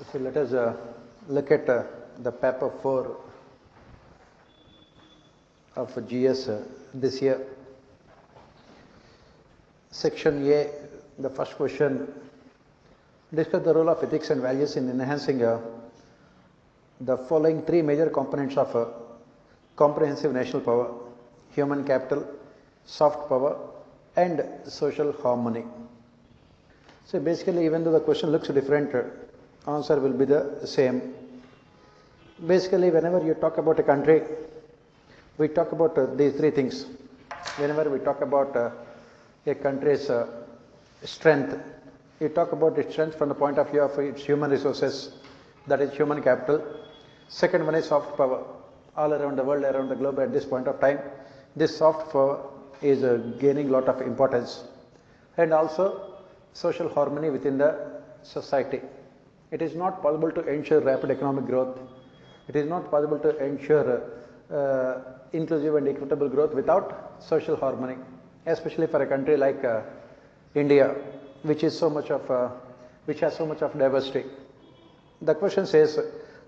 So let us look at the paper 4 of GS this year. Section A, the first question, discuss the role of ethics and values in enhancing the following three major components of comprehensive national power: human capital, soft power, and social harmony. So basically, even though the question looks different, answer will be the same. Basically, whenever you talk about a country, we talk about these three things. Whenever we talk about a country's strength, you talk about its strength from the point of view of its human resources, that is human capital. Second one is soft power. All around the world, around the globe at this point of time, this soft power is gaining a lot of importance. And also social harmony within the society. It is not possible to ensure rapid economic growth. It is not possible to ensure inclusive and equitable growth without social harmony, especially for a country like India, which has so much of diversity. The question says,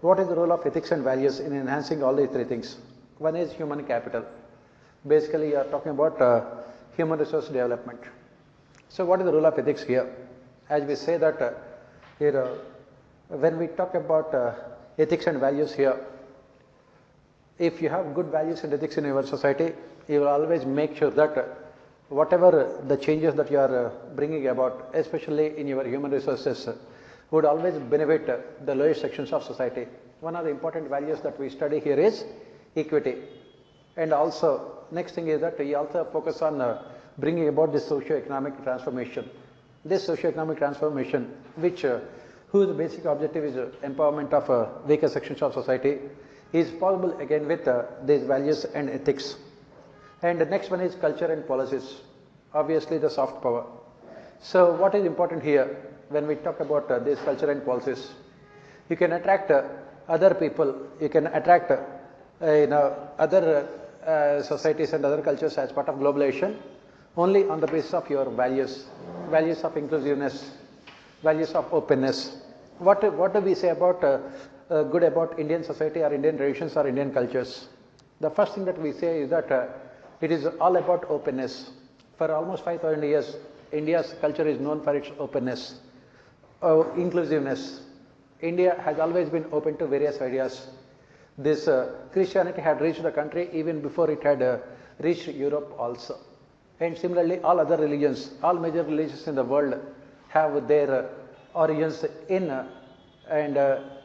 what is the role of ethics and values in enhancing all these three things? One is human capital. Basically, you are talking about human resource development. So what is the role of ethics here? As we say that when we talk about ethics and values here, if you have good values and ethics in your society, you will always make sure that whatever the changes that you are bringing about, especially in your human resources, would always benefit the lowest sections of society. One of the important values that we study here is equity. And also, next thing is that we also focus on bringing about this socio-economic transformation. This socio-economic transformation, whose basic objective is empowerment of weaker sections of society, is possible again with these values and ethics. And the next one is culture and policies, obviously the soft power. So what is important here when we talk about this culture and policies? You can attract other people, you can attract other societies and other cultures as part of globalization only on the basis of your values, values of inclusiveness, values of openness. What do we say about good about Indian society or Indian traditions or Indian cultures? The first thing that we say is that it is all about openness. For almost 5,000 years, India's culture is known for its openness, inclusiveness. India has always been open to various ideas. This Christianity had reached the country even before it had reached Europe also. And similarly, all other religions, all major religions in the world have their origins in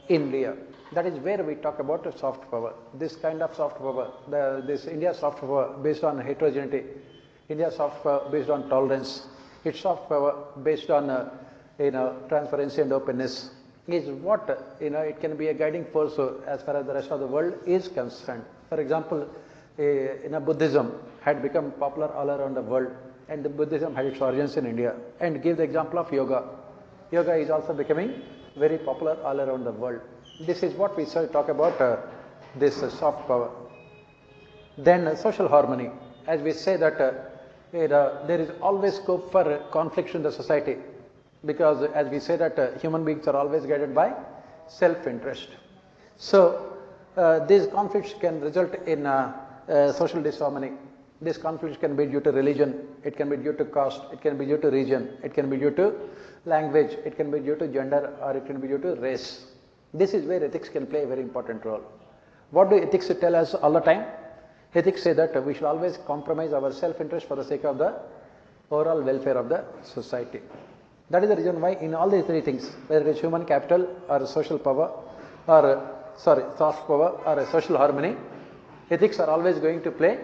India. That is where we talk about soft power. This kind of soft power, this India soft power based on heterogeneity, India soft power based on tolerance, its soft power based on transparency and openness is what it can be a guiding force as far as the rest of the world is concerned. For example, Buddhism had become popular all around the world, and the Buddhism had its origins in India. And give the example of yoga. Yoga is also becoming very popular all around the world. This is what we talk about this soft power. Then social harmony. As we say that there is always scope for conflict in the society, because as we say that human beings are always guided by self-interest. So these conflicts can result in social disharmony. These conflicts can be due to religion, it can be due to caste, it can be due to region, it can be due to language, it can be due to gender, or it can be due to race. This is where ethics can play a very important role. What do ethics tell us all the time? Ethics say that we should always compromise our self-interest for the sake of the overall welfare of the society. That is the reason why in all these three things, whether it is human capital or social power, or soft power or social harmony, ethics are always going to play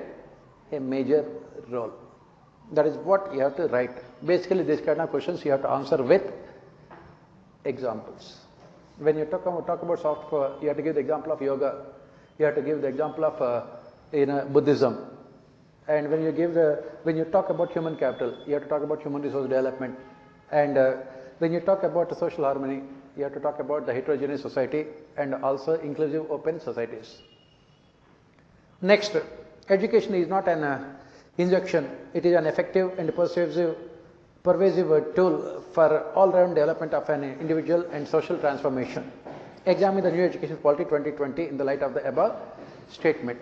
a major role. That is what you have to write. Basically, these kind of questions you have to answer with examples. When you talk about soft power, you have to give the example of yoga. You have to give the example of Buddhism. And when you talk about human capital, you have to talk about human resource development. And when you talk about social harmony, you have to talk about the heterogeneous society and also inclusive open societies. Next, education is not an injection, it is an effective and persuasive pervasive tool for all-round development of an individual and social transformation. Examine the new education policy 2020 in the light of the above statement.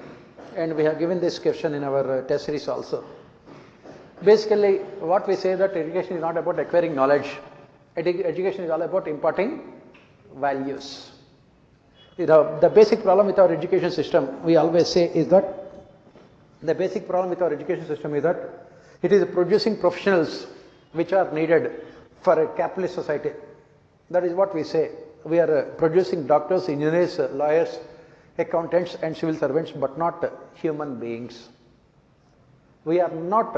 And we have given this question in our test series also. Basically, what we say that education is not about acquiring knowledge. Education is all about imparting values. The basic problem with our education system, we always say, is that the basic problem with our education system is that it is producing professionals which are needed for a capitalist society. That is what we say. We are producing doctors, engineers, lawyers, accountants and civil servants, but not human beings. We have not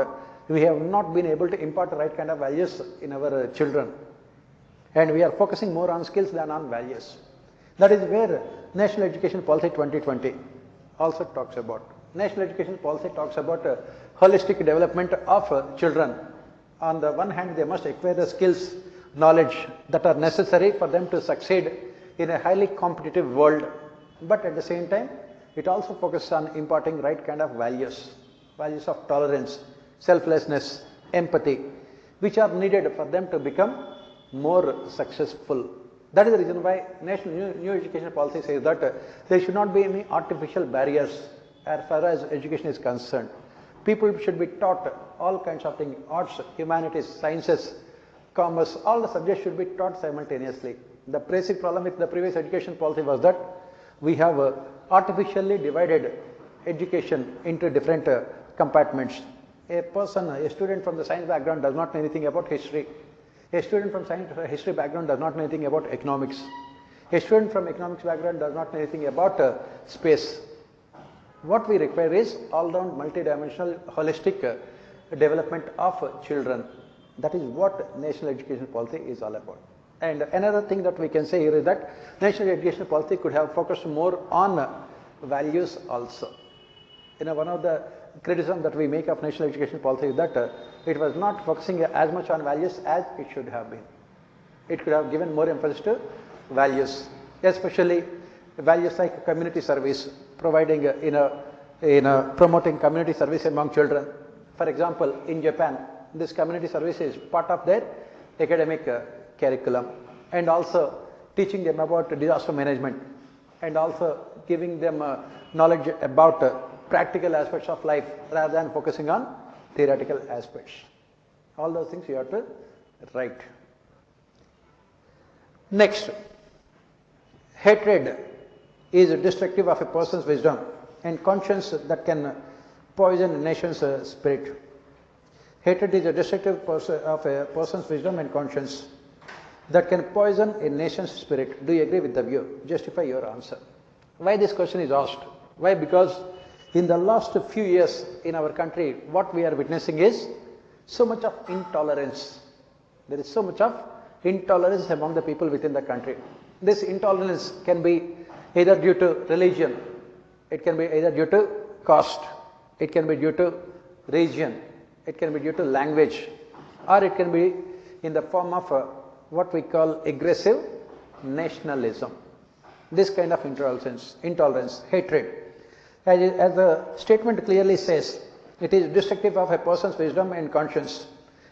been able to impart the right kind of values in our children, and we are focusing more on skills than on values. That is where National Education Policy 2020 also talks about. National Education Policy talks about holistic development of children. On the one hand, they must acquire the skills, knowledge that are necessary for them to succeed in a highly competitive world. But at the same time, it also focuses on imparting right kind of values, values of tolerance, selflessness, empathy, which are needed for them to become more successful. That is the reason why National New Education Policy says that there should not be any artificial barriers as far as education is concerned. People should be taught all kinds of things, arts, humanities, sciences, commerce, all the subjects should be taught simultaneously. The basic problem with the previous education policy was that we have artificially divided education into different compartments. A student from the science background does not know anything about history. A student from history background does not know anything about economics. A student from economics background does not know anything about space. What we require is all-round, multidimensional, holistic development of children. That is what National Education Policy is all about. And another thing that we can say here is that National Education Policy could have focused more on values also. One of the criticism that we make of National Education Policy is that it was not focusing as much on values as it should have been. It could have given more emphasis to values, especially values like community service, providing promoting community service among children. For example, in Japan, this community service is part of their academic curriculum, and also teaching them about disaster management, and also giving them knowledge about practical aspects of life rather than focusing on theoretical aspects. All those things you have to write. Next, hatred is destructive of a person's wisdom and conscience that can poison a nation's spirit. Hatred is a destructive of a person's wisdom and conscience that can poison a nation's spirit. Do you agree with the view? Justify your answer. Why this question is asked? Why? Because in the last few years in our country, what we are witnessing is so much of intolerance. There is so much of intolerance among the people within the country. This intolerance can be either due to religion, it can be either due to caste, it can be due to region, it can be due to language, or it can be in the form of what we call aggressive nationalism. This kind of intolerance, hatred. As the statement clearly says, it is destructive of a person's wisdom and conscience,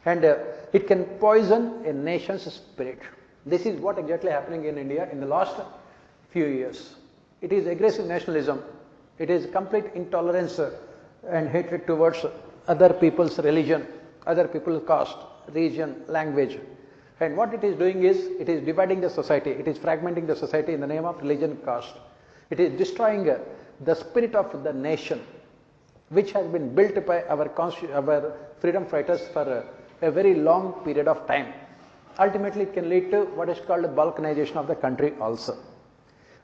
and it can poison a nation's spirit. This is what exactly happening in India in the last few years. It is aggressive nationalism. It is complete intolerance and hatred towards other people's religion, other people's caste, region, language. And what it is doing is, it is dividing the society. It is fragmenting the society in the name of religion, caste. It is destroying the spirit of the nation, which has been built by our freedom fighters for a very long period of time. Ultimately, it can lead to what is called balkanization of the country also.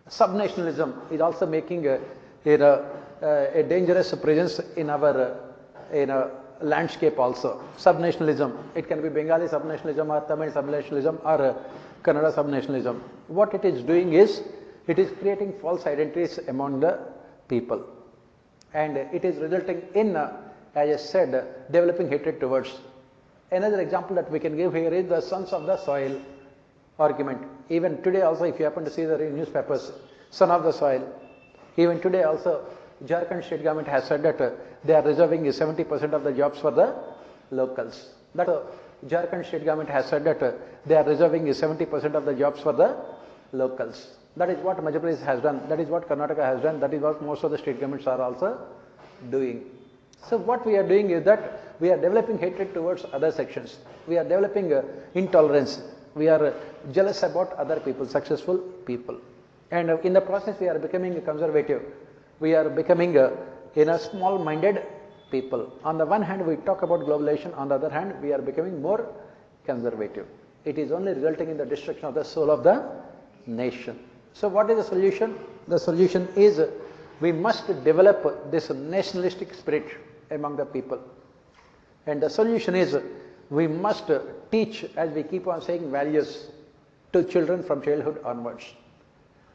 Subnationalism is also making a dangerous presence in our landscape also. Subnationalism, it can be Bengali subnationalism or Tamil subnationalism or Kannada subnationalism. What it is doing is, it is creating false identities among the people, and it is resulting in, as I said, developing hatred towards. Another example that we can give here is the sons of the soil argument. Even today also, if you happen to see the newspapers, son of the soil, even today also, Jharkhand state government has said that they are reserving 70% of the jobs for the locals. That Jharkhand state government has said that they are reserving 70% of the jobs for the locals. That is what Madhya Pradesh has done. That is what Karnataka has done. That is what most of the state governments are also doing. So what we are doing is that we are developing hatred towards other sections. We are developing intolerance. We are jealous about other people, successful people. And in the process, we are becoming conservative. We are becoming small-minded people. On the one hand, we talk about globalization. On the other hand, we are becoming more conservative. It is only resulting in the destruction of the soul of the nation. So what is the solution? The solution is we must develop this nationalistic spirit among the people. And the solution is we must teach, as we keep on saying, values to children from childhood onwards.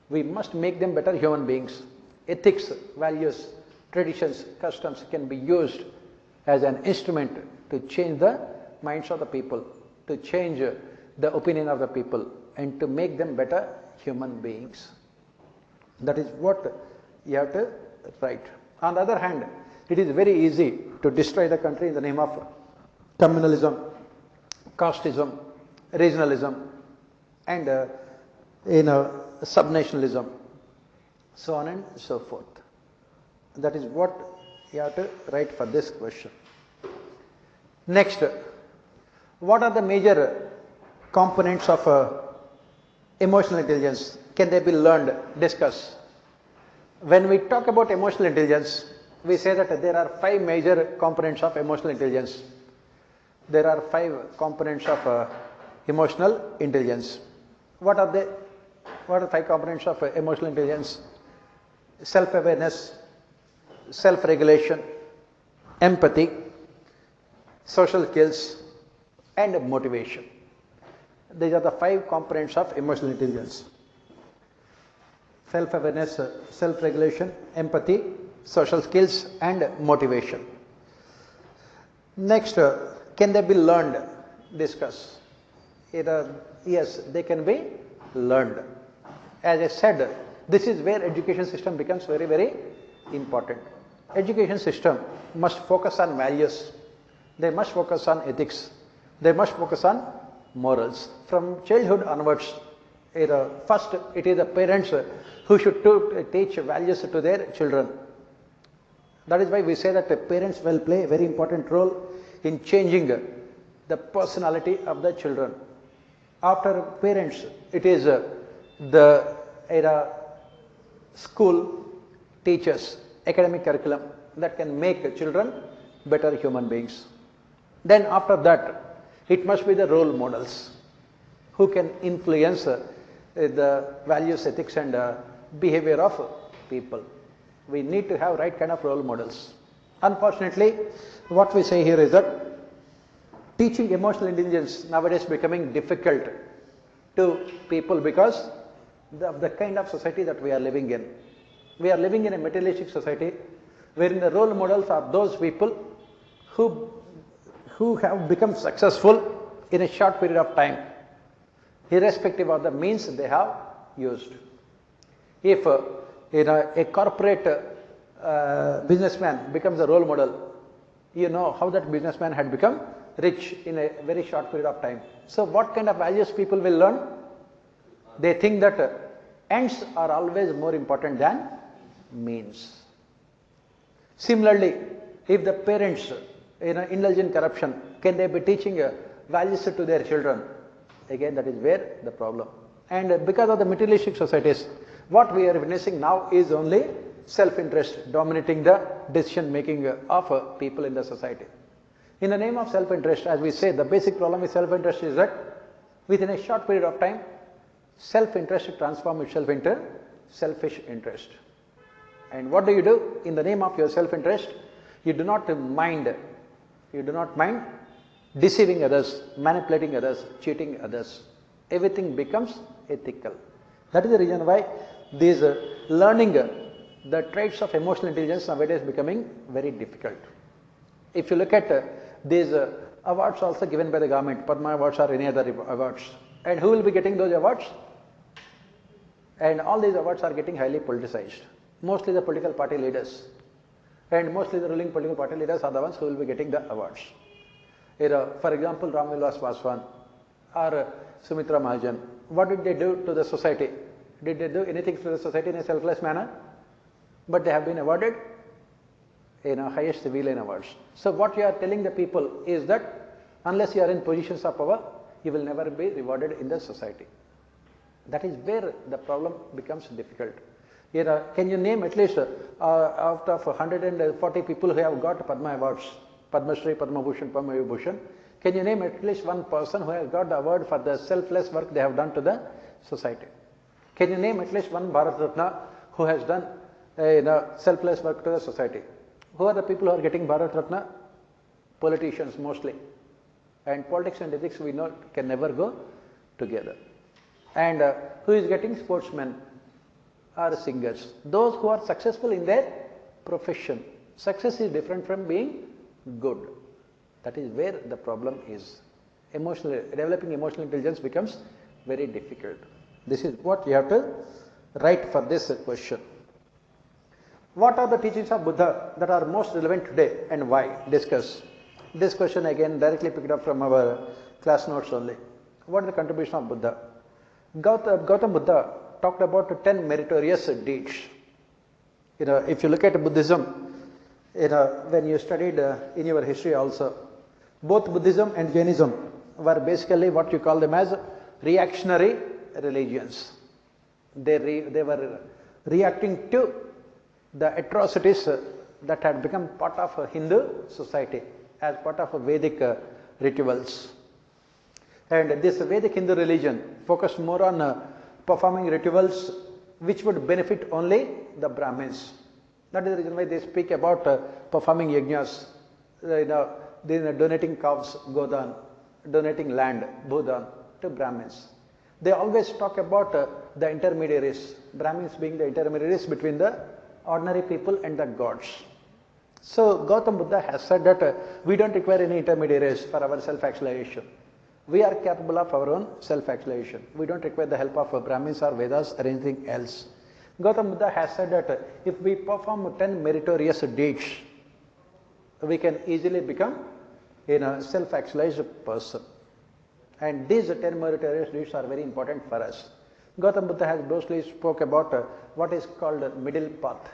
We must make them better human beings. Ethics, values, traditions, customs can be used as an instrument to change the minds of the people, to change the opinion of the people, and to make them better human beings. That is what you have to write. On the other hand, it is very easy to destroy the country in the name of communalism, casteism, regionalism, and subnationalism, so on and so forth. That is what you have to write for this question. Next, what are the major components of emotional intelligence? Can they be learned? Discuss. When we talk about emotional intelligence, we say that there are 5 major components of emotional intelligence. There are 5 components of emotional intelligence. What are they? What are the 5 components of emotional intelligence? Self-awareness, self-regulation, empathy, social skills, and motivation. These are the 5 components of emotional intelligence. Self-awareness, self-regulation, empathy, social skills, and motivation. Next, can they be learned? Discuss. Yes, they can be learned. As I said, this is where education system becomes very, very important. Education system must focus on values. They must focus on ethics. They must focus on morals. From childhood onwards, first it is the parents who should teach values to their children. That is why we say that the parents will play a very important role in changing the personality of the children. After parents, it is the school, teachers, academic curriculum that can make children better human beings. Then after that, it must be the role models who can influence the values, ethics, and behavior of people. We need to have right kind of role models. Unfortunately, what we say here is that teaching emotional intelligence nowadays becoming difficult to people because of the kind of society that we are living in. We are living in a materialistic society wherein the role models are those people who have become successful in a short period of time, irrespective of the means they have used. If a corporate businessman becomes a role model, you know how that businessman had become rich in a very short period of time. So what kind of values people will learn? They think that ends are always more important than means. Similarly, if the parents indulge in corruption, can they be teaching values to their children? Again, that is where the problem. And because of the materialistic societies, what we are witnessing now is only self-interest dominating the decision making of people in the society. In the name of self-interest, as we say, the basic problem with self-interest is that within a short period of time, self-interest transforms itself into selfish interest. And what do? In the name of your self-interest, you do not mind deceiving others, manipulating others, cheating others. Everything becomes ethical. That is the reason why these learning the traits of emotional intelligence nowadays becoming very difficult. If you look at these awards also given by the government, Padma awards or any other awards, and who will be getting those awards? And all these awards are getting highly politicized. Mostly the political party leaders, and mostly the ruling political party leaders are the ones who will be getting the awards. For example, Ram Vilas Paswan or Sumitra Mahajan, what did they do to the society? Did they do anything to the society in a selfless manner? But they have been awarded highest civilian awards. So what you are telling the people is that unless you are in positions of power, you will never be rewarded in the society. That is where the problem becomes difficult. Can you name at least out of 140 people who have got Padma awards, Padma Shri, Padma Bhushan, Padma Vibhushan, can you name at least one person who has got the award for the selfless work they have done to the society? Can you name at least one Bharat Ratna who has done selfless work to the society? Who are the people who are getting Bharat Ratna? Politicians mostly. And politics and ethics we know can never go together. And who is getting sportsmen or singers? Those who are successful in their profession. Success is different from being good. That is where the problem is. Developing emotional intelligence becomes very difficult. This is what you have to write for this question. What are the teachings of Buddha that are most relevant today and why? Discuss. This question again directly picked up from our class notes only. What is the contribution of Buddha? Gautam Buddha talked about 10 meritorious deeds. If you look at Buddhism, when you studied in your history also, both Buddhism and Jainism were basically what you call them as reactionary religions. They were reacting to the atrocities that had become part of Hindu society as part of Vedic rituals. And this Vedic Hindu religion focused more on performing rituals which would benefit only the Brahmins. That is the reason why they speak about performing yajnas, donating cows, godan, donating land, bhudan to Brahmins. They always talk about the intermediaries, Brahmins being the intermediaries between the ordinary people and the gods. So Gautam Buddha has said that we don't require any intermediaries for our self-actualization. We are capable of our own self-actualization. We don't require the help of Brahmins or Vedas or anything else. Gautam Buddha has said that if we perform 10 meritorious deeds, we can easily become a self-actualized person. And these 10 meritorious deeds are very important for us. Gautam Buddha has mostly spoke about what is called middle path.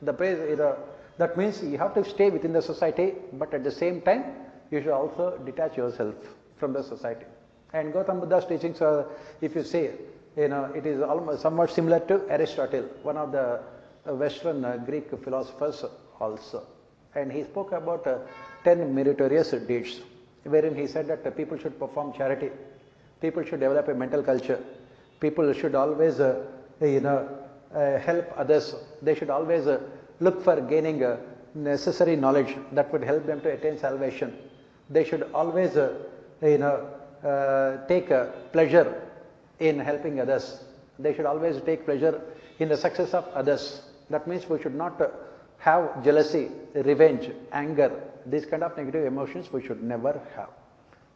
That means you have to stay within the society, but at the same time, you should also detach yourself from the society. And Gautam Buddha's teachings are, if you say, it is almost somewhat similar to Aristotle, one of the Western Greek philosophers also. And he spoke about 10 meritorious deeds, wherein he said that people should perform charity, people should develop a mental culture, people should always help others, they should always look for gaining necessary knowledge that would help them to attain salvation. They should always take pleasure in helping others. They should always take pleasure in the success of others. That means we should not have jealousy, revenge, anger, these kind of negative emotions we should never have.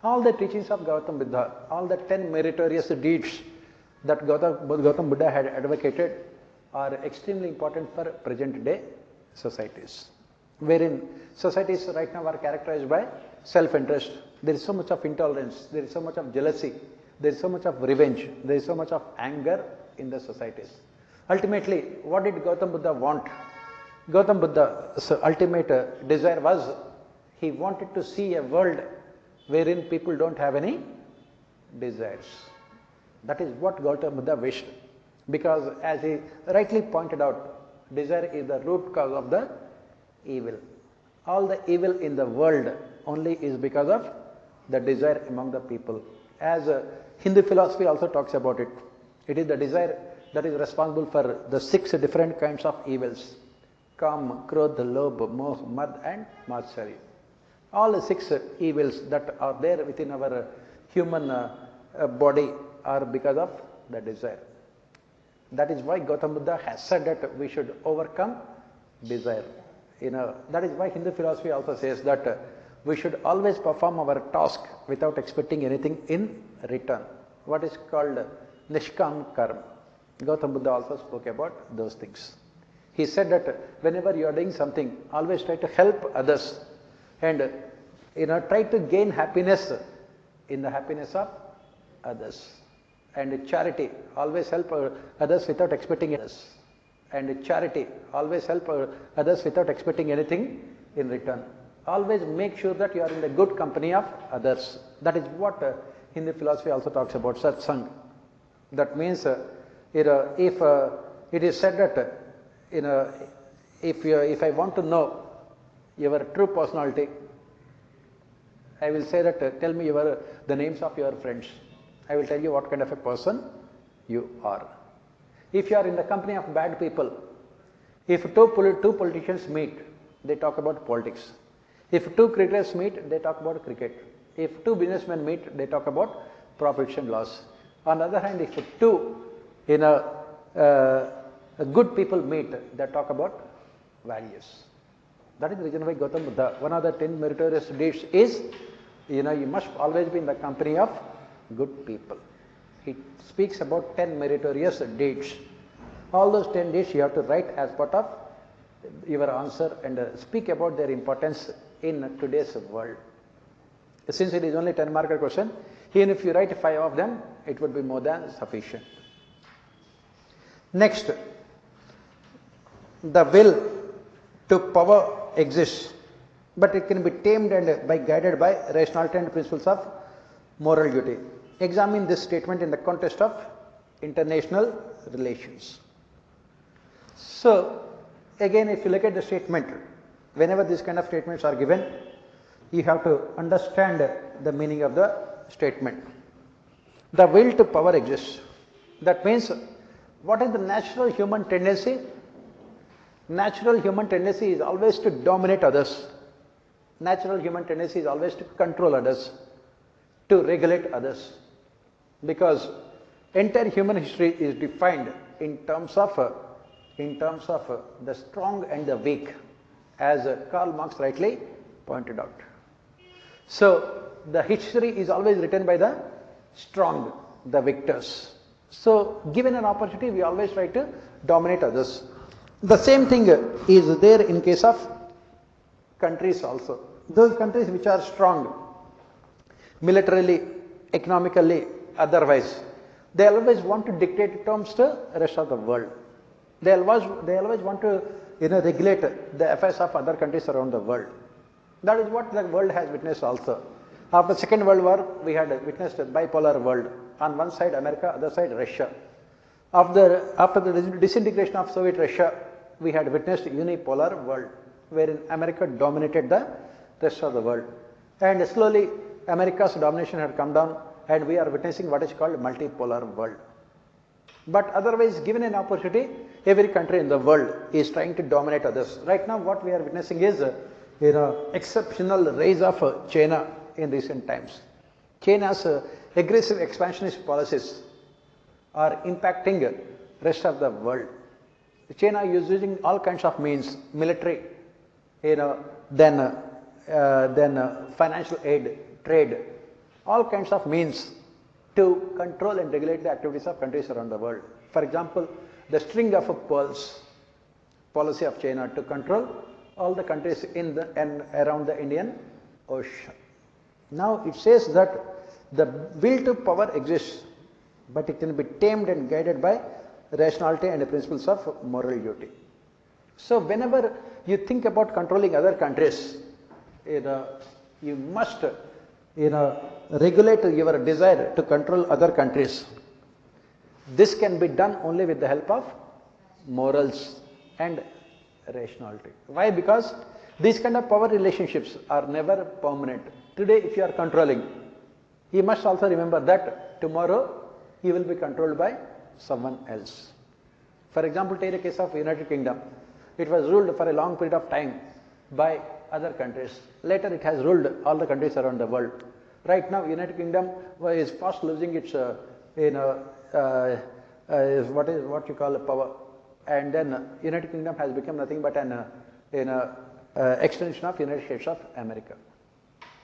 All the teachings of Gautam Buddha, all the 10 meritorious deeds that Gautam Buddha had advocated are extremely important for present day societies, wherein societies right now are characterized by self-interest. There is so much of intolerance, there is so much of jealousy, there is so much of revenge, there is so much of anger in the societies. Ultimately, what did Gautam Buddha want? Gautam Buddha's ultimate desire was, he wanted to see a world wherein people don't have any desires. That is what Gautam Buddha wished. Because as he rightly pointed out, desire is the root cause of the evil. All the evil in the world only is because of the desire among the people. As Hindu philosophy also talks about it. It is the desire that is responsible for the 6 different kinds of evils. Kam, Krodh, Lobh, Moh, Mad and Matsarya. All the 6 evils that are there within our human body are because of the desire. That is why Gautam Buddha has said that we should overcome desire. That is why Hindu philosophy also says that we should always perform our task without expecting anything in return. What is called Nishkam Karma. Gautam Buddha also spoke about those things. He said that whenever you are doing something, always try to help others. And try to gain happiness in the happiness of others. And charity, always help others without expecting others. And charity, always help others without expecting anything in return. Always make sure that you are in the good company of others. That is what Hindu philosophy also talks about, satsang. That means, if it is said that, if I want to know your true personality, I will say that tell me the names of your friends. I will tell you what kind of a person you are. If you are in the company of bad people, if two politicians meet, they talk about politics. If two cricketers meet, they talk about cricket. If two businessmen meet, they talk about profits and loss. On the other hand, if two good people meet, they talk about values. That is the reason why Gautam Buddha, one of the 10 meritorious deeds is, you must always be in the company of good people. He speaks about 10 meritorious deeds. All those 10 deeds you have to write as part of your answer and speak about their importance in today's world. Since it is only 10-marker question, even if you write 5 of them, it would be more than sufficient. Next, the will to power exists, but it can be tamed and guided by rationality and principles of moral duty. Examine this statement in the context of international relations. So, again, if you look at the statement, whenever these kind of statements are given, you have to understand the meaning of the statement. The will to power exists. That means, what is the natural human tendency? Natural human tendency is always to dominate others. Natural human tendency is always to control others, to regulate others. Because entire human history is defined in terms of the strong and the weak, as Karl Marx rightly pointed out. So, the history is always written by the strong, the victors. So, given an opportunity, we always try to dominate others. The same thing is there in case of countries also. Those countries which are strong, militarily, economically, otherwise, they always want to dictate terms to the rest of the world. They always want to regulate the affairs of other countries around the world. That is what the world has witnessed also. After the Second World War, we had witnessed a bipolar world. On one side America, other side Russia. After the disintegration of Soviet Russia, we had witnessed unipolar world, wherein America dominated the rest of the world. And slowly America's domination had come down, and we are witnessing what is called multipolar world. But otherwise, given an opportunity, every country in the world is trying to dominate others. Right now, what we are witnessing is exceptional rise of China in recent times. China's aggressive expansionist policies are impacting rest of the world. China is using all kinds of means, military, then financial aid, trade, all kinds of means to control and regulate the activities of countries around the world. For example, the string of pearls policy of China to control all the countries in and around the Indian Ocean. Now it says that the will to power exists, but it can be tamed and guided by rationality and the principles of moral duty. So whenever you think about controlling other countries, you must regulate your desire to control other countries. This can be done only with the help of morals and rationality. Why? Because these kind of power relationships are never permanent. Today, if you are controlling, you must also remember that tomorrow you will be controlled by someone else. For example, take the case of United Kingdom. It was ruled for a long period of time by other countries. Later, it has ruled all the countries around the world. Right now, United Kingdom is fast losing its what you call power, and then United Kingdom has become nothing but an extension of United States of America.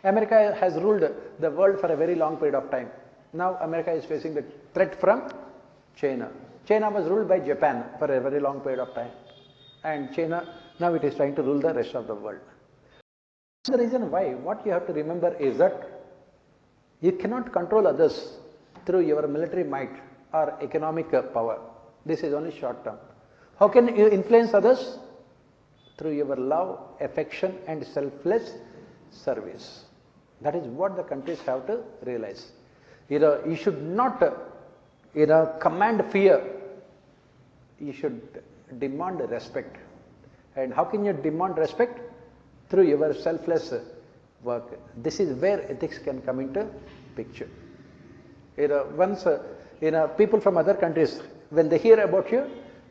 America has ruled the world for a very long period of time. Now America is facing the threat from China. China was ruled by Japan for a very long period of time, and China now it is trying to rule the rest of the world. The reason why, what you have to remember is that you cannot control others through your military might or economic power. This is only short term. How can you influence others? Through your love, affection and selfless service. That is what the countries have to realize. You should not command fear. You should demand respect. And how can you demand respect? Through your selfless work. This is where ethics can come into picture. Once people from other countries, when they hear about you,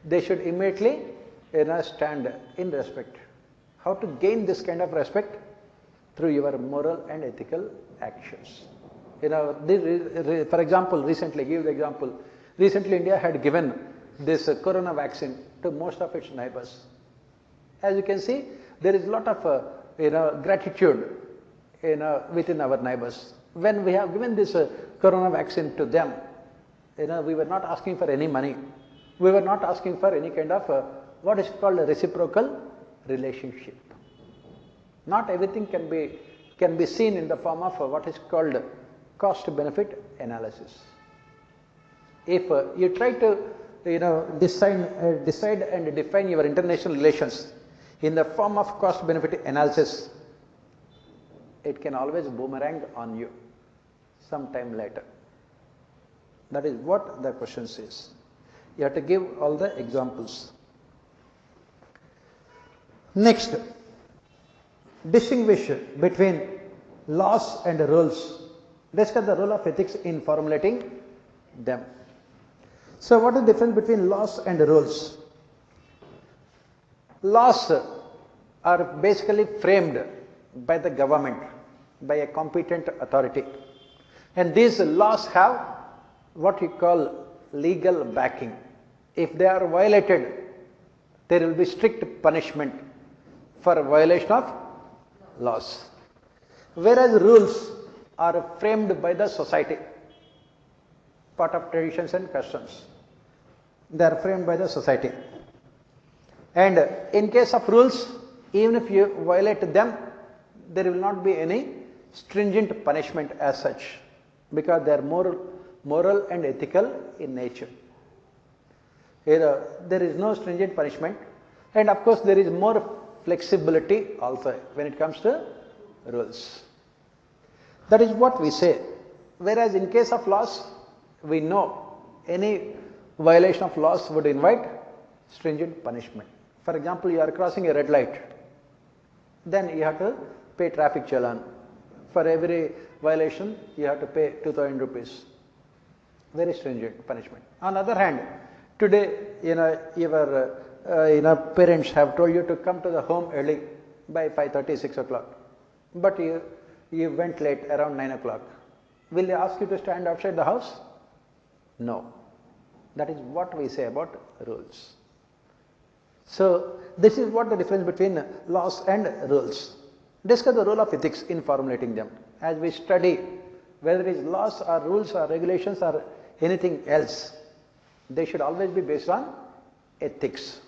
they should immediately stand in respect. How to gain this kind of respect? Through your moral and ethical actions. For example, recently India had given this corona vaccine to most of its neighbors. As you can see, there is a lot of gratitude within our neighbors. When we have given this corona vaccine to them, we were not asking for any money. We were not asking for any kind of what is called a reciprocal relationship. Not everything can be seen in the form of what is called cost-benefit analysis. If you try to decide and define your international relations in the form of cost-benefit analysis, it can always boomerang on you sometime later. That is what the question says. You have to give all the examples. Next, distinguish between laws and rules. Discuss the role of ethics in formulating them. So, what is the difference between laws and rules? Laws are basically framed by the government, by a competent authority. And these laws have what you call legal backing. If they are violated, there will be strict punishment for violation of laws. Whereas rules are framed by the society, part of traditions and customs. They are framed by the society. And in case of rules, even if you violate them, there will not be any stringent punishment as such, because they are moral and ethical in nature. There is no stringent punishment, and of course there is more flexibility also when it comes to rules. That is what we say. Whereas in case of laws, we know any violation of laws would invite stringent punishment. For example, you are crossing a red light, then you have to pay traffic challan. For every violation, you have to pay 2,000 rupees. Very stringent punishment. On the other hand, today, your parents have told you to come to the home early by 5:30, 6 o'clock. But you went late around 9 o'clock. Will they ask you to stand outside the house? No. That is what we say about rules. So, this is what the difference between laws and rules. Discuss the role of ethics in formulating them. As we study, whether it is laws or rules or regulations or anything else, they should always be based on ethics.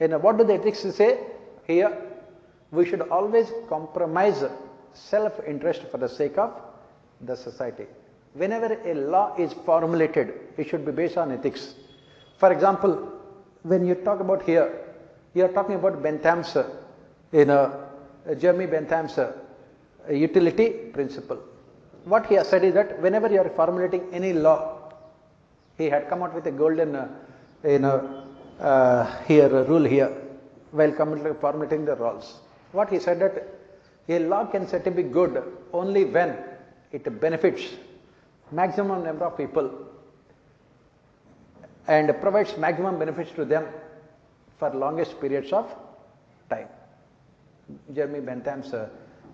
And what do the ethics say here? We should always compromise self-interest for the sake of the society. Whenever a law is formulated, it should be based on ethics. For example, when you talk about here, you are talking about Bentham's, Jeremy Bentham's utility principle. What he has said is that whenever you are formulating any law, he had come out with a golden, rule here, while formulating the rules. What he said that a law can said to be good only when it benefits maximum number of people and provides maximum benefits to them for longest periods of time. Jeremy Bentham's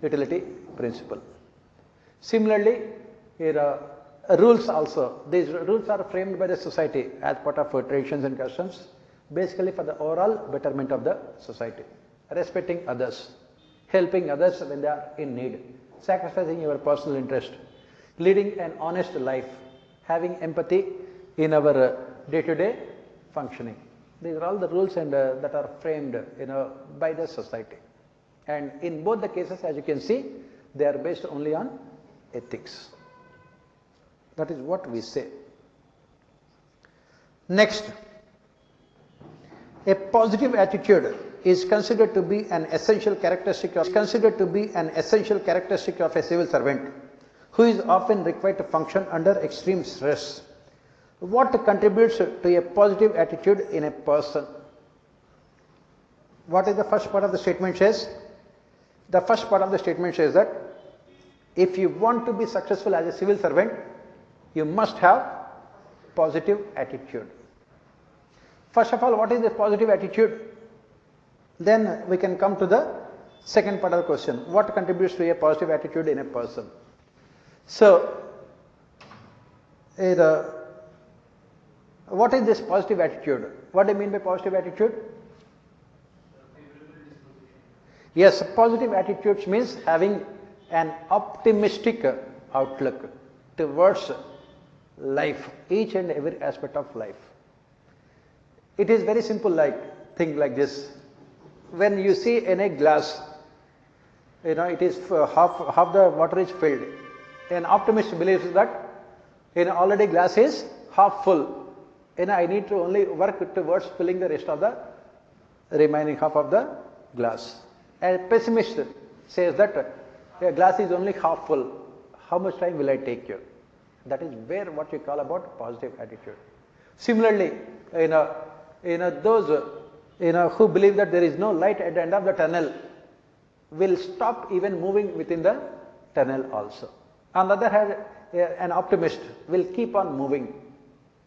utility principle. Similarly, rules also. These rules are framed by the society as part of traditions and customs, basically for the overall betterment of the society. Respecting others, helping others when they are in need, sacrificing your personal interest, leading an honest life, having empathy in our day-to-day functioning. These are all the rules and that are framed by the society. And in both the cases, as you can see, they are based only on ethics. That is what we say. Next, a positive attitude is considered to be an essential characteristic of a civil servant who is often required to function under extreme stress. What contributes to a positive attitude in a person? What is the first part of the statement says? The first part of the statement says that if you want to be successful as a civil servant, you must have positive attitude. First of all, what is the positive attitude? Then we can come to the second part of the question. What contributes to a positive attitude in a person? So, what is this positive attitude? What do you mean by positive attitude? Yes, positive attitudes means having an optimistic outlook towards life, each and every aspect of life. It is very simple, think like this. When you see in a glass, it is half the water is filled. An optimist believes that already glass is half full. I need to only work towards filling the rest of the remaining half of the glass. A pessimist says that a glass is only half full. How much time will I take here? That is where what you call about positive attitude. Similarly, those who believe that there is no light at the end of the tunnel will stop even moving within the tunnel also. On the other hand, an optimist will keep on moving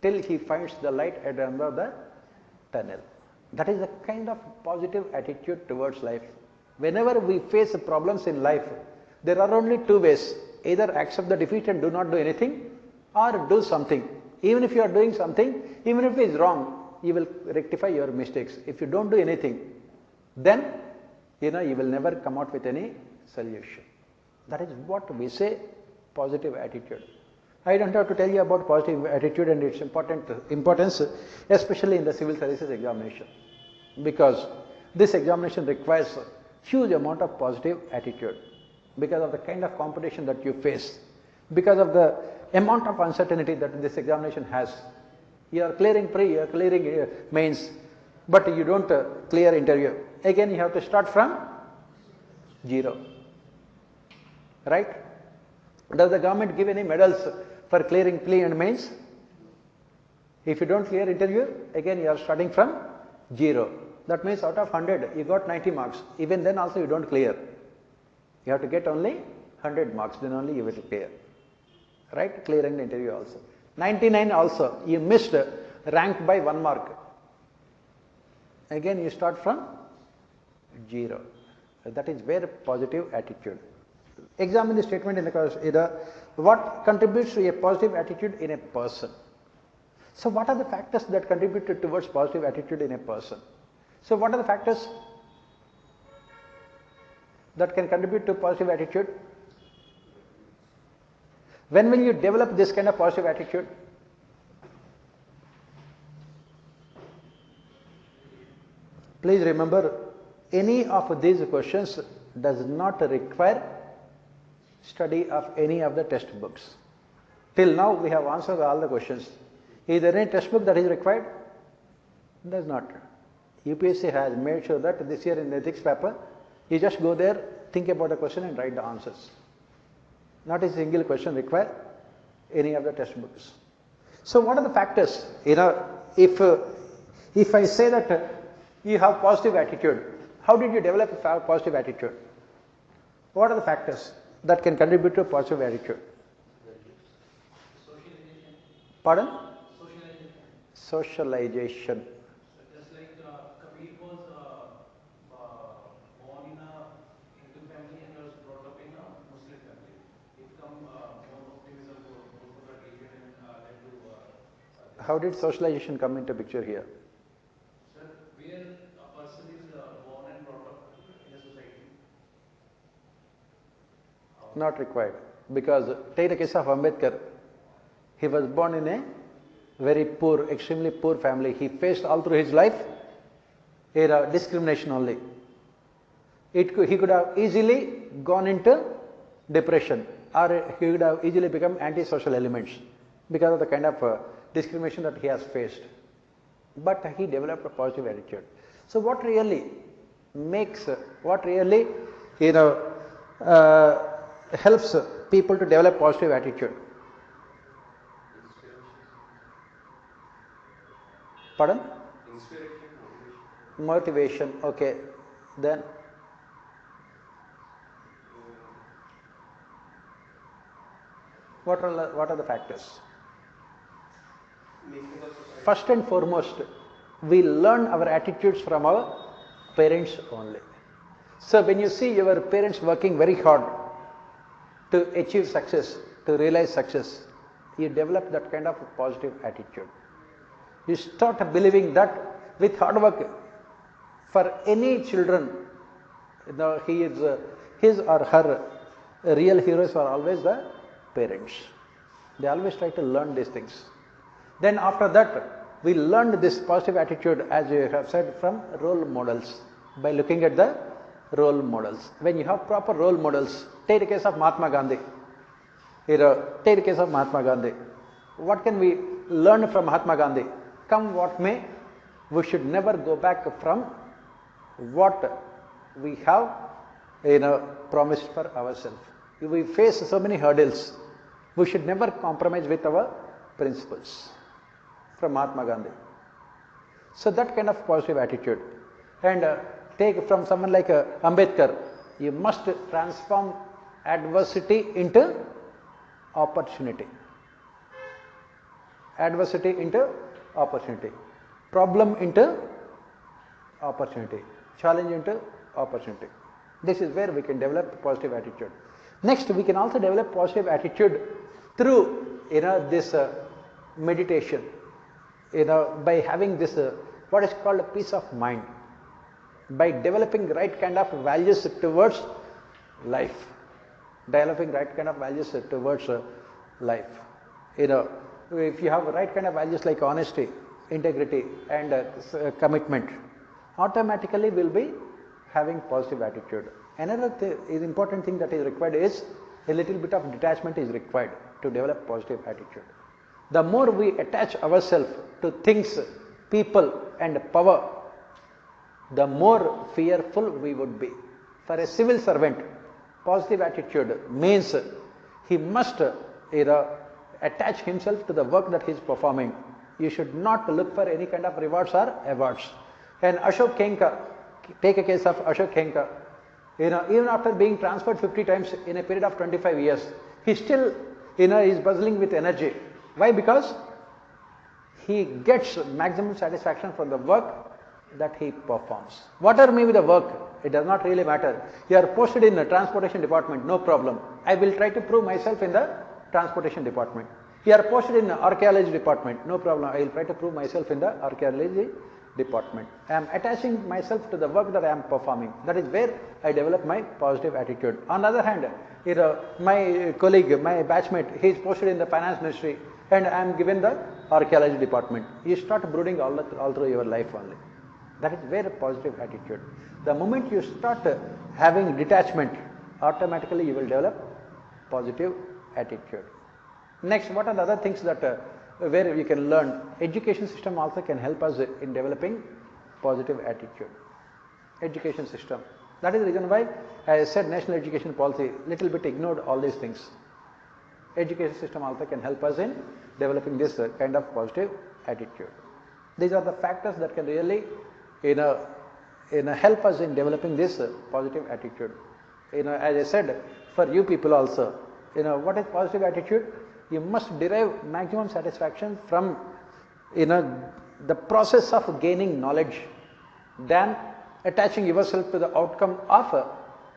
till he finds the light at the end of the tunnel. That is a kind of positive attitude towards life. Whenever we face problems in life, there are only two ways. Either accept the defeat and do not do anything, or do something. Even if you are doing something, even if it is wrong, you will rectify your mistakes. If you don't do anything, then you will never come out with any solution. That is what we say positive attitude. I don't have to tell you about positive attitude and its importance, especially in the civil services examination, because this examination requires a huge amount of positive attitude because of the kind of competition that you face, because of the amount of uncertainty that this examination has. You are clearing pre, you are clearing mains, but you don't clear interview. Again, you have to start from zero, right? Does the government give any medals for clearing pre and mains? If you don't clear interview, again you are starting from zero. That means out of 100, you got 90 marks. Even then also you don't clear. You have to get only 100 marks, then only you will clear. Right? Clearing the interview also. 99 also, you missed rank by 1 mark. Again you start from zero. That is where positive attitude. Examine the statement in the course. What contributes to a positive attitude in a person? So what are the factors that contribute towards positive attitude in a person? So what are the factors that can contribute to positive attitude? When will you develop this kind of positive attitude? Please remember, any of these questions does not require study of any of the textbooks. Till now we have answered all the questions. Is there any textbook that is required? Does not. UPSC has made sure that this year in the ethics paper, you just go there, think about the question and write the answers. Not a single question require any of the textbooks. So what are the factors? If I say that you have positive attitude, how did you develop a positive attitude? What are the factors that can contribute to a positive attitude? Pardon? Socialization. Just like Kabir was born in a Hindu family and was brought up in a Muslim family. It become more optimism for the religion and led to. How did socialization come into picture here? Sir, where a person is born and brought up in a society. Not required, because take the case of Ambedkar. He was born in a very poor, extremely poor family. He faced all through his life discrimination only. he could have easily gone into depression, or he would have easily become antisocial elements because of the kind of discrimination that he has faced. But he developed a positive attitude. So what really makes, what really helps people to develop positive attitude? Pardon? Inspiration, motivation. Okay. Then what are the factors? First and foremost, we learn our attitudes from our parents only. So when you see your parents working very hard to achieve success, to realize success, you develop that kind of positive attitude. You start believing that with hard work, for any children, his or her real heroes are always the parents. They always try to learn these things. Then after that, we learned this positive attitude, as you have said, from role models, by looking at the role models. When you have proper role models, take the case of Mahatma Gandhi. Take the case of Mahatma Gandhi. What can we learn from Mahatma Gandhi? Come what may, we should never go back from what we have promised for ourselves. If we face so many hurdles, we should never compromise with our principles. From Mahatma Gandhi. So that kind of positive attitude. And take from someone like Ambedkar, you must transform adversity into opportunity. Adversity into opportunity. Problem into opportunity. Challenge into opportunity. This is where we can develop positive attitude. Next, we can also develop positive attitude through this meditation. By having this what is called a peace of mind, by developing right kind of values towards life, developing right kind of values towards life. If you have right kind of values like honesty, integrity, and commitment, automatically will be having positive attitude. Another important thing that is required is a little bit of detachment is required to develop positive attitude. The more we attach ourselves to things, people and power, the more fearful we would be. For a civil servant, positive attitude means he must attach himself to the work that he is performing. You should not look for any kind of rewards or awards. And Ashok Kenka, take a case of Ashok Kenka, even after being transferred 50 times in a period of 25 years, he still is buzzing with energy. Why? Because he gets maximum satisfaction from the work that he performs. Whatever may be the work, it does not really matter. You are posted in the transportation department, no problem. I will try to prove myself in the transportation department. You are posted in the archaeology department, no problem. I will try to prove myself in the archaeology department. I am attaching myself to the work that I am performing. That is where I develop my positive attitude. On the other hand, my colleague, my batchmate, he is posted in the finance ministry and I am given the archaeology department. You start brooding all through your life only. That is where positive attitude. The moment you start having detachment, automatically you will develop positive attitude. Next, what are the other things that where we can learn? Education system also can help us in developing positive attitude. Education system. That is the reason why I said national education policy little bit ignored all these things. Education system also can help us in developing this kind of positive attitude. These are the factors that can really help us in developing this positive attitude. As I said, for you people also, what is positive attitude? You must derive maximum satisfaction from the process of gaining knowledge than attaching yourself to the outcome of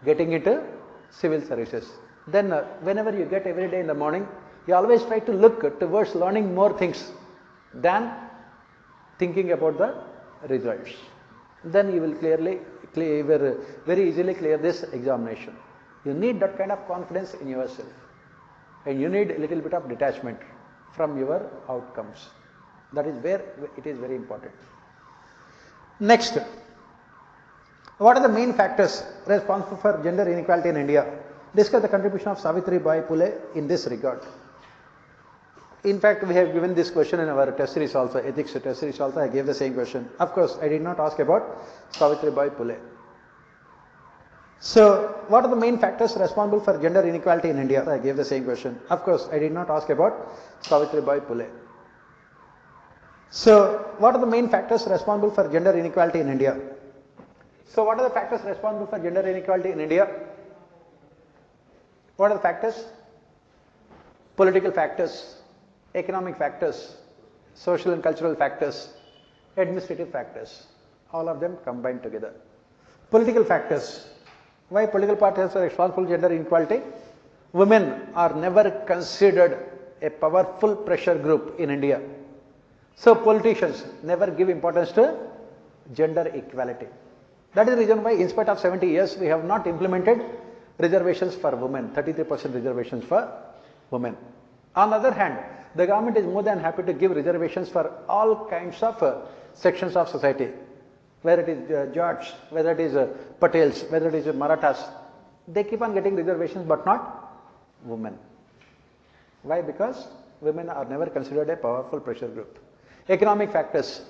getting into civil services. Then whenever you get every day in the morning, you always try to look towards learning more things than thinking about the results. Then you will very easily clear this examination. You need that kind of confidence in yourself. And you need a little bit of detachment from your outcomes. That is where it is very important. Next, What are the main factors responsible for gender inequality in India? Discuss the contribution of Savitri Bai Phule in this regard. In fact, we have given this question in our test series also, ethics test series also, I gave the same question. Of course, I did not ask about Savitri Bai Phule. So, what are the main factors responsible for gender inequality in India? I gave the same question. Of course, I did not ask about Savitri Bai Phule. So, what are the main factors responsible for gender inequality in India? So, what are the factors responsible for gender inequality in India? What are the factors? Political factors, economic factors, social and cultural factors, administrative factors, all of them combined together. Political factors. Why political parties are responsible for gender inequality? Women are never considered a powerful pressure group in India. So politicians never give importance to gender equality. That is the reason why in spite of 70 years we have not implemented reservations for women, 33% reservations for women. On the other hand, the government is more than happy to give reservations for all kinds of sections of society, whether it is Jats, whether it is Patels, whether it is Marathas. They keep on getting reservations but not women. Why? Because women are never considered a powerful pressure group. Economic factors.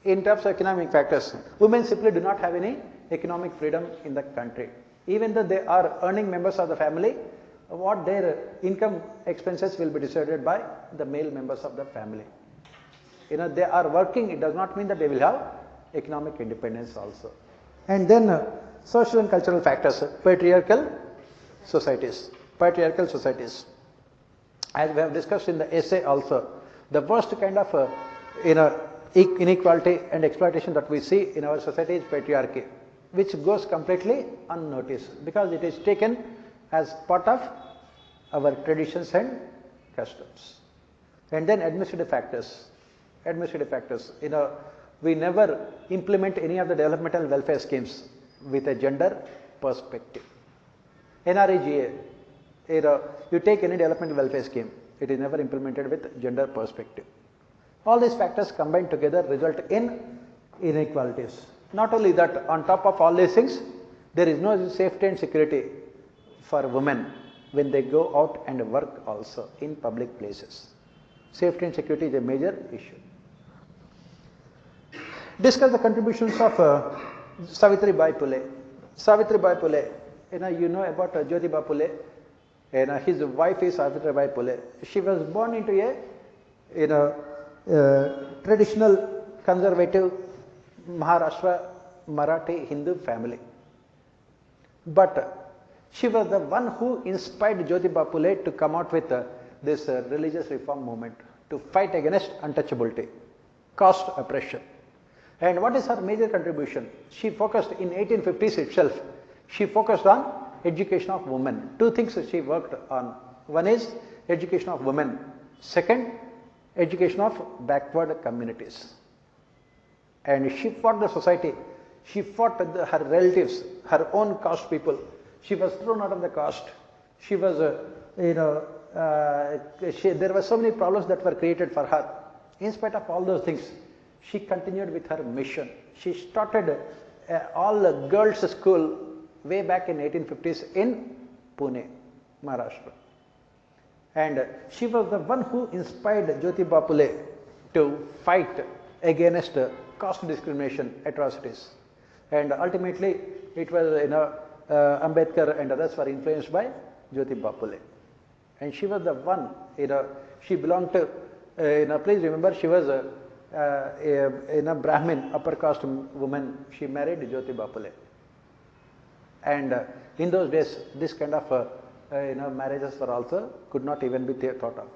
In terms of economic factors, women simply do not have any economic freedom in the country. Even though they are earning members of the family, what their income expenses will be decided by the male members of the family. They are working, it does not mean that they will have economic independence also. And then social and cultural factors, patriarchal societies. As we have discussed in the essay also, the worst kind of inequality and exploitation that we see in our society is patriarchy, which goes completely unnoticed because it is taken as part of our traditions and customs. And then administrative factors. We never implement any of the developmental welfare schemes with a gender perspective. NREGA, you take any developmental welfare scheme, it is never implemented with gender perspective. All these factors combined together result in inequalities. Not only that, on top of all these things, there is no safety and security for women when they go out and work also in public places. Safety and security is a major issue. Discuss the contributions of Savitri Bai Phule. Savitri Bai Phule, you know about Jyotiba Phule, his wife is Savitri Bai Phule. She was born into a traditional conservative Maharashtra Marathi Hindu family. But she was the one who inspired Jyotiba Phule to come out with this religious reform movement to fight against untouchability, caste oppression. And what is her major contribution? She focused in 1850s itself, she focused on education of women. Two things she worked on. One is education of women. Second, education of backward communities. And she fought the society. She fought her relatives, her own caste people. She was thrown out of the caste. She was, there were so many problems that were created for her. In spite of all those things, she continued with her mission. She started all girls' school way back in 1850s in Pune, Maharashtra. And she was the one who inspired Jyotiba Phule to fight against caste discrimination atrocities. And ultimately, it was Ambedkar and others were influenced by Jyotiba Phule. And she was the one, she belonged to, please remember, she was a Brahmin, upper caste woman. She married Jyotiba Phule. And in those days, this kind of marriages were also could not even be thought of.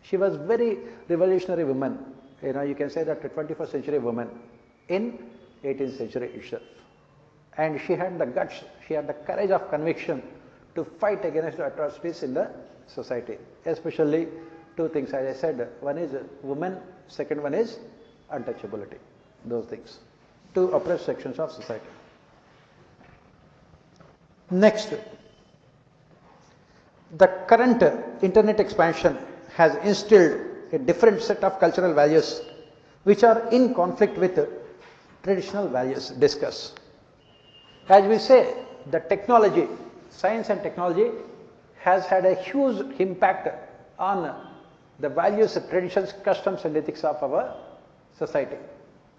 She was very revolutionary woman. You can say that a 21st century woman in 18th century itself. And she had the guts, she had the courage of conviction to fight against the atrocities in the society. Especially two things, as I said, one is women, second one is untouchability. Those things. Two oppressed sections of society. Next, the current internet expansion has instilled a different set of cultural values which are in conflict with traditional values. Discuss. As we say, the technology, science and technology has had a huge impact on the values, traditions, customs and ethics of our society.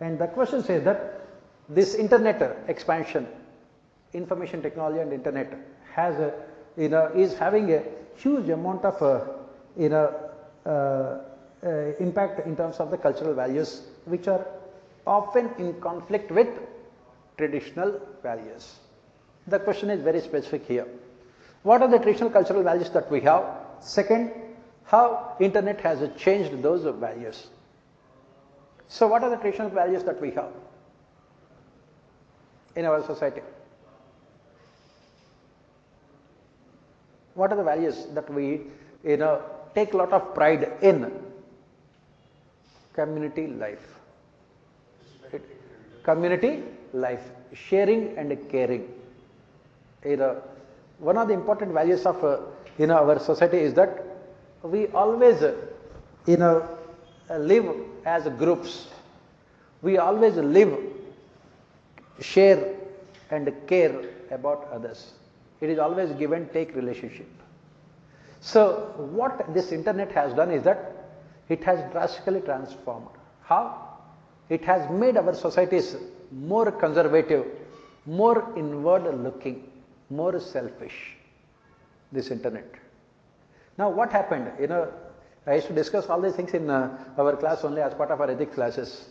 And the question says that this internet expansion, information technology and internet has is having a huge amount of impact in terms of the cultural values, which are often in conflict with traditional values. The question is very specific here. What are the traditional cultural values that we have? Second, how internet has changed those values. So what are the traditional values that we have in our society? What are the values that we take a lot of pride in? Community life. Community life, sharing and caring. One of the important values of our society is that we always live as groups. We always live, share and care about others. It is always give and take relationship. So what this internet has done is that it has drastically transformed. How? It has made our societies more conservative, more inward looking, more selfish, this internet. Now what happened? I used to discuss all these things in our class only as part of our ethics classes.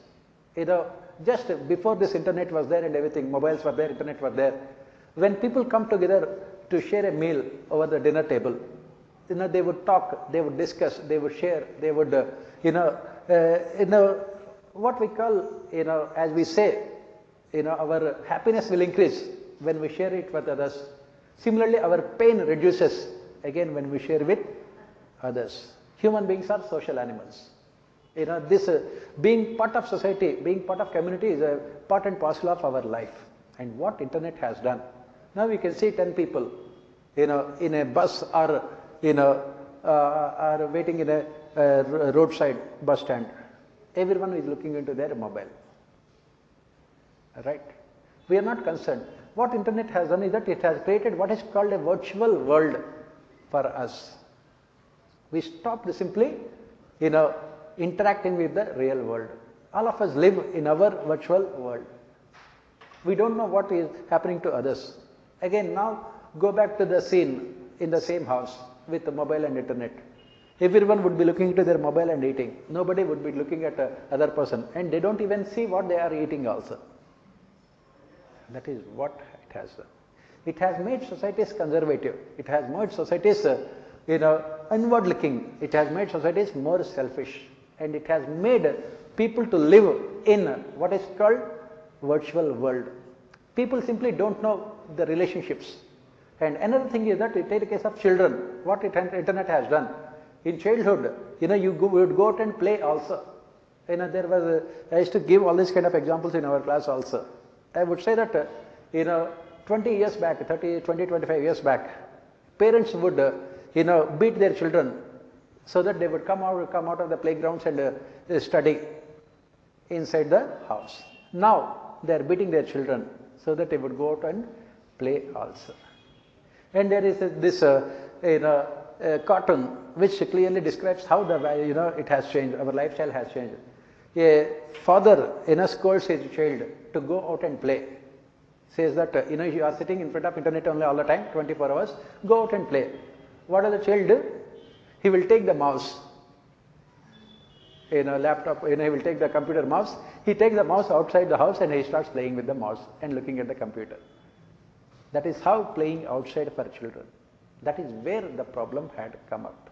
Just before this internet was there and everything, mobiles were there, internet were there. When people come together to share a meal over the dinner table, they would talk, they would discuss, they would share, they would, what we call, as we say, our happiness will increase when we share it with others. Similarly, our pain reduces again when we share with others. Human beings are social animals. This being part of society, being part of community is a part and parcel of our life. And what internet has done, now we can see 10 people, in a bus or are waiting in a roadside bus stand. Everyone is looking into their mobile. Right? We are not concerned. What internet has done is that it has created what is called a virtual world for us. We stopped simply, interacting with the real world. All of us live in our virtual world. We don't know what is happening to others. Again, now go back to the scene in the same house with the mobile and internet. Everyone would be looking into their mobile and eating. Nobody would be looking at other person, and they don't even see what they are eating also. That is what it has done. It has made societies conservative. It has made societies, inward looking. It has made societies more selfish. And it has made people to live in what is called virtual world. People simply don't know the relationships. And another thing is that, take the case of children, what internet has done. In childhood, you would go out and play also. There was I used to give all these kind of examples in our class also. I would say that, 20 years back, 20, 25 years back, parents would, beat their children so that they would come out of the playgrounds and study inside the house. Now they are beating their children so that they would go out and play also. And there is this cartoon which clearly describes how it has changed, our lifestyle has changed. A father scolds his child to go out and play. Says that you are sitting in front of internet only all the time, 24 hours, go out and play. What does the child do? He will take the mouse, laptop, he will take the computer mouse, he takes the mouse outside the house and he starts playing with the mouse and looking at the computer. That is how playing outside for children. That is where the problem had come up.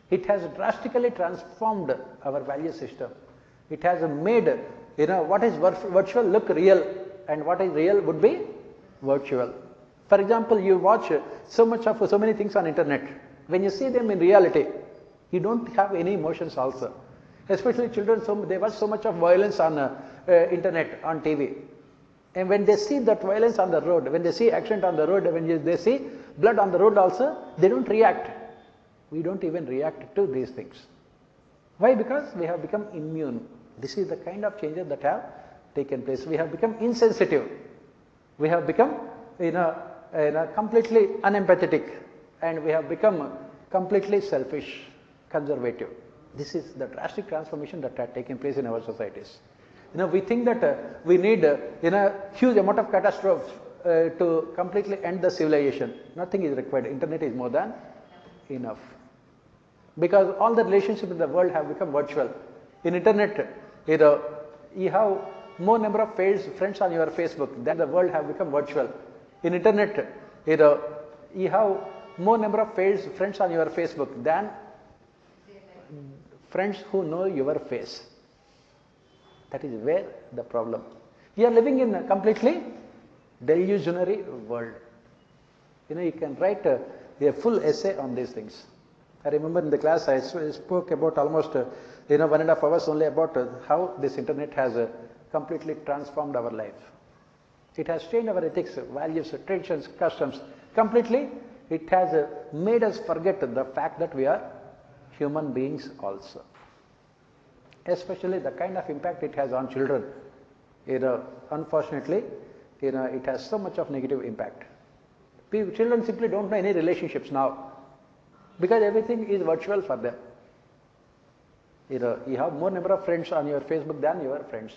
It has drastically transformed our value system. It has made, what is virtual look real, and what is real would be virtual. For example, you watch so many things on internet. When you see them in reality, you don't have any emotions also. Especially children, they watch so much of violence on internet, on TV. And when they see that violence on the road, when they see accident on the road, when they see blood on the road also, they don't react. We don't even react to these things. Why? Because we have become immune. This is the kind of changes that have taken place. We have become insensitive. We have become completely unempathetic, and we have become completely selfish, conservative. This is the drastic transformation that had taken place in our societies. We think that we need huge amount of catastrophe to completely end the civilization. Nothing is required. Internet is more than enough. Because all the relationships in the world have become virtual. In internet, you have more number of friends on your Facebook than the world have become virtual. In internet, you have more number of friends on your Facebook than friends who know your face. That is where the problem. We are living in a completely delusionary world. You can write a full essay on these things. I remember in the class I spoke about almost 1.5 hours only about how this internet has completely transformed our life. It has changed our ethics, values, traditions, customs. Completely, it has made us forget the fact that we are human beings also. Especially the kind of impact it has on children. Unfortunately, it has so much of negative impact. Children simply don't know any relationships now, because everything is virtual for them. You have more number of friends on your Facebook than your friends.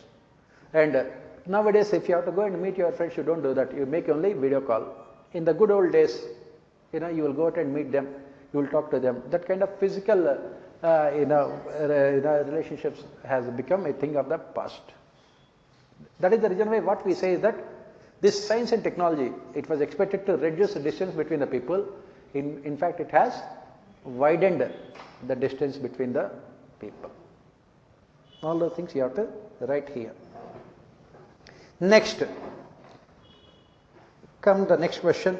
And nowadays, if you have to go and meet your friends, you don't do that. You make only video call. In the good old days, you will go out and meet them. You will talk to them. That kind of physical, relationships has become a thing of the past. That is the reason why what we say is that this science and technology, it was expected to reduce the distance between the people. In fact, it has widened the distance between the people. All those things you have to write here. Next, come the next question.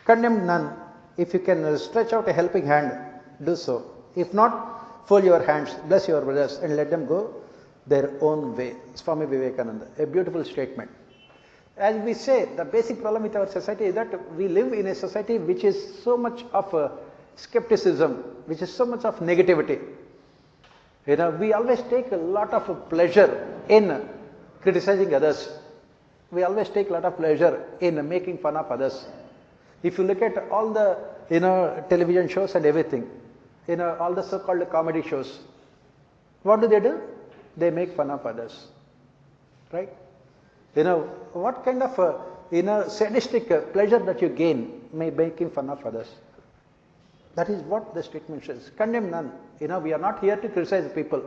Condemn none. If you can stretch out a helping hand, do so. If not, fold your hands, bless your brothers, and let them go their own way. Swami Vivekananda, a beautiful statement. As we say, the basic problem with our society is that we live in a society which is so much of skepticism, which is so much of negativity. We always take a lot of pleasure in criticizing others. We always take a lot of pleasure in making fun of others. If you look at all the television shows and everything, all the so-called comedy shows, what do? They make fun of others, right? What kind of sadistic pleasure that you gain by making fun of others? That is what the statement says. Condemn none. We are not here to criticize people.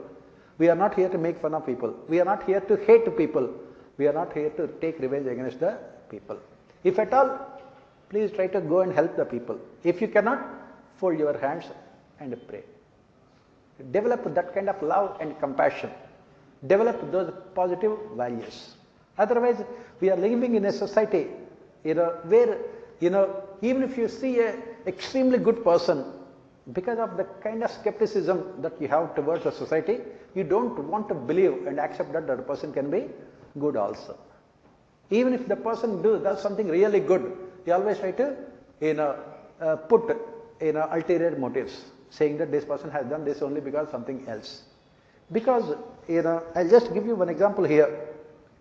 We are not here to make fun of people. We are not here to hate people. We are not here to take revenge against the people. If at all, please try to go and help the people. If you cannot, fold your hands and pray. Develop that kind of love and compassion. Develop those positive values. Otherwise, we are living in a society, where, even if you see a extremely good person, because of the kind of skepticism that you have towards the society, you don't want to believe and accept that the person can be good also. Even if the person does something really good, you always try to, put, ulterior motives, saying that this person has done this only because something else. Because, I'll just give you one example here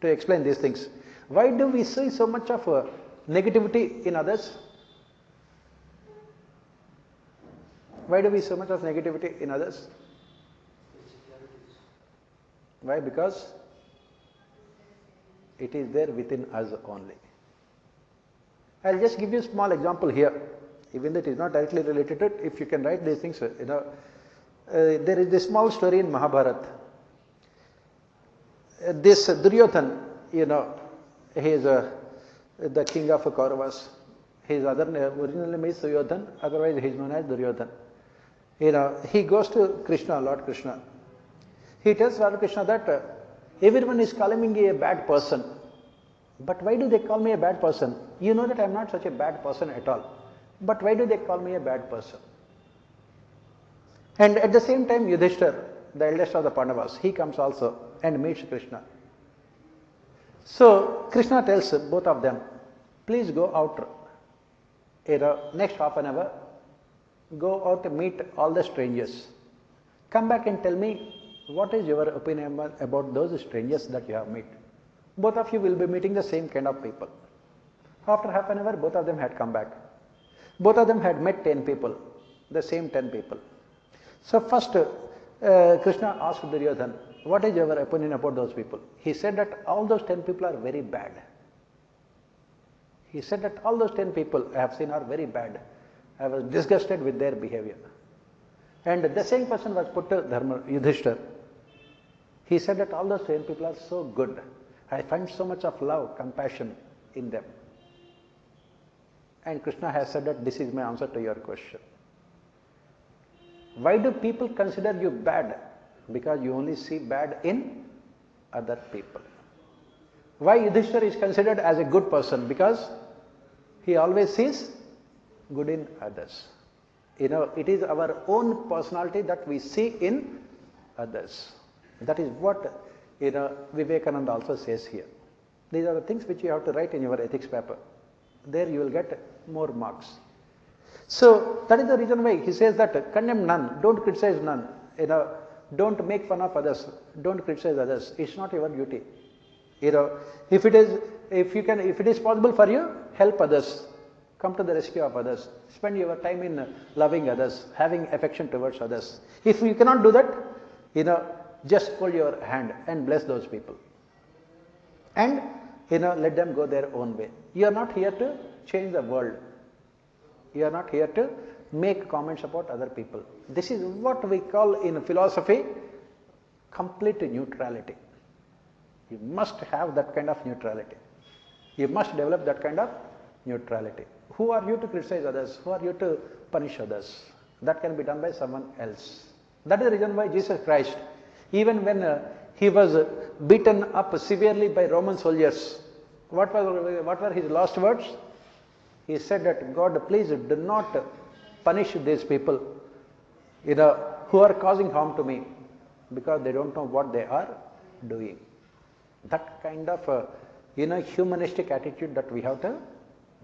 to explain these things. Why do we see so much of negativity in others? Why do we see so much of negativity in others? Why? Because it is there within us only. I'll just give you a small example here, even though it is not directly related to it. If you can write these things, there is this small story in Mahabharata. This Duryodhan, he is the king of Kauravas. His other name, original name is Suryodhan, otherwise he is known as Duryodhan. He goes to Krishna, Lord Krishna. He tells Lord Krishna that everyone is calling me a bad person. But why do they call me a bad person? You know that I am not such a bad person at all. But why do they call me a bad person? And at the same time, Yudhishthira, the eldest of the Pandavas, he comes also and meets Krishna. So Krishna tells both of them, please go out next half an hour, go out to meet all the strangers. Come back and tell me what is your opinion about those strangers that you have met. Both of you will be meeting the same kind of people. After half an hour, both of them had come back. Both of them had met 10 people, the same 10 people. So first, Krishna asked Duryodhana, what is your opinion about those people? He said that all those 10 people are very bad. He said that all those 10 people I have seen are very bad. I was disgusted with their behavior. And the same person was put to Yudhishthira. He said that all those 10 people are so good. I find so much of love, compassion in them. And Krishna has said that this is my answer to your question. Why do people consider you bad? Because you only see bad in other people. Why Yudhishthira is considered as a good person? Because he always sees good in others. It is our own personality that we see in others. That is what Vivekananda also says here. These are the things which you have to write in your ethics paper. There you will get more marks. So that is the reason why he says that condemn none, don't criticize none. Don't make fun of others, don't criticize others. It's not your duty. If it is possible for you, help others. Come to the rescue of others. Spend your time in loving others, having affection towards others. If you cannot do that, just hold your hand and bless those people. And, let them go their own way. You are not here to change the world. You are not here to make comments about other people. This is what we call in philosophy complete neutrality. You must have that kind of neutrality. You must develop that kind of neutrality. Who are you to criticize others? Who are you to punish others? That can be done by someone else. That is the reason why Jesus Christ, even when he was beaten up severely by Roman soldiers, what were his last words? He said that, God, please do not punish these people who are causing harm to me, because they don't know what they are doing. That kind of humanistic attitude that we have to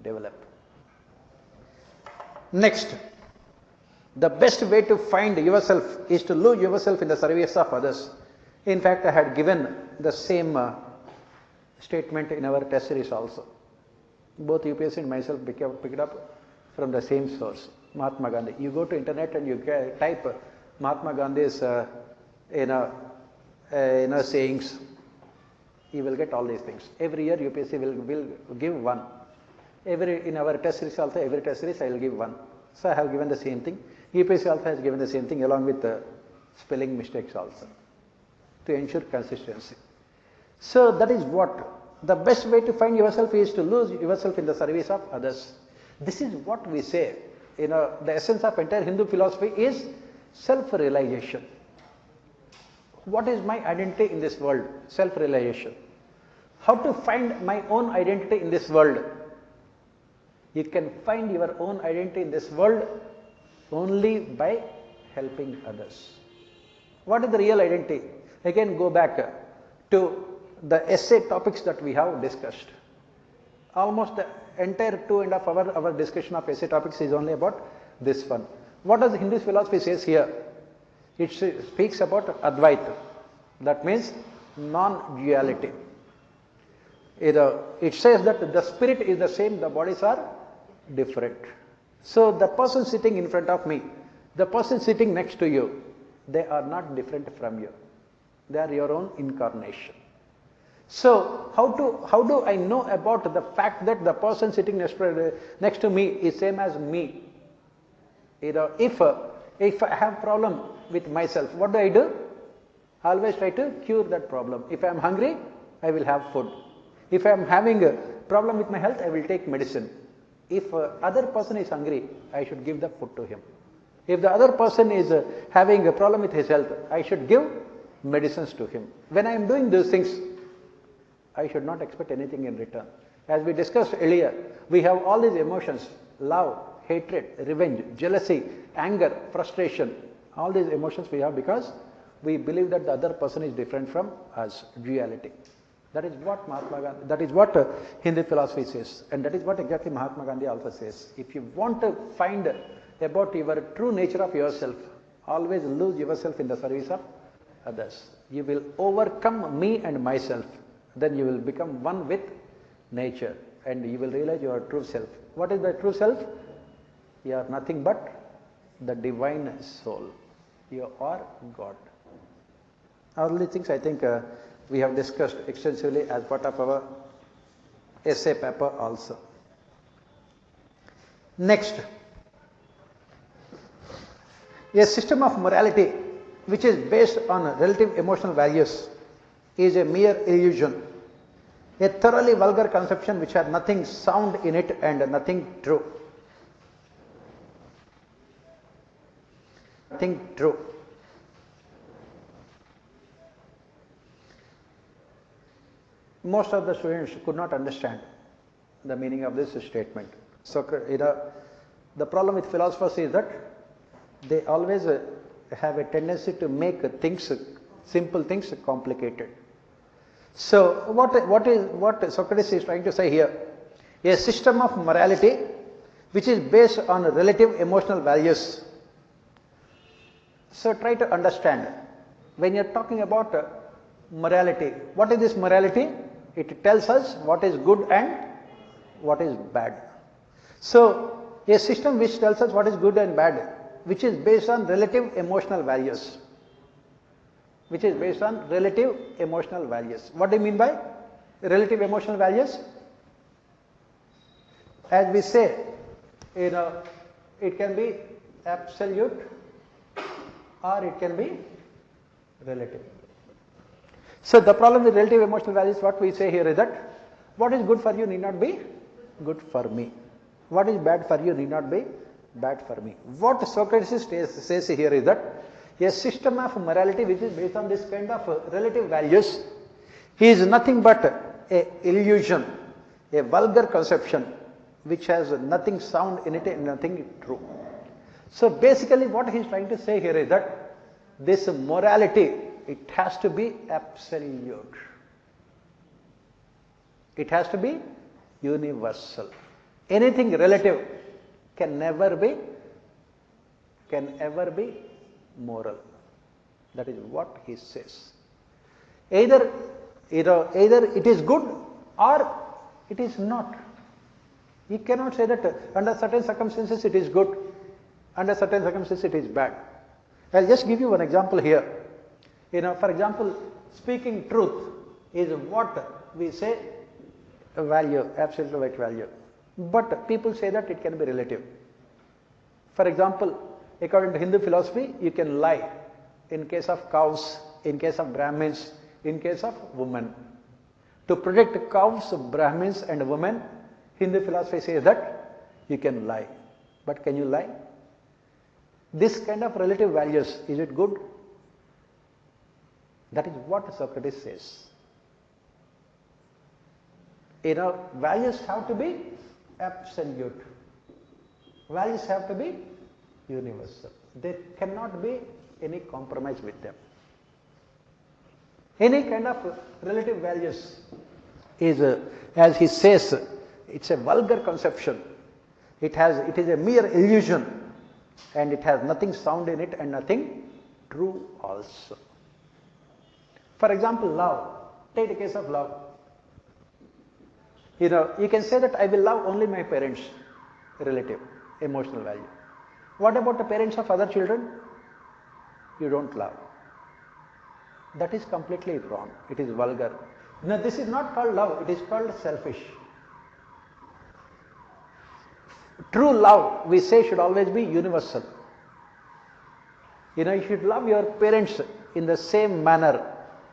develop. Next, the best way to find yourself is to lose yourself in the service of others. In fact, I had given the same statement in our test series also. Both UPSC and myself picked up from the same source, Mahatma Gandhi. You go to internet and you type Mahatma Gandhi's sayings, you will get all these things. Every year UPSC will give one. In our test series also, every test series I will give one. So I have given the same thing. UPSC also has given the same thing along with spelling mistakes also, to ensure consistency. So that is what the best way to find yourself is to lose yourself in the service of others. This is what we say. The essence of entire Hindu philosophy is self-realization. What is my identity in this world? Self-realization. How to find my own identity in this world? You can find your own identity in this world only by helping others. What is the real identity? Again, go back to the essay topics that we have discussed. Almost the entire 2.5 hour our discussion of essay topics is only about this one. What does Hindu philosophy says here? It speaks about Advaita. That means non-duality. It says that the spirit is the same, the bodies are different. So the person sitting in front of me, the person sitting next to you, they are not different from you. They are your own incarnation. So how do I know about the fact that the person sitting next to me is same as me? If I have problem with myself, what do? I always try to cure that problem. If I am hungry, I will have food. If I am having a problem with my health, I will take medicine. If other person is hungry, I should give the food to him. If the other person is having a problem with his health, I should give medicines to him. When I am doing these things, I should not expect anything in return. As we discussed earlier, we have all these emotions: love, hatred, revenge, jealousy, anger, frustration. All these emotions we have because we believe that the other person is different from us, duality. That is what that is what Hindu philosophy says, and that is what exactly Mahatma Gandhi also says. If you want to find about your true nature of yourself, always lose yourself in the service of others. You will overcome me and myself. then you will become one with nature and you will realize your true self. What is the true self? You are nothing but the divine soul. You are God. All these things I think we have discussed extensively as part of our essay paper also. Next, a system of morality which is based on relative emotional values is a mere illusion, a thoroughly vulgar conception which has nothing sound in it and nothing true. Nothing true. Most of the students could not understand the meaning of this statement. So, the problem with philosophers is that they always have a tendency to make things, simple things, complicated. So, what Socrates is trying to say here? A system of morality which is based on relative emotional values. So, try to understand when you are talking about morality. What is this morality? It tells us what is good and what is bad. So, a system which tells us what is good and bad, which is based on relative emotional values. Which is based on relative emotional values. What do you mean by relative emotional values? As we say, it can be absolute or it can be relative. So, the problem with relative emotional values, what we say here is that what is good for you need not be good for me. What is bad for you need not be bad for me. What Socrates says here is that a system of morality which is based on this kind of relative values is nothing but an illusion, a vulgar conception which has nothing sound in it and nothing true. So, basically what he is trying to say here is that this morality, it has to be absolute. It has to be universal. Anything relative can ever be moral. That is what he says. Either it is good or it is not. You cannot say that under certain circumstances it is good, under certain circumstances it is bad. I will just give you one example here. For example, speaking truth is what we say a value, absolute right value. But people say that it can be relative. For example, according to Hindu philosophy, you can lie in case of cows, in case of Brahmins, in case of women. To protect cows, Brahmins and women, Hindu philosophy says that you can lie. But can you lie? This kind of relative values, is it good? That is what Socrates says. Values have to be absolute. Values have to be universal. There cannot be any compromise with them. Any kind of relative values is, as he says, it's a vulgar conception. It is a mere illusion and it has nothing sound in it and nothing true also. For example, love. Take the case of love. You can say that I will love only my parents, relative, emotional value. What about the parents of other children? You don't love. That is completely wrong. It is vulgar. Now, this is not called love, it is called selfish. True love, we say, should always be universal. You should love your parents in the same manner,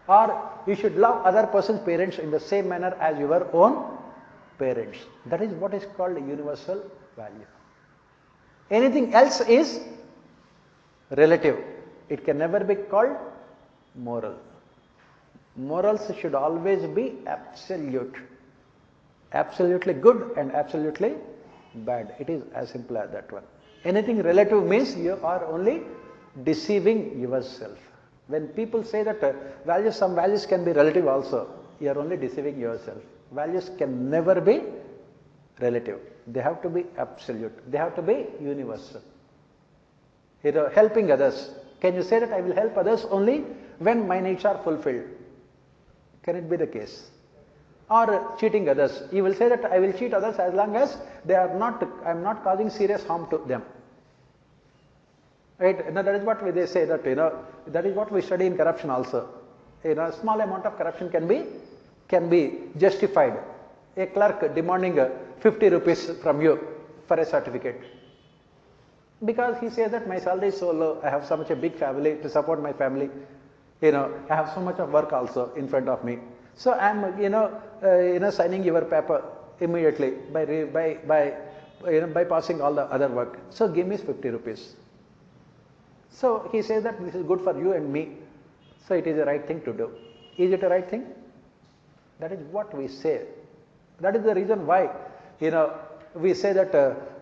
or you should love other person's parents in the same manner as your own parents. That is what is called universal value. Anything else is relative. It can never be called moral. Morals should always be absolute. Absolutely good and absolutely bad. It is as simple as that one. Anything relative means you are only deceiving yourself. When people say that some values can be relative also, you are only deceiving yourself. Values can never be relative. They have to be absolute. They have to be universal. Helping others. Can you say that I will help others only when my needs are fulfilled? Can it be the case? or cheating others. He will say that I will cheat others as long as they are not, I am not causing serious harm to them. Right? Now that is what they say that, that is what we study in corruption also. A small amount of corruption can be justified. A clerk demanding 50 rupees from you for a certificate. Because he says that my salary is so low, I have so much a big family to support my family. I have so much of work also in front of me. So I am, signing your paper immediately by passing all the other work. So give me 50 rupees. So he says that this is good for you and me. So it is the right thing to do. Is it a right thing? That is what we say. That is the reason why, we say that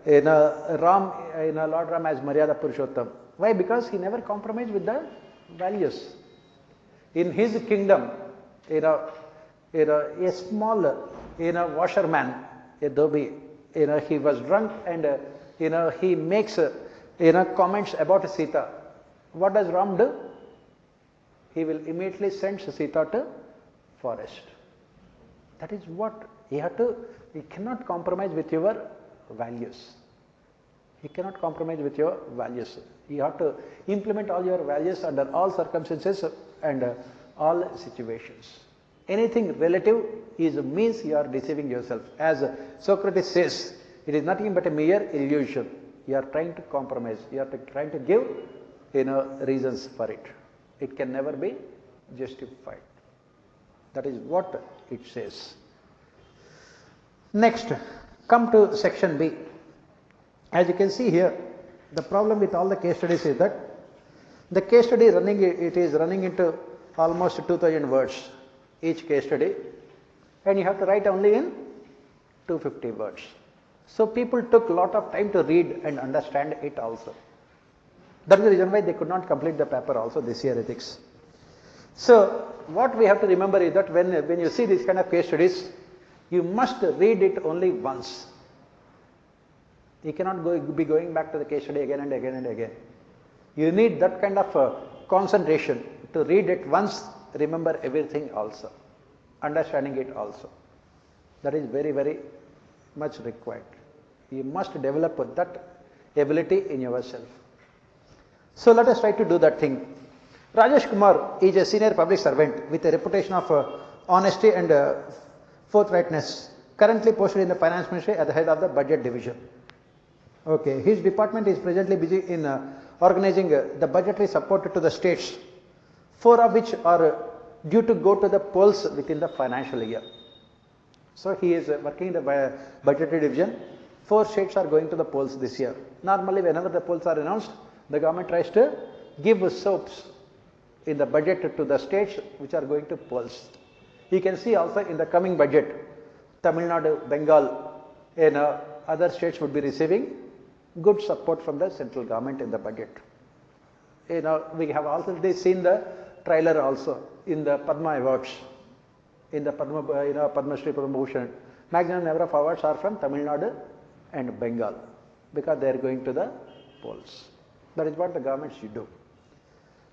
Lord Ram as Maryada Purushottam. Why? Because he never compromised with the values. In his kingdom, a small, washerman, a dhobi, he was drunk and, he makes, comments about Sita. What does Ram do? He will immediately send Sita to forest. That is what he cannot compromise with your values. He cannot compromise with your values. You have to implement all your values under all circumstances and all situations. Anything relative means you are deceiving yourself. As Socrates says, it is nothing but a mere illusion. You are trying to compromise. You are trying to give, reasons for it. It can never be justified. That is what it says. Next, come to section B. As you can see here, the problem with all the case studies is that the case study is running into almost 2000 words each case study, and you have to write only in 250 words. So people took a lot of time to read and understand it also. That is the reason why they could not complete the paper also this year, ethics. So what we have to remember is that when you see these kind of case studies, you must read it only once. You cannot be going back to the case study again and again and again. You need that kind of concentration to read it once, remember everything also, understanding it also. That is very, very much required. You must develop that ability in yourself. So let us try to do that thing. Rajesh Kumar is a senior public servant with a reputation of honesty and forthrightness, currently posted in the Finance Ministry at the head of the Budget Division. Okay, his department is presently busy in organizing the budgetary support to the states, 4 of which are due to go to the polls within the financial year. So he is working in the budgetary division. 4 states are going to the polls this year. Normally, whenever the polls are announced, the government tries to give soaps in the budget to the states which are going to polls. You can see also in the coming budget, Tamil Nadu, Bengal, and other states would be receiving good support from the central government in the budget. We have also seen the trailer also in the Padma Awards, in the Padma Shri Padma Bhushan. Maximum number of awards are from Tamil Nadu and Bengal because they are going to the polls. That is what the government should do.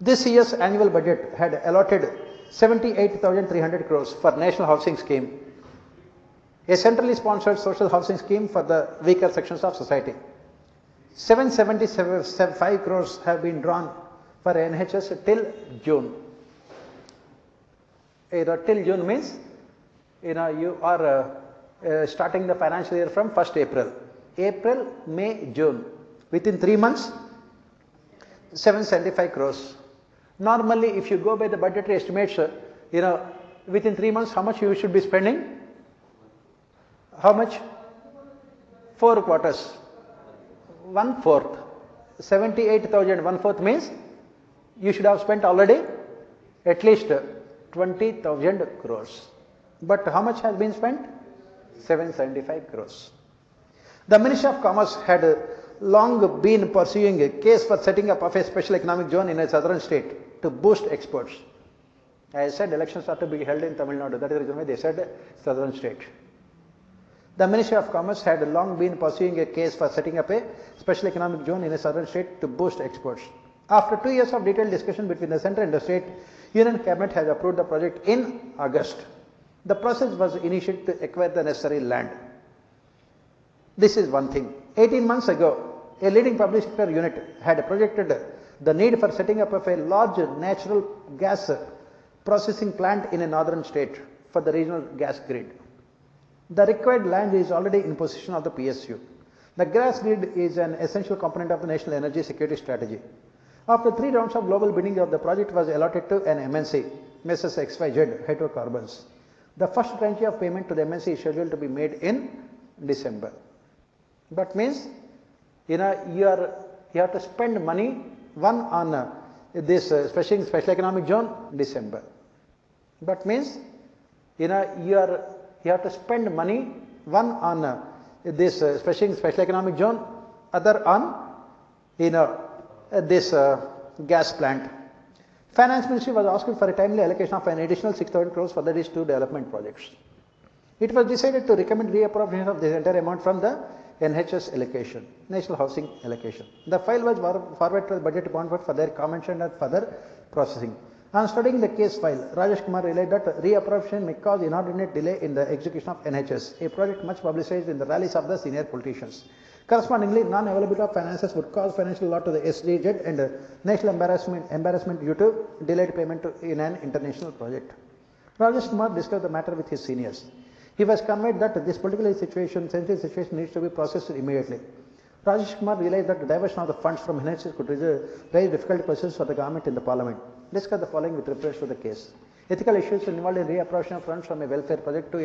This year's annual budget had allotted 78,300 crores for National Housing Scheme, a centrally sponsored social housing scheme for the weaker sections of society. 775 crores have been drawn for NHS till June. Till June means, you are starting the financial year from 1st April. April, May, June. Within 3 months, 775 crores. Normally, if you go by the budgetary estimates, within 3 months, how much you should be spending? How much? 4 quarters. 1/4. 78,000, 1/4 means you should have spent already at least 20,000 crores. But how much has been spent? 775 crores. The Ministry of Commerce had long been pursuing a case for setting up of a special economic zone in a southern state to boost exports. As I said, elections are to be held in Tamil Nadu. That is the reason why they said southern state. The Ministry of Commerce had long been pursuing a case for setting up a special economic zone in a southern state to boost exports. After 2 years of detailed discussion between the centre and the state, Union Cabinet has approved the project in August. The process was initiated to acquire the necessary land. This is one thing. 18 months ago, a leading public sector unit had projected the need for setting up of a large natural gas processing plant in a northern state for the regional gas grid. The required land is already in possession of the PSU. The gas grid is an essential component of the national energy security strategy. After 3 rounds of global bidding, the project was allotted to an MNC, Mrs. XYZ Hydrocarbons. The first tranche of payment to the MNC is scheduled to be made in December. That means, you have to spend money, one on this special economic zone, December. That means, you have to spend money, one on this special economic zone, other on, this gas plant. Finance Ministry was asked for a timely allocation of an additional 6,000 crores for these 2 development projects. It was decided to recommend reappropriation of this entire amount from the NHS allocation, National Housing Allocation. The file was forwarded to the Budget Department for their comments and further processing. On studying the case file, Rajesh Kumar realized that reappropriation may cause inordinate delay in the execution of NHS, a project much publicized in the rallies of the senior politicians. Correspondingly, non-availability of finances would cause financial loss to the SJZ and national embarrassment due to delayed payment in an international project. Rajesh Kumar discussed the matter with his seniors. He was convinced that this particular sensitive situation needs to be processed immediately. Rajesh Kumar realized that the diversion of the funds from NHS could raise difficult questions for the government in the parliament. Discuss the following with reference to the case. Ethical issues involved in reappropriation of funds from a welfare project to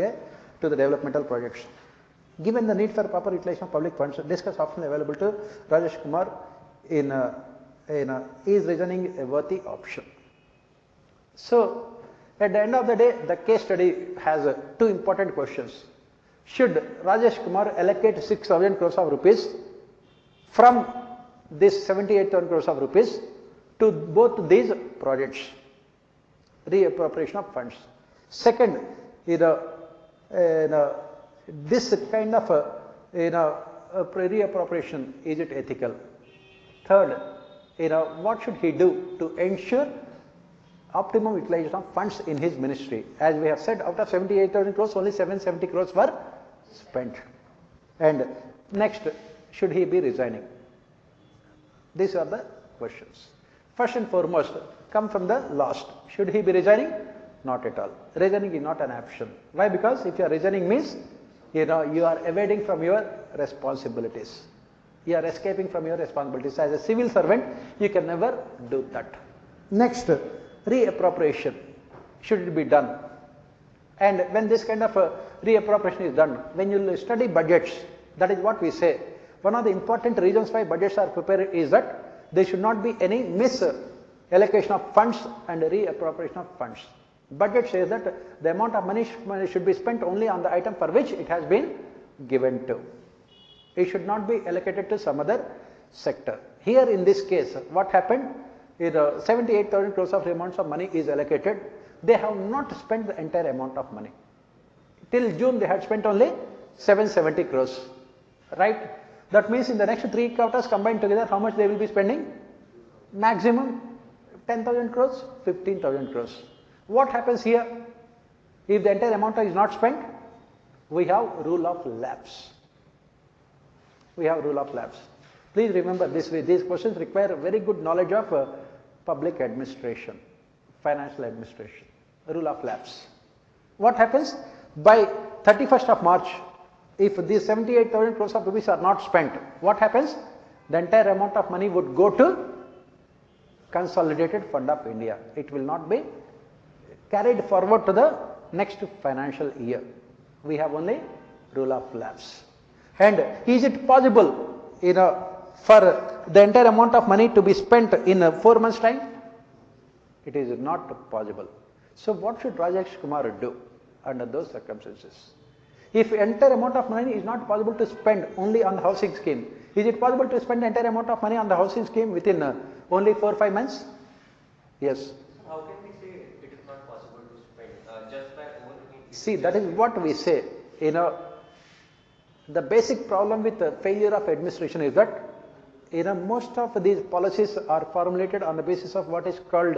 the developmental projects. Given the need for proper utilization of public funds, discuss options available to Rajesh Kumar is reasoning a worthy option. So, at the end of the day, the case study has 2 important questions. Should Rajesh Kumar allocate 6,000 crores of rupees from this 78,000 crores of rupees to both these projects? Reappropriation of funds. Second, this kind of reappropriation, is it ethical? Third, what should he do to ensure optimum utilization of funds in his ministry? As we have said, out of 78,000 crores, only 770 crores were spent. And next, should he be resigning? These are the questions. First and foremost, come from the last. Should he be resigning? Not at all. Resigning is not an option. Why? Because if you are resigning means, you are evading from your responsibilities. You are escaping from your responsibilities. As a civil servant, you can never do that. Next, reappropriation. Should it be done? And when this kind of reappropriation is done, when you study budgets, that is what we say. One of the important reasons why budgets are prepared is that there should not be any misallocation of funds and reappropriation of funds. Budget says that the amount of money should be spent only on the item for which it has been given to. It should not be allocated to some other sector. Here in this case, what happened? 78,000 crores of amounts of money is allocated. They have not spent the entire amount of money. Till June, they had spent only 770 crores. Right? That means in the next 3 quarters combined together, how much they will be spending? Maximum 10,000 crores, 15,000 crores. What happens here? If the entire amount is not spent, we have rule of lapse. We have rule of lapse. Please remember this way, these questions require very good knowledge of public administration, financial administration, rule of lapse. What happens? By 31st of March, if these 78,000 crores of rupees are not spent, what happens? The entire amount of money would go to Consolidated Fund of India. It will not be carried forward to the next financial year. We have only rule of lapse. And is it possible, for the entire amount of money to be spent in 4 months' time? It is not possible. So what should Rajesh Kumar do under those circumstances? If entire amount of money is not possible to spend only on the housing scheme, is it possible to spend the entire amount of money on the housing scheme within only 4 or 5 months? Yes. How can we say it is not possible to spend just by overlooking? See, that is what we say. The basic problem with the failure of administration is that most of these policies are formulated on the basis of what is called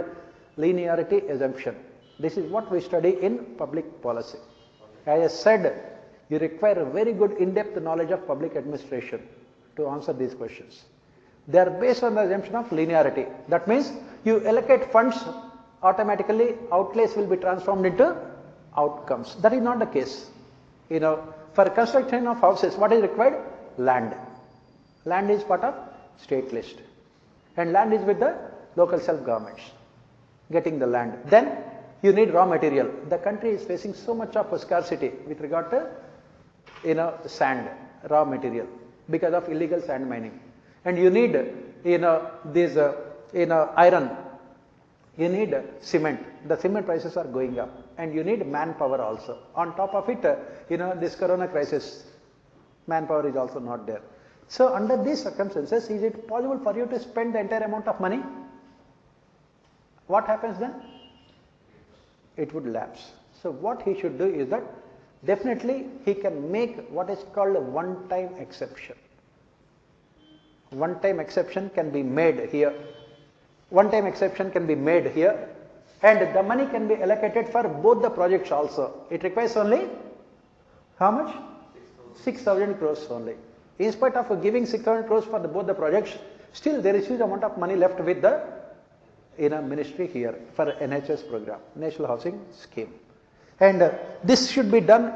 linearity assumption. This is what we study in public policy. As I said, you require a very good in-depth knowledge of public administration to answer these questions. They are based on the assumption of linearity. That means you allocate funds, automatically outlays will be transformed into outcomes. That is not the case. For construction of houses, what is required? Land. Land is part of state list. And land is with the local self-governments, getting the land. Then you need raw material. The country is facing so much of scarcity with regard to sand, raw material, because of illegal sand mining. And you need iron, you need cement. The cement prices are going up, and you need manpower also. On top of it, this corona crisis, manpower is also not there. So under these circumstances, is it possible for you to spend the entire amount of money? What happens then? It would lapse. So what he should do is that definitely he can make what is called a one-time exception. One-time exception can be made here. One-time exception can be made here, and the money can be allocated for both the projects also. It requires only how much? 6,000 crores only. In spite of giving 6,000 crores for both the projects, still there is huge amount of money left with the ministry here for NHS program, National Housing Scheme. And this should be done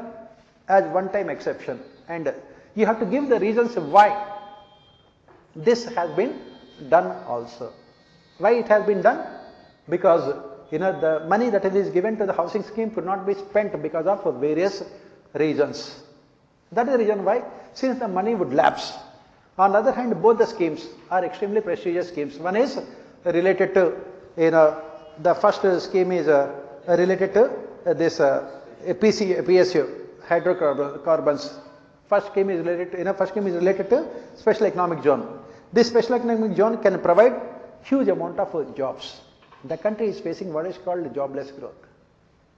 as one-time exception. And you have to give the reasons why this has been done also. Why it has been done? Because the money that is given to the housing scheme could not be spent because of various reasons. That is the reason why, since the money would lapse. On the other hand, both the schemes are extremely prestigious schemes. One is related to, the first scheme is related to this PSU, hydrocarbons. First scheme is related to special economic zone. This special economic zone can provide huge amount of jobs. The country is facing what is called jobless growth.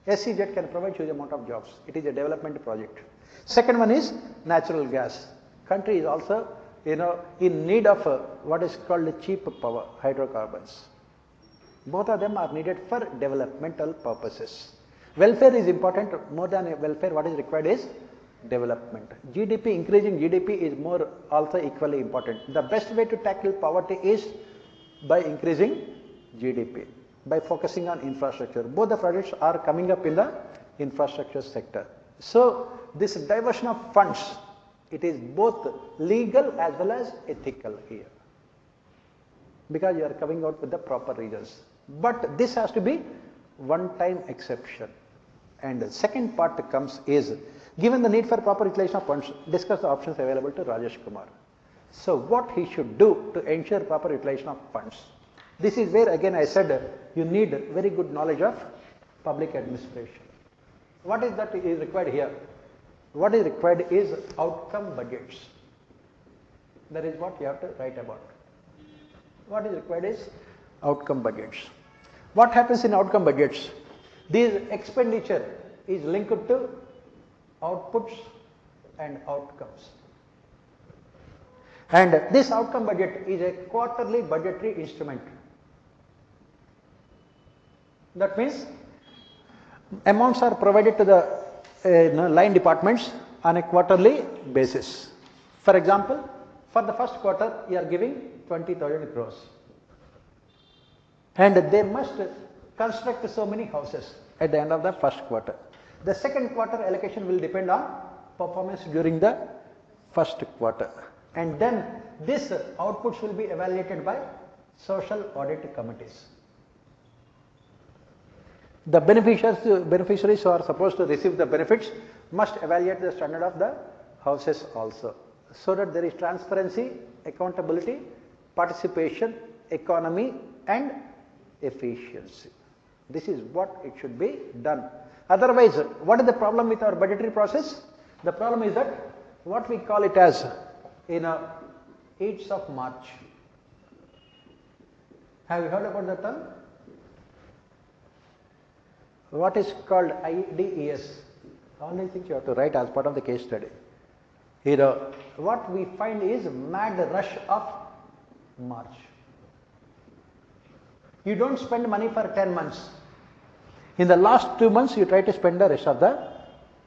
SEZ can provide huge amount of jobs. It is a development project. Second one is natural gas. Country is also in need of what is called cheap power, hydrocarbons. Both of them are needed for developmental purposes. Welfare is important. More than welfare, what is required is development. GDP, increasing GDP is more also equally important. The best way to tackle poverty is by increasing GDP, by focusing on infrastructure. Both the projects are coming up in the infrastructure sector. So this diversion of funds, it is both legal as well as ethical here, because you are coming out with the proper reasons. But this has to be one-time exception. And the second part comes is, given the need for proper utilization of funds, discuss the options available to Rajesh Kumar. So what he should do to ensure proper utilization of funds? This is where again I said you need very good knowledge of public administration. What is that is required here? What is required is outcome budgets. That is what you have to write about. What is required is outcome budgets. What happens in outcome budgets? This expenditure is linked to outputs and outcomes. And this outcome budget is a quarterly budgetary instrument. That means amounts are provided to the line departments on a quarterly basis. For example, for the first quarter you are giving 20,000 crores. And they must construct so many houses at the end of the first quarter. The second quarter allocation will depend on performance during the first quarter. And then this outputs will be evaluated by social audit committees. The beneficiaries who are supposed to receive the benefits must evaluate the standard of the houses also, so that there is transparency, accountability, participation, economy and efficiency. This is what it should be done. Otherwise, what is the problem with our budgetary process? The problem is that what we call it as Ides of March. Have you heard about the term? What is called IDES? Only things you have to write as part of the case study. What we find is mad rush of March. You don't spend money for 10 months. In the last 2 months, you try to spend the rest of the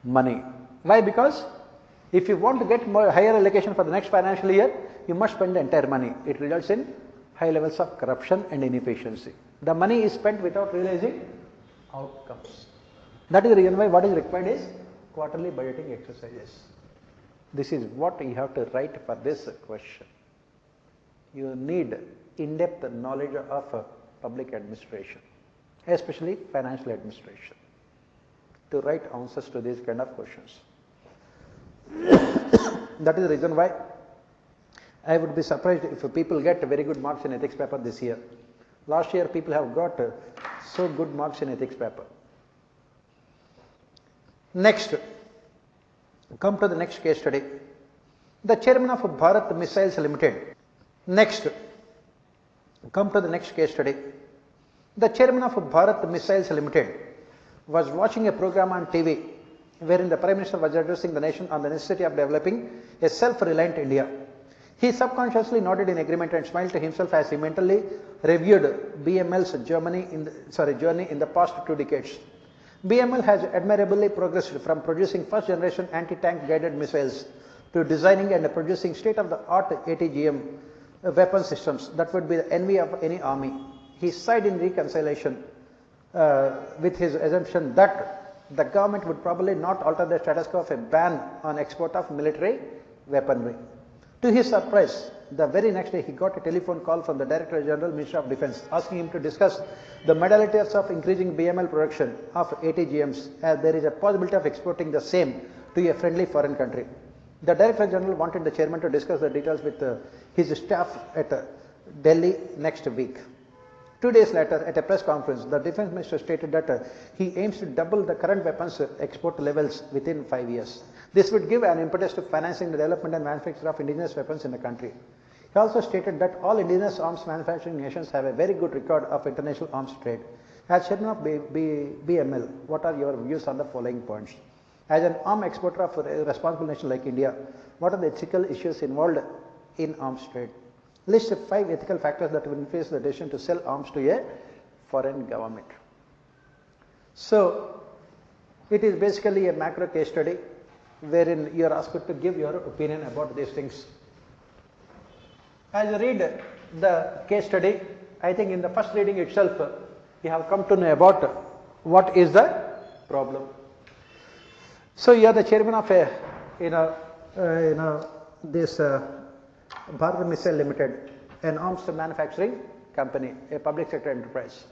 money. Why? Because if you want to get more higher allocation for the next financial year, you must spend the entire money. It results in high levels of corruption and inefficiency. The money is spent without realizing outcomes. That is the reason why what is required is quarterly budgeting exercises. This is what you have to write for this question. You need in-depth knowledge of public administration, especially financial administration, to write answers to these kind of questions. That is the reason why I would be surprised if people get very good marks in ethics paper this year. Last year people have got so good marks in ethics paper. Next, come to the next case study. The chairman of Bharat Missiles Limited. Next, come to the next case study. The chairman of Bharat Missiles Limited was watching a program on TV wherein the Prime Minister was addressing the nation on the necessity of developing a self-reliant India. He subconsciously nodded in agreement and smiled to himself as he mentally reviewed BML's journey in the past 2 decades. BML has admirably progressed from producing first-generation anti-tank guided missiles to designing and producing state-of-the-art ATGM weapon systems that would be the envy of any army. He sighed in reconciliation with his assumption that the government would probably not alter the status quo of a ban on export of military weaponry. To his surprise, the very next day he got a telephone call from the Director General, Ministry of Defence, asking him to discuss the modalities of increasing BML production of ATGMs, as there is a possibility of exporting the same to a friendly foreign country. The Director General wanted the chairman to discuss the details with his staff at Delhi next week. 2 days later, at a press conference, the Defence Minister stated that he aims to double the current weapons export levels within 5 years. This would give an impetus to financing the development and manufacture of indigenous weapons in the country. He also stated that all indigenous arms manufacturing nations have a very good record of international arms trade. As chairman of BML, what are your views on the following points? As an arms exporter of a responsible nation like India, what are the ethical issues involved in arms trade? List 5 ethical factors that will influence the decision to sell arms to a foreign government. So, it is basically a macro case study wherein you are asked to give your opinion about these things. As you read the case study, I think in the first reading itself, you have come to know about what is the problem. So, you are the chairman of this Bharat Missile Limited, an arms manufacturing company, a public sector enterprise.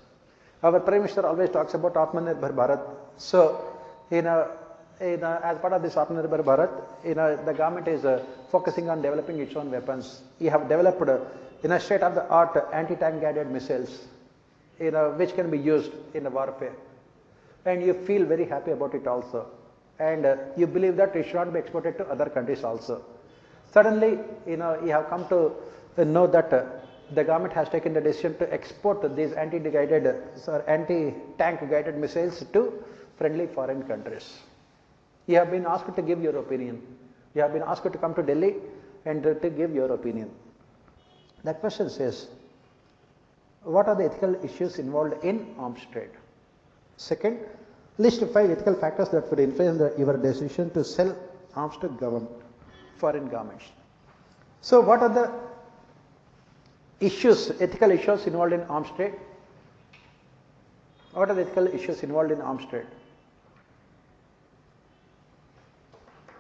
Our Prime Minister always talks about Atmanirbhar Bharat. So, as part of this Atmanirbhar Bharat, the government is focusing on developing its own weapons. You have developed state-of-the-art anti-tank guided missiles, which can be used in the warfare, and you feel very happy about it also, and you believe that it should not be exported to other countries also. Suddenly, you have come to know that the government has taken the decision to export these anti-tank guided missiles to friendly foreign countries. You have been asked to give your opinion. You have been asked to come to Delhi and to give your opinion. The question says, what are the ethical issues involved in arms trade? Second, list 5 ethical factors that would influence your decision to sell arms to foreign governments. So, what are the issues, ethical issues involved in arms trade? What are the ethical issues involved in arms trade?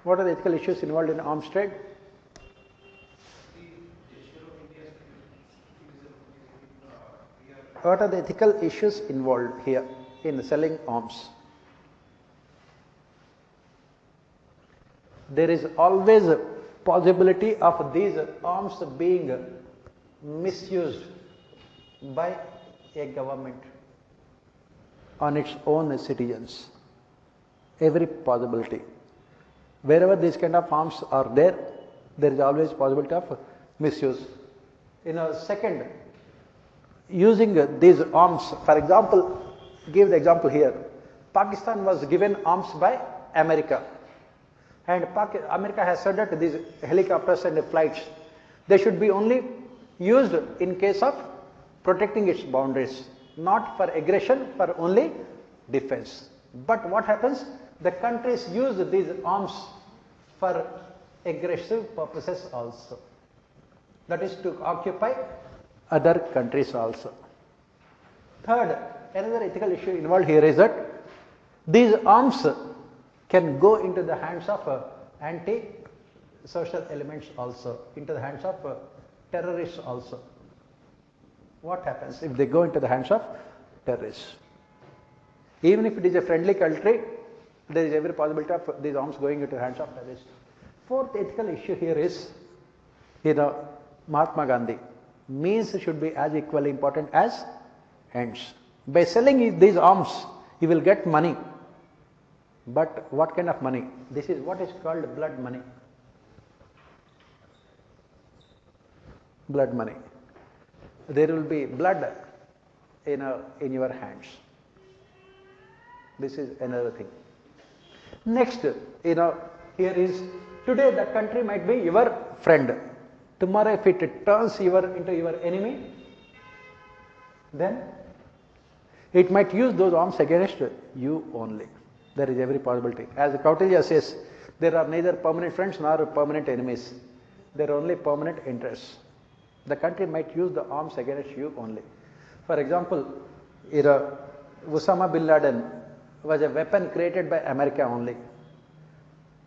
What are the ethical issues involved in arms trade? What are the ethical issues involved here in selling arms? There is always a possibility of these arms being misused by a government on its own citizens. Every possibility. Wherever these kind of arms are there is always possibility of misuse. Second, using these arms, for example, give the example here. Pakistan was given arms by America, and America has said that these helicopters and flights, they should be only used in case of protecting its boundaries, not for aggression, for only defense. But what happens? The countries use these arms for aggressive purposes also. That is to occupy other countries also. Third, another ethical issue involved here is that these arms can go into the hands of anti-social elements also, into the hands of terrorists also. What happens if they go into the hands of terrorists? Even if it is a friendly country, there is every possibility of these arms going into the hands of terrorists. Fourth ethical issue here is, Mahatma Gandhi, means should be as equally important as ends. By selling these arms, you will get money. But what kind of money? This is what is called blood money. Blood money. There will be blood in your hands. This is another thing. Next, here is, today the country might be your friend. Tomorrow if it turns into your enemy, then it might use those arms against you only. There is every possibility. As Kautilya says, there are neither permanent friends nor permanent enemies. There are only permanent interests. The country might use the arms against you only. For example, Osama bin Laden was a weapon created by America only.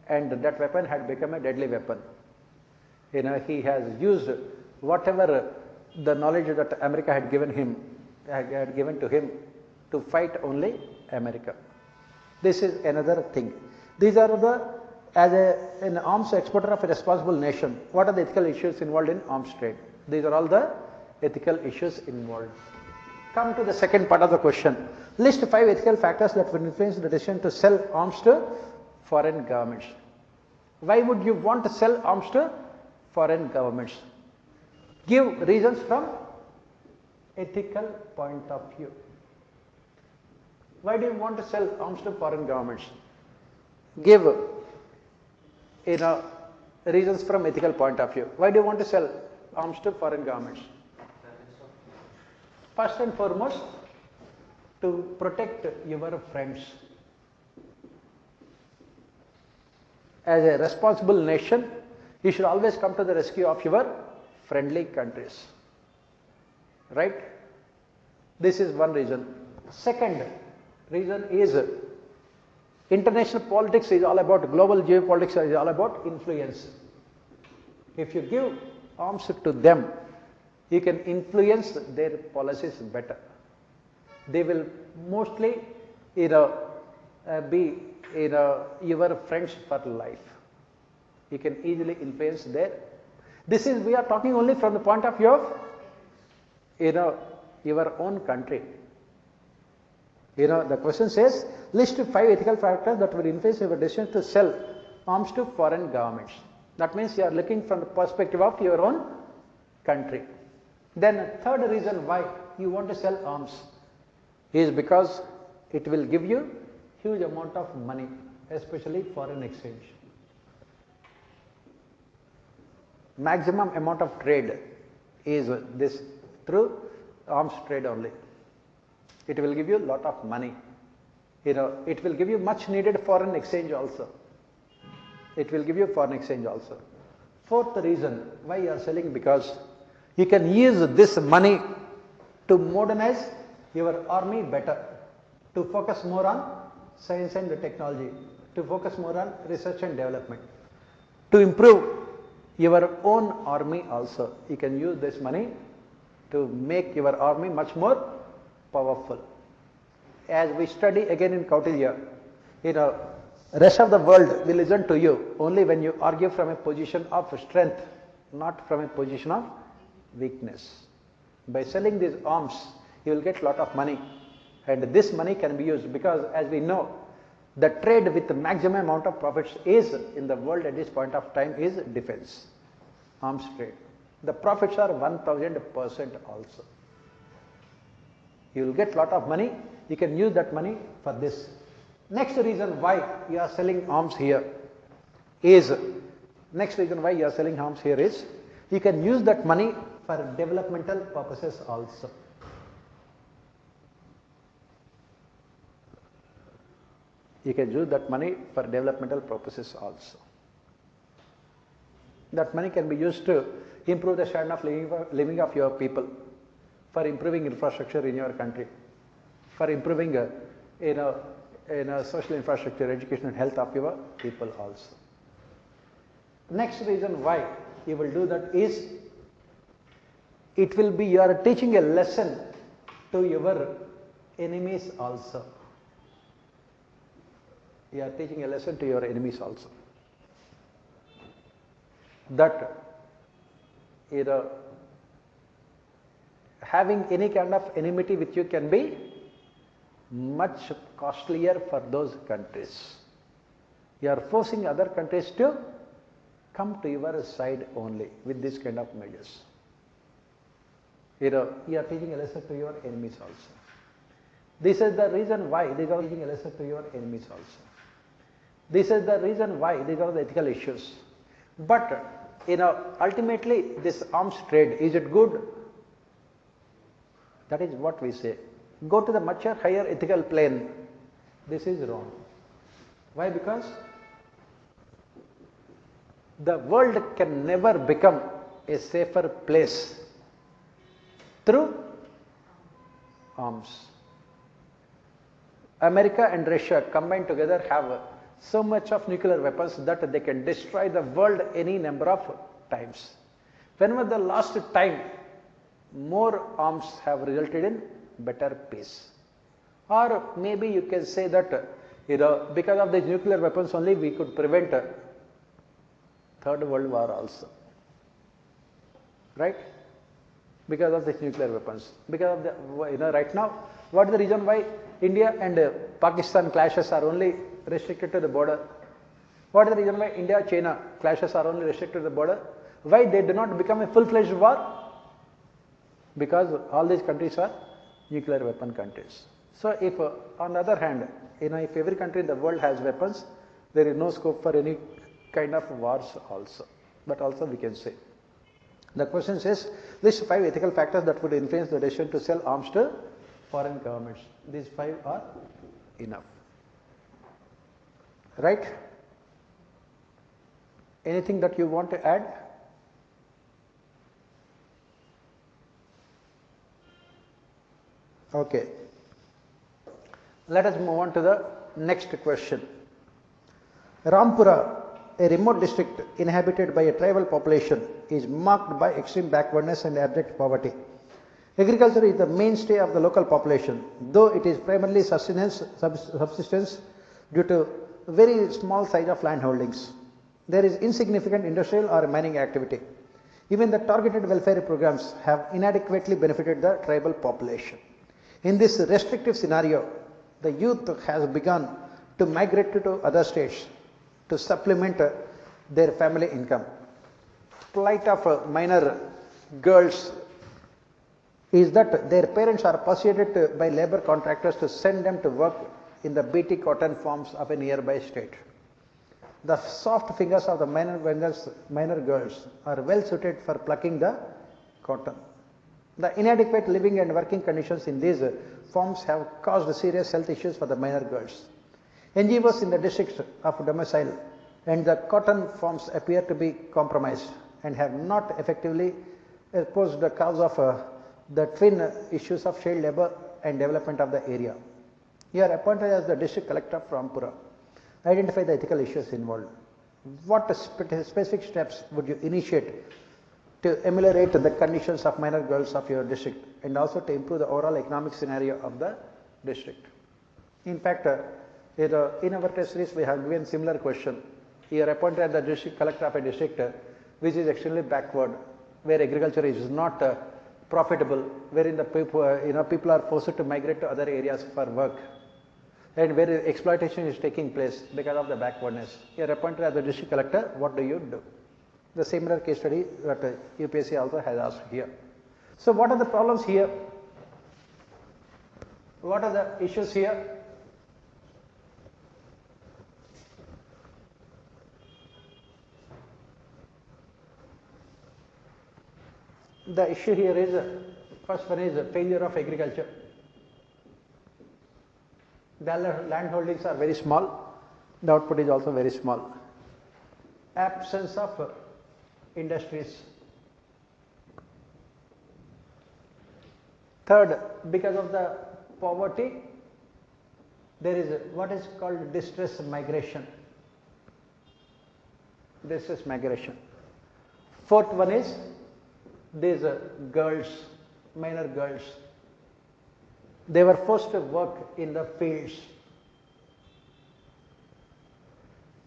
And that weapon had become a deadly weapon. He has used whatever the knowledge that America had given to him to fight only America. This is another thing. These are an arms exporter of a responsible nation, what are the ethical issues involved in arms trade? These are all the ethical issues involved. Come to the second part of the question. List 5 ethical factors that will influence the decision to sell arms to foreign governments. Why would you want to sell arms to foreign governments? Give reasons from ethical point of view. Why do you want to sell arms to foreign governments? Give reasons from ethical point of view. Why do you want to sell arms to foreign governments? First and foremost, to protect your friends. As a responsible nation, you should always come to the rescue of your friendly countries. Right? This is one reason. Second reason is, international politics is all about, global geopolitics is all about influence. If you give arms to them, you can influence their policies better. They will mostly be your friends for life. You can easily influence their. This is, we are talking only from the point of view of your own country. The question says, list 5 ethical factors that will influence your decision to sell arms to foreign governments. That means you are looking from the perspective of your own country. Then third reason why you want to sell arms is because it will give you huge amount of money, especially foreign exchange. Maximum amount of trade is this through arms trade only. It will give you a lot of money. It will give you much needed foreign exchange also. It will give you foreign exchange also. Fourth reason why you are selling, because you can use this money to modernize your army better, to focus more on science and technology, to focus more on research and development, to improve your own army also. You can use this money to make your army much more powerful. As we study again in Kautilya, rest of the world will listen to you only when you argue from a position of strength, not from a position of weakness. By selling these arms, you will get a lot of money, and this money can be used, because as we know, the trade with the maximum amount of profits is in the world at this point of time is defense, arms trade. The profits are 1000% also. You will get a lot of money, you can use that money for this. Next reason why you are selling arms here is, you can use that money for developmental purposes also. You can use that money for developmental purposes also. That money can be used to improve the standard of living of your people, for improving infrastructure in your country, for improving social infrastructure, education and health of your people also. Next reason why you will do that is, it will be you are teaching a lesson to your enemies also. You are teaching a lesson to your enemies also. That having any kind of enmity with you can be much costlier for those countries. You are forcing other countries to come to your side only with this kind of measures. You are teaching a lesson to your enemies also. This is the reason why these are teaching a lesson to your enemies also. This is the reason why these are the ethical issues. But ultimately this arms trade, is it good? That is what we say. Go to the much higher ethical plane. This is wrong. Why? Because the world can never become a safer place through arms. America and Russia combined together have so much of nuclear weapons that they can destroy the world any number of times. When was the last time more arms have resulted in better peace? Or maybe you can say that because of these nuclear weapons only we could prevent Third World War also, right? Because of these nuclear weapons. Because of the right now, what is the reason why India and Pakistan clashes are only restricted to the border? What is the reason why India-China clashes are only restricted to the border? Why they do not become a full-fledged war? Because all these countries are nuclear weapon countries. So if on the other hand, if every country in the world has weapons, there is no scope for any kind of wars also. But also we can say. The question says, list 5 ethical factors that would influence the decision to sell arms to foreign governments. These 5 are enough. Right? Anything that you want to add? Okay. Let us move on to the next question. Rampura, a remote district inhabited by a tribal population, is marked by extreme backwardness and abject poverty. Agriculture is the mainstay of the local population, though it is primarily subsistence due to very small size of land holdings. There is insignificant industrial or mining activity. Even the targeted welfare programs have inadequately benefited the tribal population. In this restrictive scenario, the youth has begun to migrate to other states to supplement their family income. Plight of minor girls is that their parents are persuaded by labor contractors to send them to work in the BT cotton farms of a nearby state. The soft fingers of the minor girls are well suited for plucking the cotton. The inadequate living and working conditions in these farms have caused serious health issues for the minor girls. NGOs in the districts of domicile and the cotton farms appear to be compromised and have not effectively opposed the cause of the twin issues of child labor and development of the area. You are appointed as the district collector from Rampura. Identify the ethical issues involved. What specific steps would you initiate to ameliorate the conditions of minor girls of your district and also to improve the overall economic scenario of the district? In fact, in our test series we have given similar question. You are appointed as the district collector of a district which is extremely backward, where agriculture is not profitable, wherein the people are forced to migrate to other areas for work, and where exploitation is taking place because of the backwardness. You are appointed as the district collector, what do you do? The similar case study that UPSC also has asked here. So what are the problems here? What are the issues here? The issue here is, first one is failure of agriculture. The land holdings are very small, the output is also very small. Absence of industries. Third, because of the poverty, there is what is called distress migration. Distress migration. Fourth one is these girls, minor girls. They were forced to work in the fields.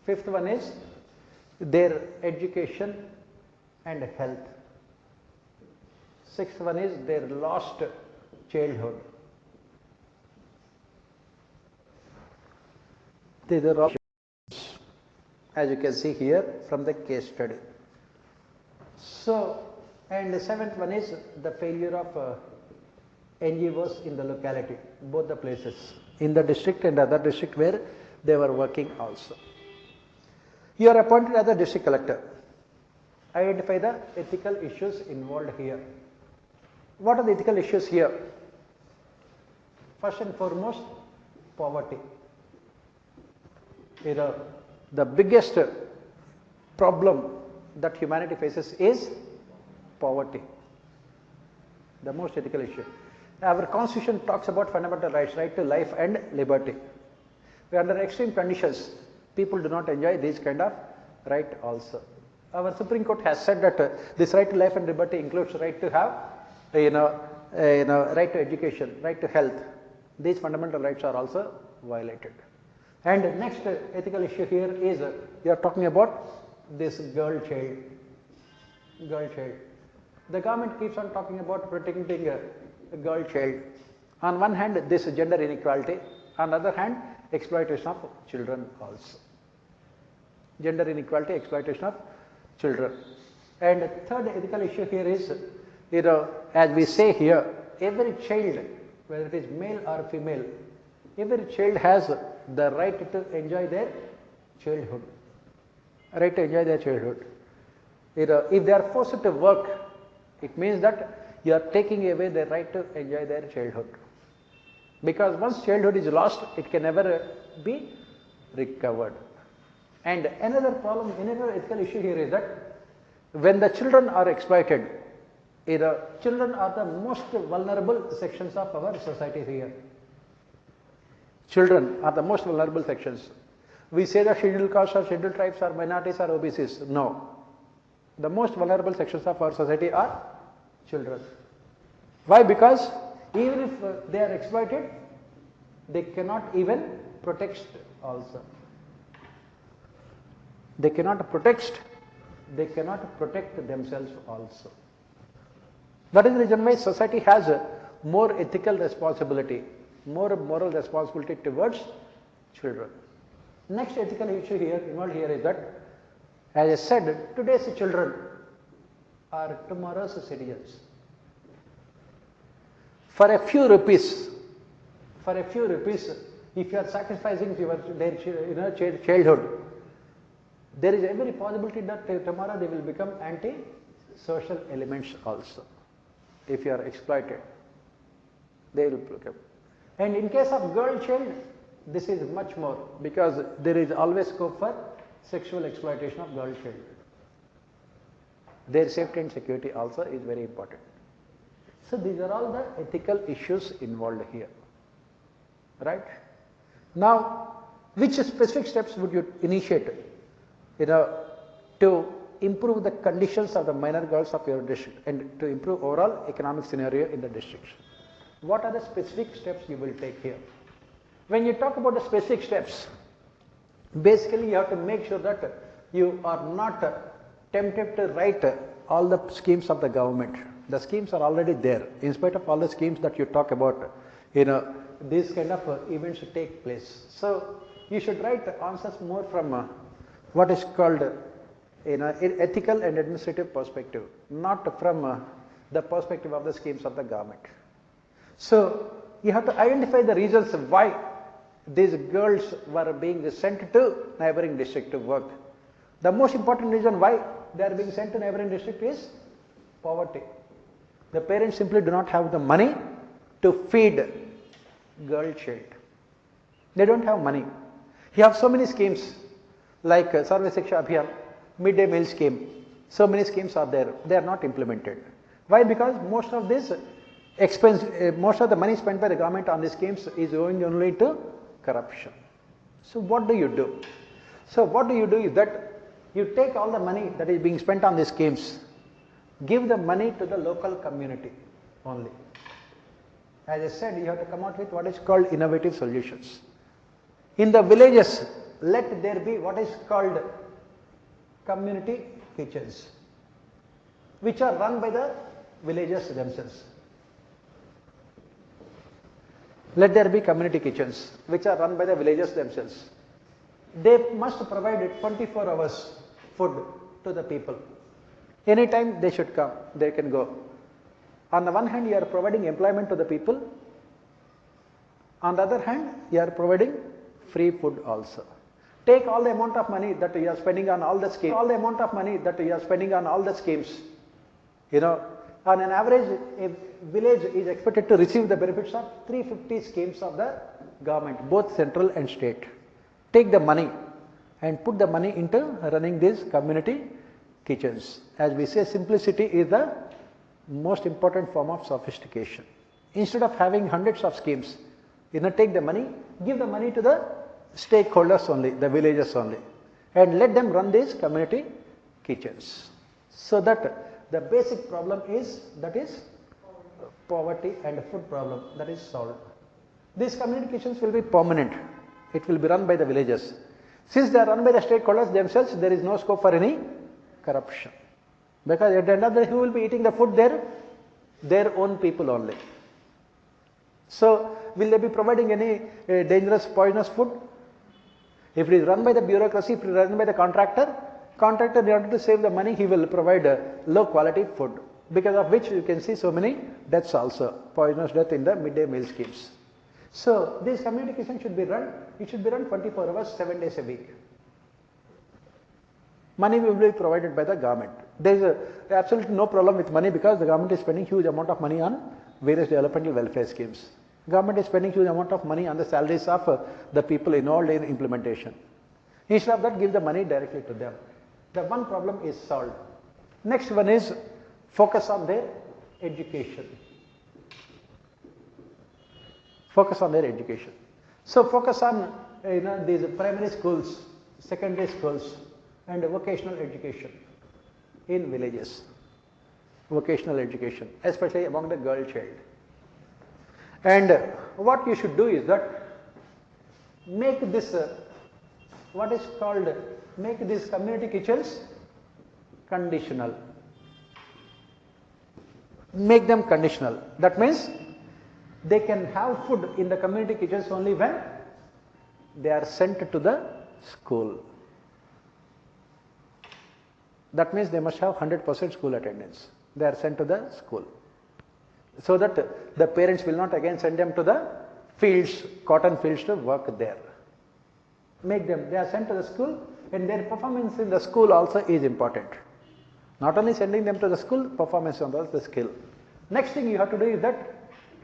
Fifth one is their education and health. Sixth one is their lost childhood. These are all, as you can see here from the case study. So, and the seventh one is the failure of NGOs in the locality, both the places, in the district and other district where they were working also. You are appointed as a district collector. Identify the ethical issues involved here. What are the ethical issues here? First and foremost, poverty. The biggest problem that humanity faces is poverty, the most ethical issue. Our constitution talks about fundamental rights, right to life and liberty. Under extreme conditions, people do not enjoy these kind of right also. Our Supreme Court has said that this right to life and liberty includes right to have, right to education, right to health. These fundamental rights are also violated. And next ethical issue here is we are talking about this girl child. Girl child. The government keeps on talking about protecting a girl child. On one hand, this gender inequality. On the other hand, exploitation of children also. Gender inequality, exploitation of children. And third ethical issue here is, as we say here, every child, whether it is male or female, every child has the right to enjoy their childhood. Right to enjoy their childhood. If they are forced to work, it means that you are taking away their right to enjoy their childhood. Because once childhood is lost, it can never be recovered. And another problem, another ethical issue here is that when the children are exploited, children are the most vulnerable sections of our society here. Children are the most vulnerable sections. We say that scheduled castes or scheduled tribes or minorities or OBCs. No. The most vulnerable sections of our society are children. Why? Because even if they are exploited, they cannot even protect also. They cannot protect themselves also. That is the reason why society has a more ethical responsibility, more moral responsibility towards children. Next ethical issue here involved here is that, as I said, today's children are tomorrow's citizens. For a few rupees, if you are sacrificing their childhood, there is every possibility that tomorrow they will become anti-social elements also. If you are exploited, they will become. And in case of girl child, this is much more, because there is always scope for sexual exploitation of girl child. Their safety and security also is very important. So these are all the ethical issues involved here, right? Now, which specific steps would you initiate, to improve the conditions of the minor girls of your district and to improve overall economic scenario in the district? What are the specific steps you will take here? When you talk about the specific steps, basically you have to make sure that you are not tempted to write all the schemes of the government. The schemes are already there. In spite of all the schemes that you talk about, these kind of events take place. So you should write answers more from what is called ethical and administrative perspective, not from the perspective of the schemes of the government. So you have to identify the reasons why these girls were being sent to neighboring district to work. The most important reason why they are being sent to neighboring district is poverty. The parents simply do not have the money to feed girl child. They don't have money. You have so many schemes like Sarva Shiksha Abhiyan, midday meal scheme. So many schemes are there. They are not implemented. Why? Because most of this expense, most of the money spent by the government on these schemes is going only to corruption. So what do you do? So what do is that you take all the money that is being spent on these schemes, give the money to the local community only. As I said, you have to come out with what is called innovative solutions. In the villages, let there be what is called community kitchens, which are run by the villagers themselves. Let there be community kitchens, which are run by the villagers themselves. They must provide 24 hours food to the people. Anytime they should come, they can go. On the one hand, you are providing employment to the people. On the other hand, you are providing free food also. Take all the amount of money that you are spending on all the schemes. You know, on an average, a village is expected to receive the benefits of 350 schemes of the government, both central and state. Take the money and put the money into running these community kitchens. As we say, simplicity is the most important form of sophistication. Instead of having hundreds of schemes, you know, take the money, give the money to the stakeholders only, the villagers only, and let them run these community kitchens. So that the basic problem is, that is poverty and food problem, that is solved. These community kitchens will be permanent. It will be run by the villagers. Since they are run by the stakeholders themselves, there is no scope for any corruption. Because at the end of the day, who will be eating the food there? Their own people only. So, will they be providing any dangerous, poisonous food? If it is run by the bureaucracy, if it is run by the contractor, in order to save the money, he will provide low quality food, because of which you can see so many deaths also, poisonous death in the midday meal schemes. So, this community kitchen should be run, it should be run 24 hours, 7 days a week. Money will be provided by the government. There is absolutely no problem with money, because the government is spending huge amount of money on various developmental welfare schemes. Government is spending huge amount of money on the salaries of the people involved in implementation. Instead of that, give the money directly to them. The one problem is solved. Next one is focus on their education. Focus on their education. So focus on these primary schools, secondary schools, and vocational education in villages. Vocational education, especially among the girl child. And what you should do is that make this make these community kitchens conditional. Make them conditional. That means they can have food in the community kitchens only when they are sent to the school. That means they must have 100% school attendance. They are sent to the school, so that the parents will not again send them to the fields, cotton fields, to work there. Make them, they are sent to the school, and their performance in the school also is important. Not only sending them to the school, performance on the skill. Next thing you have to do is that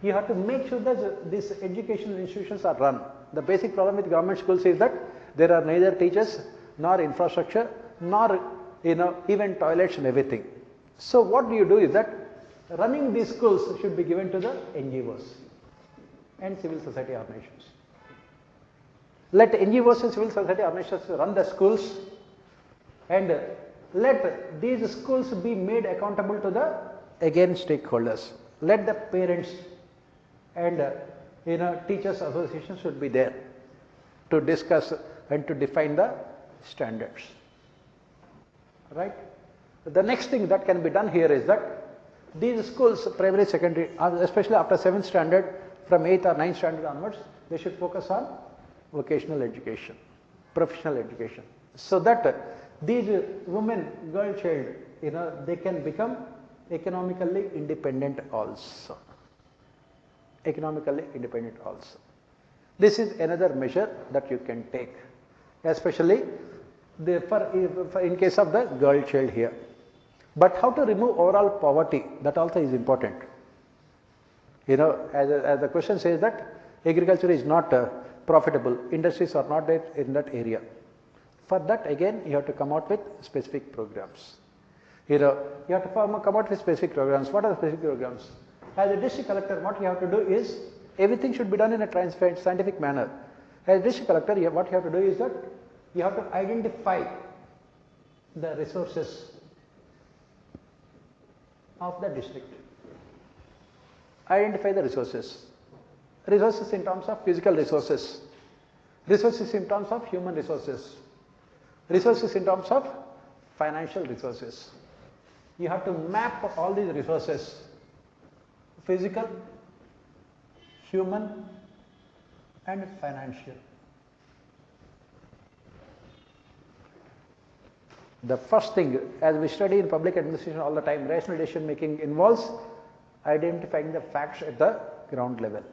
you have to make sure that these educational institutions are run. The basic problem with government schools is that there are neither teachers, nor infrastructure, nor even toilets and everything. So what do is that running these schools should be given to the NGOs and civil society organizations. Let NGOs and civil society organizations run the schools, and let these schools be made accountable to the stakeholders. Let the parents and teachers associations should be there to discuss and to define the standards. Right? The next thing that can be done here is that these schools, primary, secondary, especially after 7th standard, from 8th or 9th standard onwards, they should focus on vocational education, professional education, so that these women, girl child, they can become economically independent also. Economically independent also. This is another measure that you can take, especially in case of the girl child here. But how to remove overall poverty, that also is important. As the question says that agriculture is not profitable, industries are not there in that area. For that again you have to come out with specific programs. You have to come out with specific programs. What are the specific programs? As a district collector, what you have to do is, everything should be done in a transparent, scientific manner. As a district collector, what you have to do is that you have to identify the resources of the district. Identify the resources. Resources in terms of physical resources, resources in terms of human resources, resources in terms of financial resources. You have to map all these resources, physical, human and financial. The first thing, as we study in public administration all the time, rational decision making involves identifying the facts at the ground level.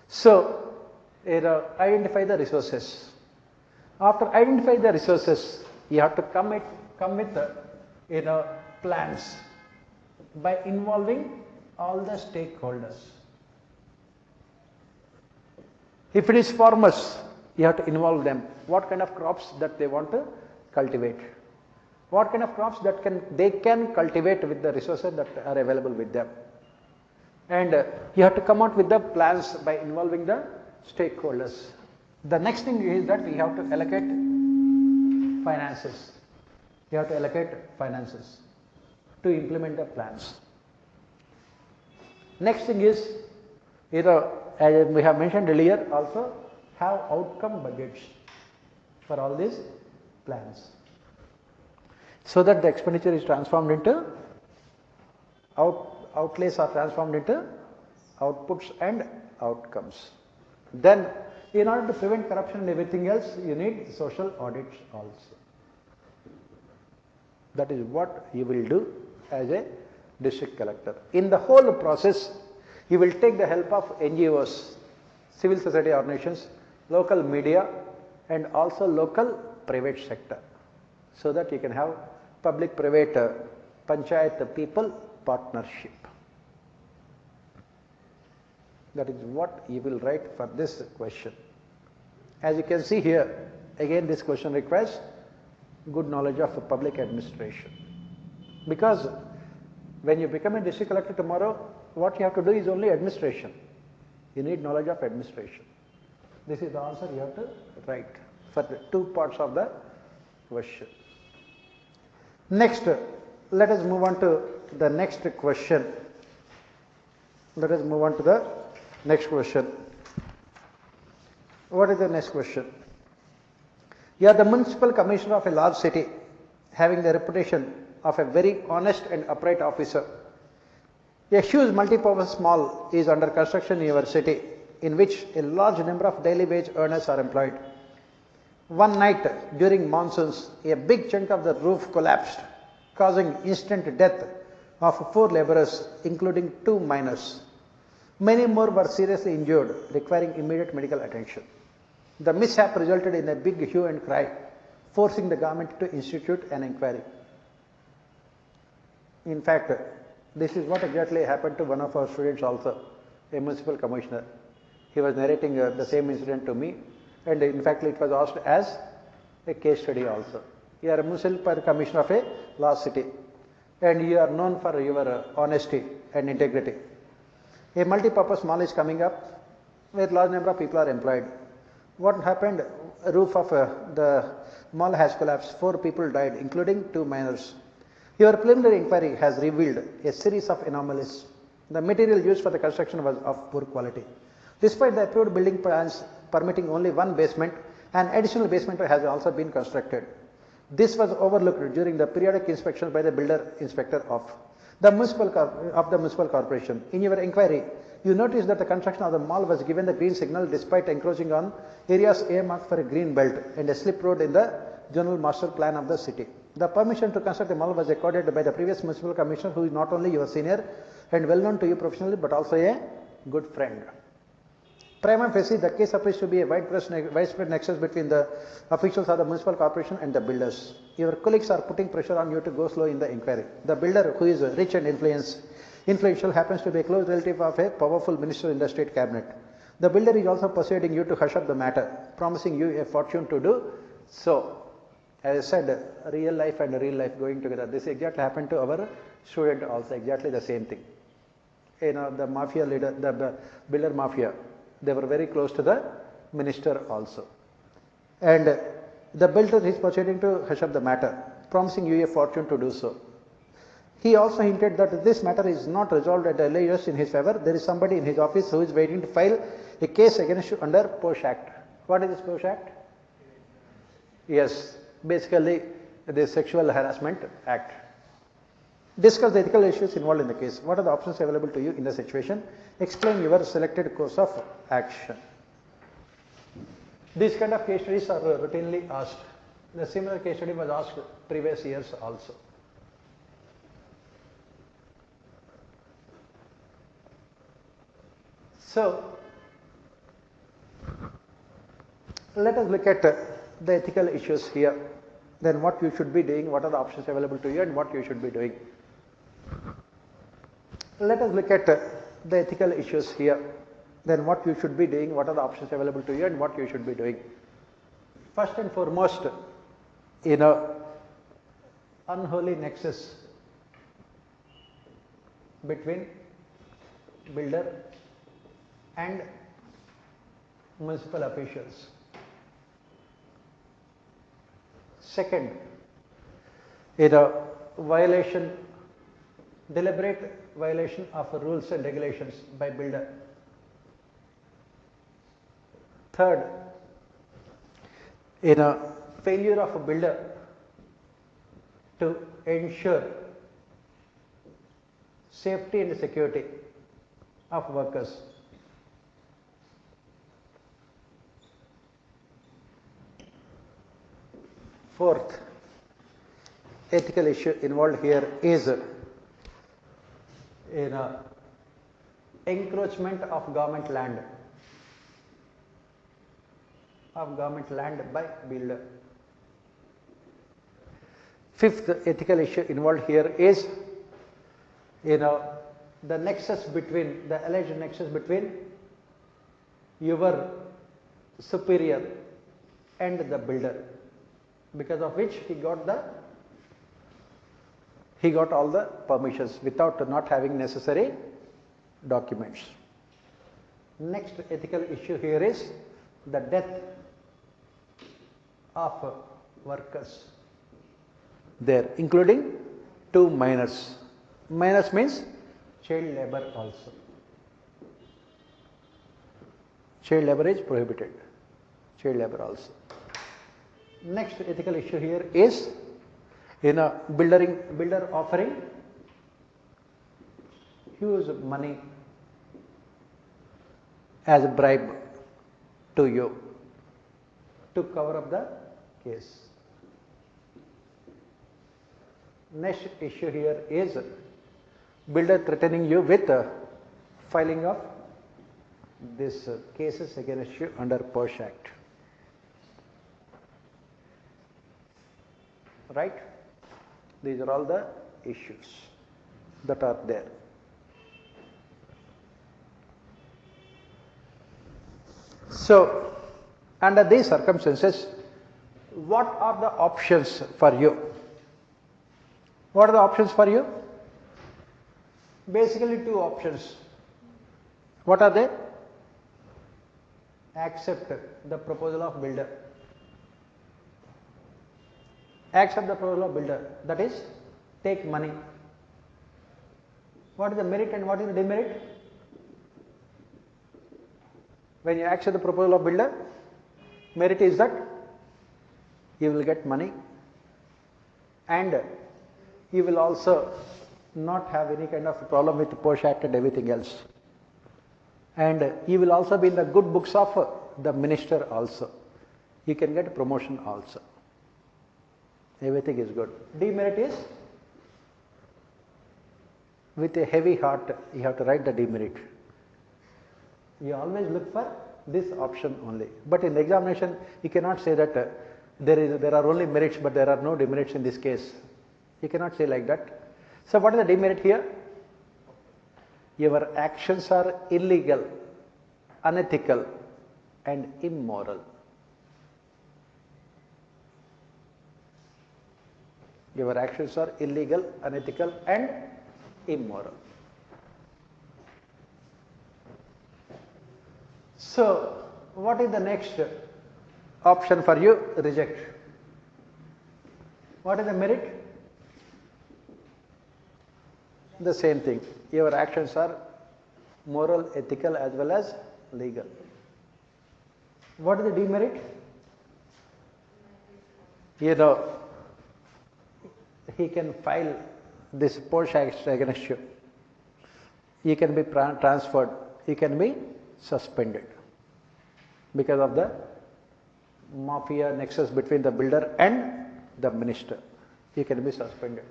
So, identify the resources. After identifying the resources, you have to come with plans by involving all the stakeholders. If it is farmers, you have to involve them. What kind of crops that they want to cultivate? What kind of crops that they can cultivate with the resources that are available with them? And you have to come out with the plans by involving the stakeholders. The next thing is that we have to allocate finances. You have to allocate finances to implement the plans. Next thing is, as we have mentioned earlier, also have outcome budgets for all these plans, so that the expenditure is transformed into outlays are transformed into outputs and outcomes. Then, in order to prevent corruption and everything else, you need social audits also. That is what you will do as a district collector. In the whole process, you will take the help of NGOs, civil society organizations, local media and also local private sector, so that you can have public-private panchayat people partnership. That is what you will write for this question. As you can see here, again this question requires good knowledge of public administration. Because when you become a district collector tomorrow, what you have to do is only administration. You need knowledge of administration. This is the answer you have to write for the two parts of the question. Next, let us move on to the next question. Let us move on to the next question. What is the next question? You are the municipal commissioner of a large city, having the reputation of a very honest and upright officer. A huge multi-purpose mall is under construction in your city, in which a large number of daily wage earners are employed. One night during monsoons, a big chunk of the roof collapsed, causing instant death of 4 laborers, including 2 minors. Many more were seriously injured, requiring immediate medical attention. The mishap resulted in a big hue and cry, forcing the government to institute an inquiry. In fact, this is what exactly happened to one of our students also, a municipal commissioner. He was narrating the same incident to me, and in fact it was asked as a case study also. You are a municipal commissioner of a large city, and you are known for your honesty and integrity. A multi-purpose mall is coming up where large number of people are employed. What happened? A roof of the mall has collapsed. 4 people died, including 2 minors. Your preliminary inquiry has revealed a series of anomalies. The material used for the construction was of poor quality. Despite the approved building plans permitting only 1 basement, an additional basement has also been constructed. This was overlooked during the periodic inspection by the builder inspector of the municipal corporation. In your inquiry, you noticed that the construction of the mall was given the green signal despite encroaching on areas earmarked for a green belt and a slip road in the general master plan of the city. The permission to construct the mall was accorded by the previous municipal commissioner, who is not only your senior and well known to you professionally, but also a good friend. Prima facie, the case appears to be a widespread nexus between the officials of the municipal corporation and the builders. Your colleagues are putting pressure on you to go slow in the inquiry. The builder, who is rich and influential, happens to be a close relative of a powerful minister in the state cabinet. The builder is also persuading you to hush up the matter, promising you a fortune to do so. As I said, real life and real life going together. This exactly happened to our student also, exactly the same thing. You know, the mafia leader, the builder mafia, they were very close to the minister also. And the builder is persuading to hush up the matter, promising you a fortune to do so. He also hinted that this matter is not resolved at the earliest in his favor. There is somebody in his office who is waiting to file a case against you under POSH Act. What is this POSH Act? Yes, basically the Sexual Harassment Act. Discuss the ethical issues involved in the case. What are the options available to you in the situation? Explain your selected course of action. These kind of case studies are routinely asked. The similar case study was asked previous years also. So, let us look at the ethical issues here. Then what you should be doing, what are the options available to you and what you should be doing. Let us look at the ethical issues here. Then what you should be doing, what are the options available to you and what you should be doing. First and foremost, unholy nexus between builder and municipal officials. Second, violation, deliberate violation of rules and regulations by builder. Third, failure of a builder to ensure safety and security of workers. Fourth, ethical issue involved here is encroachment of government land by builder. Fifth ethical issue involved here is the nexus between, the alleged nexus between your superior and the builder, because of which he got all the permissions without not having necessary documents. Next ethical issue here is the death of workers there, including 2 minors. Minors means child labor also. Child labor is prohibited. Child labor also. Next ethical issue here is builder offering huge money as a bribe to you to cover up the case. Next issue here is builder threatening you with filing of these cases against you under POSH Act. Right? These are all the issues that are there. So, under these circumstances, what are the options for you? What are the options for you? Basically 2 options. What are they? Accept the proposal of builder. Accept the proposal of builder, that is, take money. What is the merit and what is the demerit? When you accept the proposal of builder, merit is that you will get money and you will also not have any kind of problem with POSH Act and everything else. And you will also be in the good books of the minister also. You can get promotion also. Everything is good. Demerit is, with a heavy heart, you have to write the demerit. You always look for this option only. But in the examination, you cannot say that there are only merits, but there are no demerits in this case. You cannot say like that. So what is the demerit here? Your actions are illegal unethical and immoral. Your actions are illegal, unethical and immoral. So, what is the next option for you? Reject. What is the merit? The same thing. Your actions are moral, ethical as well as legal. What is the demerit? You know, he can file this Porsche Act against you. He can be transferred. He can be suspended because of the mafia nexus between the builder and the minister. He can be suspended.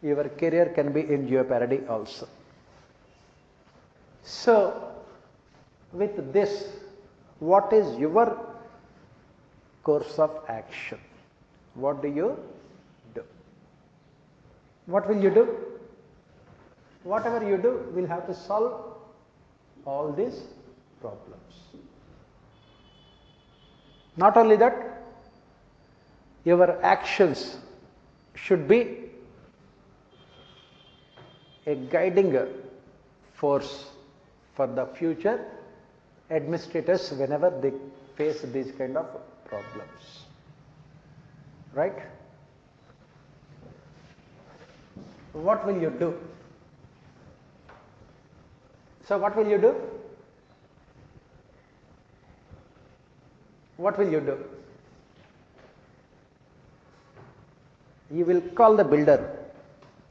Your career can be in jeopardy also. So, with this, what is your course of action? What do you do? What will you do? Whatever you do, will have to solve all these problems. Not only that, your actions should be a guiding force for the future administrators whenever they face these kind of problems. Right? What will you do? So, what will you do? What will you do? You will call the builder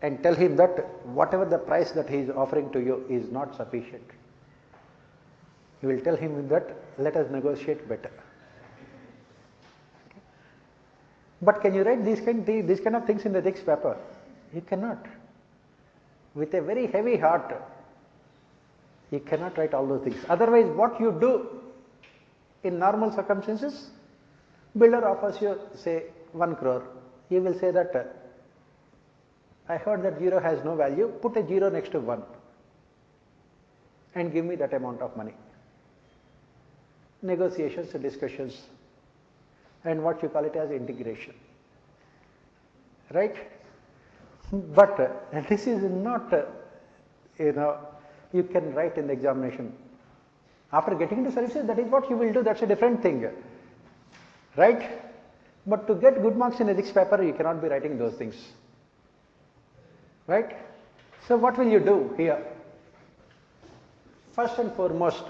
and tell him that whatever the price that he is offering to you is not sufficient. You will tell him that let us negotiate better. But can you write these kind of things in the ethics paper? You cannot. With a very heavy heart, you cannot write all those things. Otherwise, what you do in normal circumstances, builder offers you say 1 crore. You will say that I heard that 0 has no value, put a 0 next to 1 and give me that amount of money. Negotiations, discussions, and what you call it as integration. Right? But this is not, you can write in the examination. After getting into services, that is what you will do, that's a different thing. Right? But to get good marks in ethics paper, you cannot be writing those things. Right? So what will you do here? First and foremost,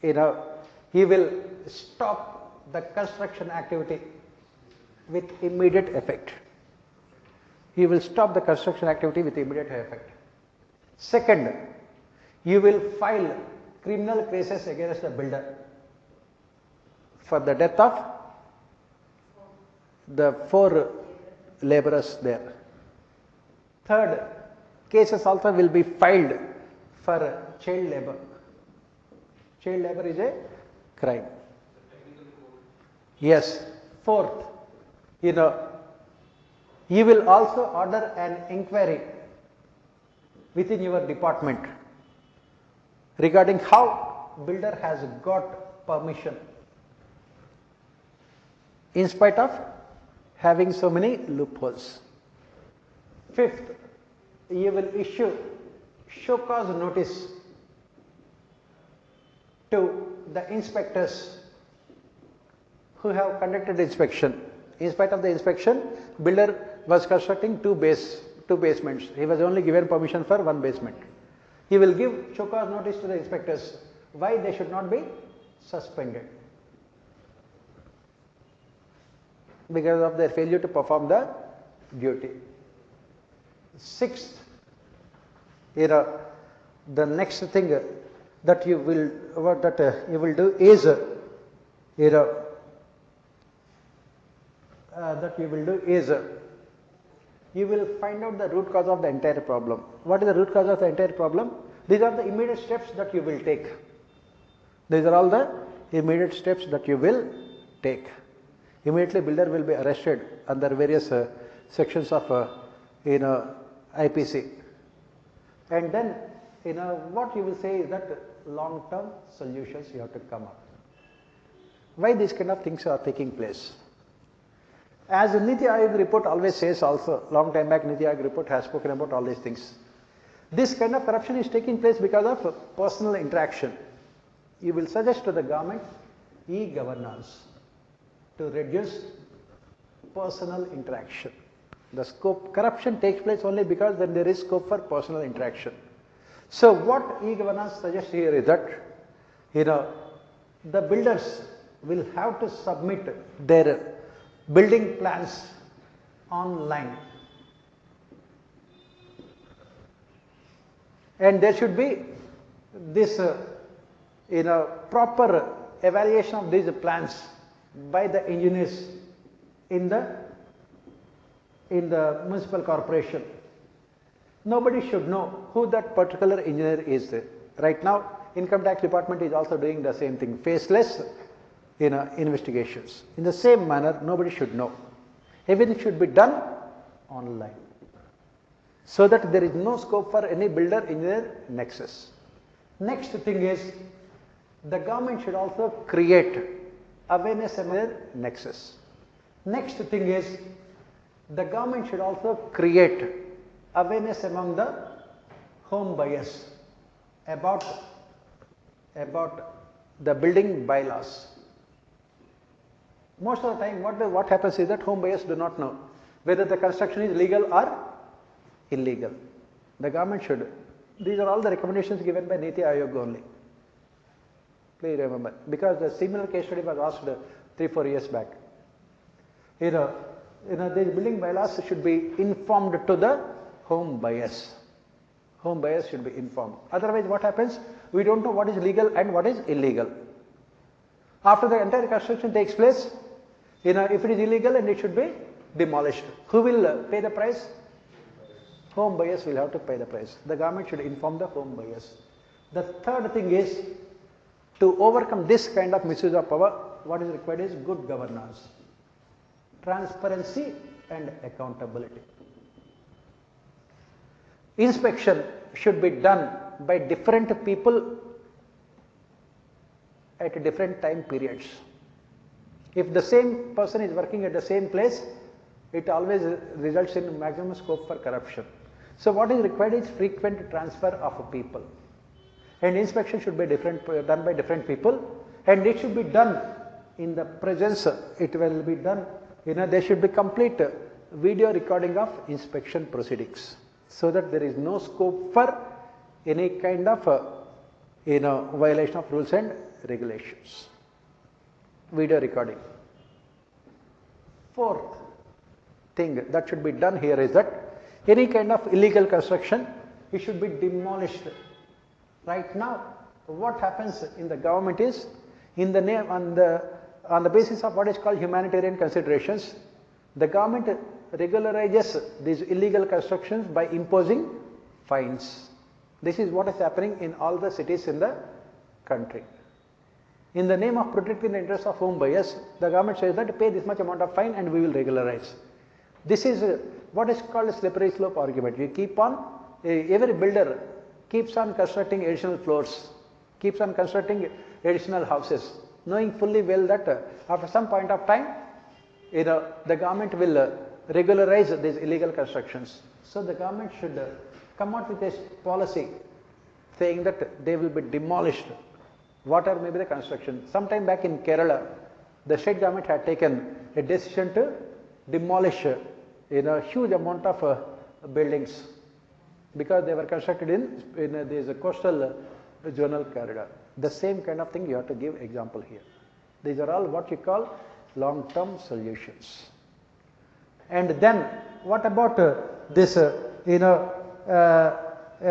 you will stop the construction activity with immediate effect. You will stop the construction activity with immediate effect. Second, you will file criminal cases against the builder for the death of the 4 laborers there. Third, cases also will be filed for child labor. Child labor is a crime. Yes. Fourth, you will also order an inquiry within your department regarding how builder has got permission in spite of having so many loopholes. Fifth, you will issue show cause notice to the inspectors who have conducted inspection. In spite of the inspection, builder was constructing 2 basements. He was only given permission for 1 basement. He will give show cause notice to the inspectors why they should not be suspended because of their failure to perform the duty. Sixth, the next thing that you will do is you will find out the root cause of the entire problem. What is the root cause of the entire problem? These are the immediate steps that you will take. These are all the immediate steps that you will take. Immediately builder will be arrested under various sections of IPC. And then what you will say is that long-term solutions you have to come up. Why these kind of things are taking place? As the Niti Aayog report always says also, long time back Niti Aayog report has spoken about all these things. This kind of corruption is taking place because of personal interaction. You will suggest to the government e-governance to reduce personal interaction. The scope, corruption takes place only because when there is scope for personal interaction. So what e-governance suggests here is that, the builders will have to submit their building plans online. And there should be this, proper evaluation of these plans by the engineers in the municipal corporation. Nobody should know who that particular engineer is. Right now, Income Tax Department is also doing the same thing, faceless investigations. In the same manner, nobody should know. Everything should be done online, so that there is no scope for any builder-engineer nexus. Next thing is, the government should also create awareness among nexus. Next thing is, the government should also create awareness among the home buyers about the building bylaws. Most of the time what happens is that home buyers do not know whether the construction is legal or illegal. The government should. These are all the recommendations given by Niti Aayog only. Please remember, because the similar case study was asked 3-4 years back. These building bylaws should be informed to the home buyers. Home buyers should be informed. Otherwise, what happens? We don't know what is legal and what is illegal. After the entire construction takes place, if it is illegal, and it should be demolished. Who will pay the price? Home buyers will have to pay the price. The government should inform the home buyers. The third thing is, to overcome this kind of misuse of power, what is required is good governance, transparency and accountability. Inspection should be done by different people at different time periods. If the same person is working at the same place, it always results in maximum scope for corruption. So what is required is frequent transfer of people. And inspection should be done by different people, and it should be done in the presence, it will be done, there should be complete video recording of inspection proceedings, so that there is no scope for any kind of violation of rules and regulations. Video recording. Fourth thing that should be done here is that any kind of illegal construction, it should be demolished. Right now, what happens in the government is, on the basis of what is called humanitarian considerations, the government regularizes these illegal constructions by imposing fines. This is what is happening in all the cities in the country. In the name of protecting the interests of home buyers, the government says that pay this much amount of fine and we will regularize. This is what is called a slippery slope argument. You keep on, every builder keeps on constructing additional floors, keeps on constructing additional houses, knowing fully well that after some point of time, the government will regularize these illegal constructions. So the government should come out with a policy saying that they will be demolished, whatever may be the construction. Sometime back in Kerala, the state government had taken a decision to demolish a huge amount of buildings, because they were constructed in this coastal zonal corridor. The same kind of thing you have to give example here. These are all what you call long-term solutions. And then what about this, a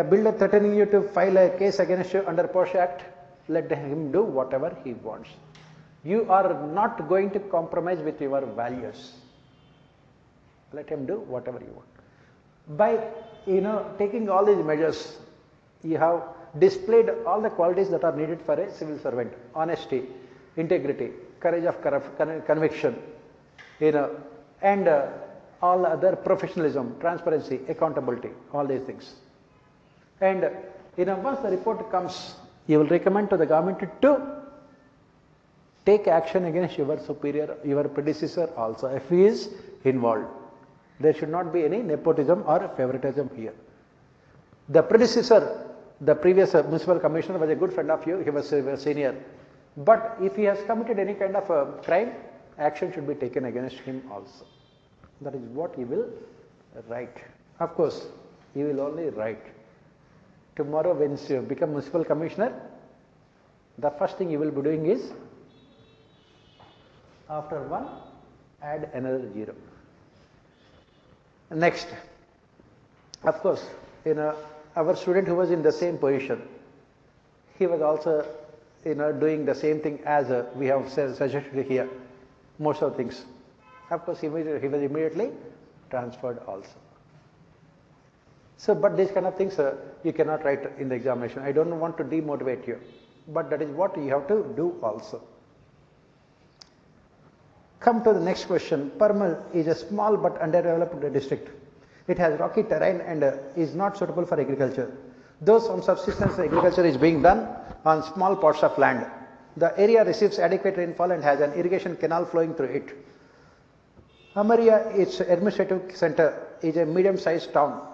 builder threatening you to file a case against you under POSH Act? Let him do whatever he wants. You are not going to compromise with your values. Let him do whatever you want. By taking all these measures, you have displayed all the qualities that are needed for a civil servant: honesty, integrity, courage of conviction, and all other professionalism, transparency, accountability, all these things. And once the report comes You will recommend to the government to take action against your superior, your predecessor also, if he is involved. There should not be any nepotism or favoritism here. The predecessor, the previous municipal commissioner, was a good friend of you, he was a senior. But if he has committed any kind of a crime, action should be taken against him also. That is what he will write. Of course, he will only write. Tomorrow when you become municipal commissioner, the first thing you will be doing is, after 1, add another 0. Next, of course, our student who was in the same position, he was also doing the same thing as we have suggested here, most of things. Of course, he was immediately transferred also. So, but these kind of things you cannot write in the examination. I don't want to demotivate you, but that is what you have to do also. Come to the next question. Parmal is a small but underdeveloped district. It has rocky terrain and is not suitable for agriculture. Though some subsistence agriculture is being done on small plots of land, the area receives adequate rainfall and has an irrigation canal flowing through it. Amaria, its administrative center, is a medium-sized town.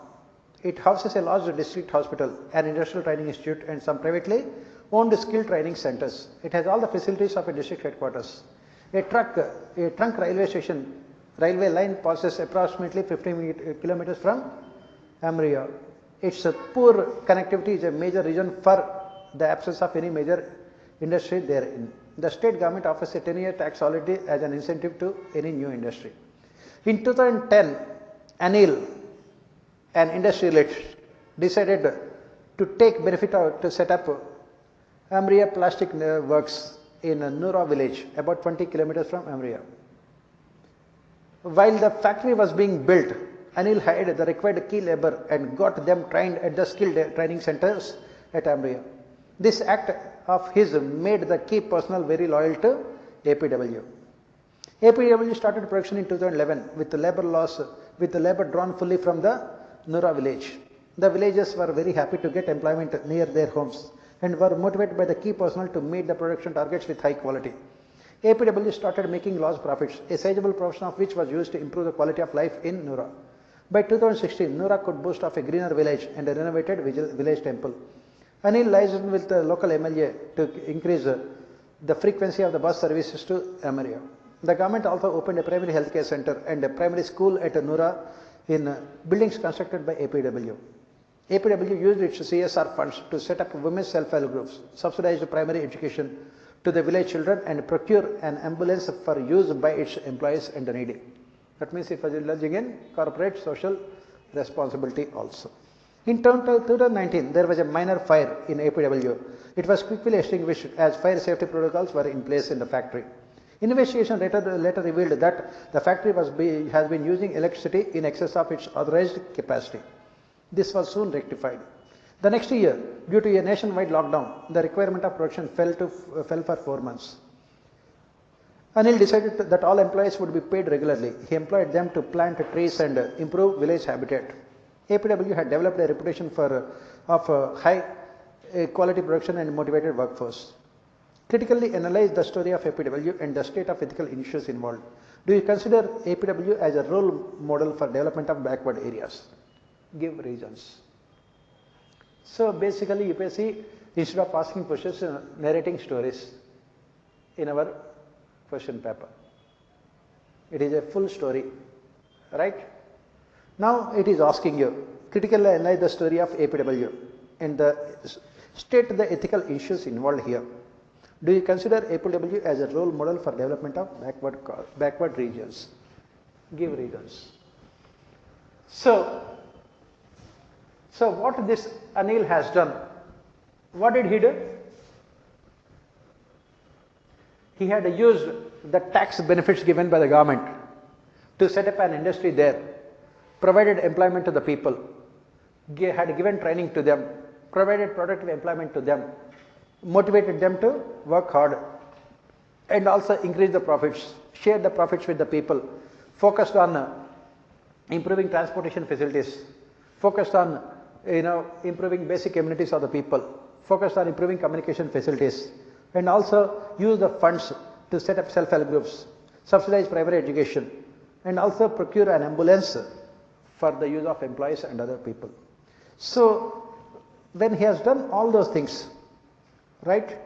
It houses a large district hospital, an industrial training institute, and some privately owned skill training centers. It has all the facilities of a district headquarters. A trunk railway line passes approximately 15 kilometers from Amaria. Its poor connectivity is a major reason for the absence of any major industry therein. The state government offers a 10-year tax holiday as an incentive to any new industry. In 2010, Anil, an industrialist, decided to take benefit to set up Amaria Plastic Works in Nura village, about 20 kilometers from Amaria. While the factory was being built, Anil hired the required key labor and got them trained at the skill training centers at Amaria. This act of his made the key personnel very loyal to APW. APW started production in 2011 with the labor drawn fully from the Nura village. The villagers were very happy to get employment near their homes and were motivated by the key personnel to meet the production targets with high quality. APW started making large profits, a sizable portion of which was used to improve the quality of life in Nura. By 2016, Nura could boast of a greener village and a renovated village temple. Anil liaised with the local MLA to increase the frequency of the bus services to Amaria. The government also opened a primary healthcare center and a primary school at Nura in buildings constructed by APW. APW used its CSR funds to set up women's self-help groups, subsidized primary education to the village children, and procure an ambulance for use by its employees and the needy. That means it was indulging in corporate social responsibility also. In 2019, there was a minor fire in APW. It was quickly extinguished as fire safety protocols were in place in the factory. Investigation later revealed that the factory has been using electricity in excess of its authorized capacity. This was soon rectified. The next year, due to a nationwide lockdown, the requirement of production fell for 4 months. Anil decided that all employees would be paid regularly. He employed them to plant trees and improve village habitat. APW had developed a reputation of high quality production and motivated workforce. Critically analyze the story of APW and the state of ethical issues involved. Do you consider APW as a role model for development of backward areas? Give reasons. So basically UPSC, instead of asking questions, narrating stories in our question paper. It is a full story, right? Now it is asking you, critically analyze the story of APW and state the ethical issues involved here. Do you consider APW as a role model for development of backward regions? Give reasons. So what this Anil has done, what did he do? He had used the tax benefits given by the government to set up an industry there, provided employment to the people, had given training to them, provided productive employment to them, motivated them to work hard, and also increase the profits, share the profits with the people, focused on improving transportation facilities, focused on improving basic amenities of the people, focused on improving communication facilities, and also use the funds to set up self-help groups, subsidize private education, and also procure an ambulance for the use of employees and other people. So when he has done all those things, right,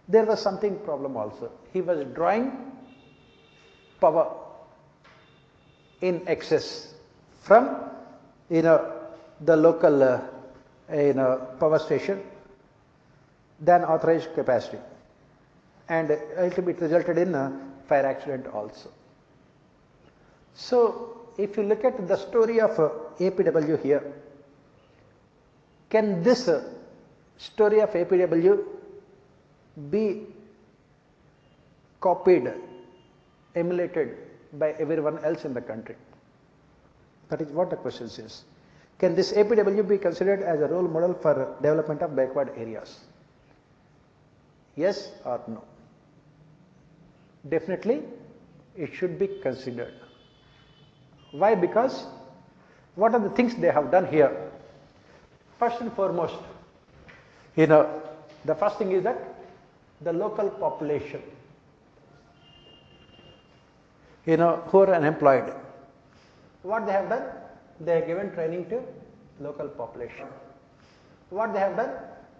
there was something problem also. He was drawing power in excess from the local power station than authorized capacity, and ultimately it resulted in a fire accident also. So if you look at the story of APW here, can this story of APW be copied, emulated by everyone else in the country? That is what the question is. Can this APW be considered as a role model for development of backward areas? Yes or no? Definitely it should be considered. Why? Because what are the things they have done here? First and foremost, the first thing is that the local population, who are unemployed, what they have done? They have given training to local population. What they have done?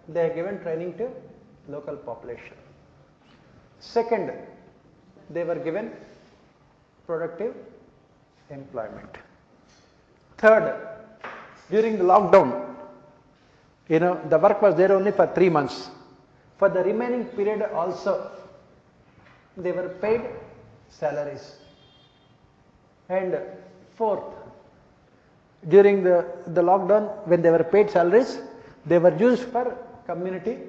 They have given training to local population. Second, they were given productive employment. Third, during the lockdown, the work was there only for 3 months. For the remaining period also, they were paid salaries. And fourth, during the lockdown, when they were paid salaries, they were used for community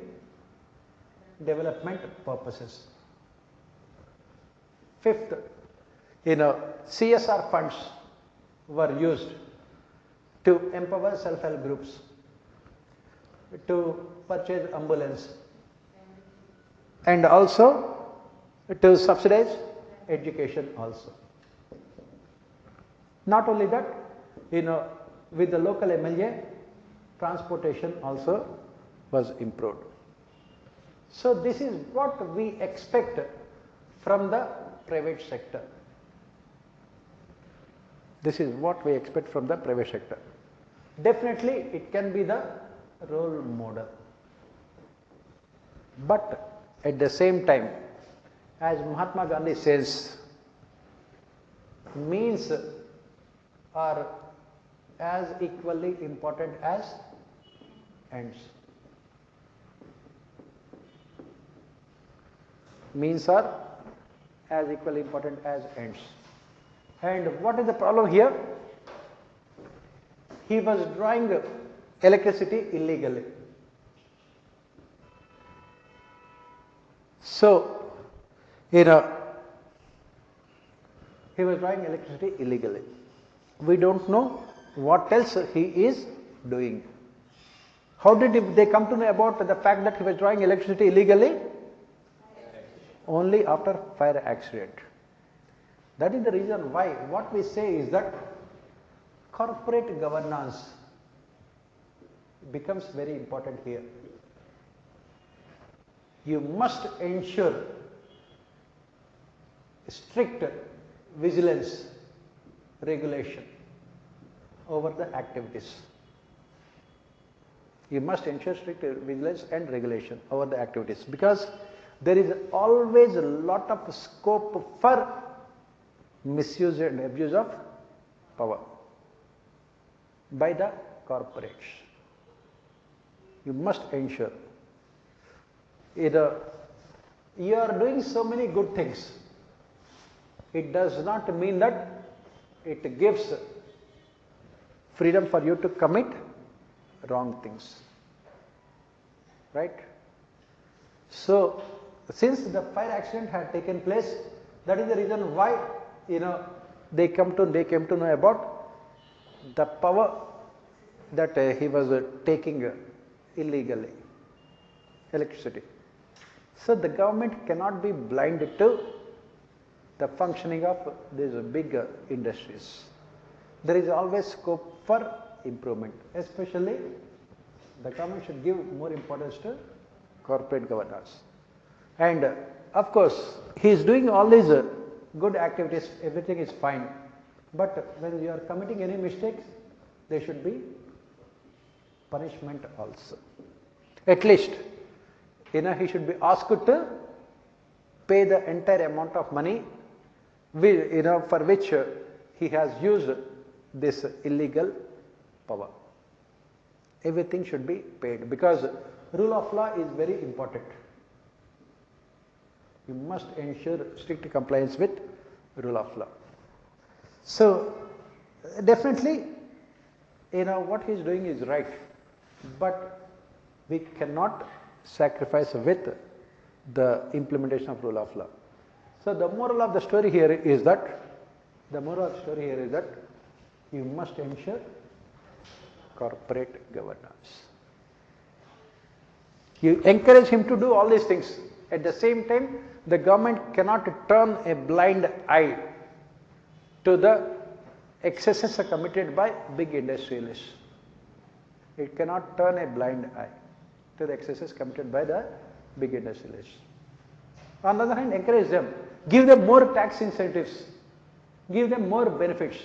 development purposes. Fifth, CSR funds were used to empower self-help groups, to purchase ambulance, and also to subsidize education also. Not only that, with the local MLA, transportation also was improved. So this is what we expect from the private sector. This is what we expect from the private sector. Definitely it can be the role model. But at the same time, as Mahatma Gandhi says, means are as equally important as ends. Means are as equally important as ends. And what is the problem here? He was drawing electricity illegally. So, he was drawing electricity illegally. We don't know what else he is doing. How did they come to know about the fact that he was drawing electricity illegally? Only after fire accident. That is the reason why what we say is that corporate governance becomes very important here. You must ensure strict vigilance, regulation over the activities. You must ensure strict vigilance and regulation over the activities, because there is always a lot of scope for misuse and abuse of power by the corporates. You must ensure. Either you are doing so many good things, it does not mean that it gives freedom for you to commit wrong things, right? So, since the fire accident had taken place, that is the reason why they came to know about the power that he was taking illegally, electricity. So the government cannot be blind to the functioning of these big industries. There is always scope for improvement, especially The government should give more importance to corporate governance. And of course, he is doing all these good activities, everything is fine. But when you are committing any mistakes, there should be punishment also. At least, he should be asked to pay the entire amount of money, for which he has used this illegal power. Everything should be paid because rule of law is very important. You must ensure strict compliance with rule of law. So definitely, what he is doing is right, but we cannot sacrifice with the implementation of rule of law. So the moral of the story here is that you must ensure corporate governance. You encourage him to do all these things. At the same time, the government cannot turn a blind eye to the excesses committed by big industrialists. It cannot turn a blind eye to the excesses committed by the big industrialists. On the other hand, encourage them, give them more tax incentives, give them more benefits,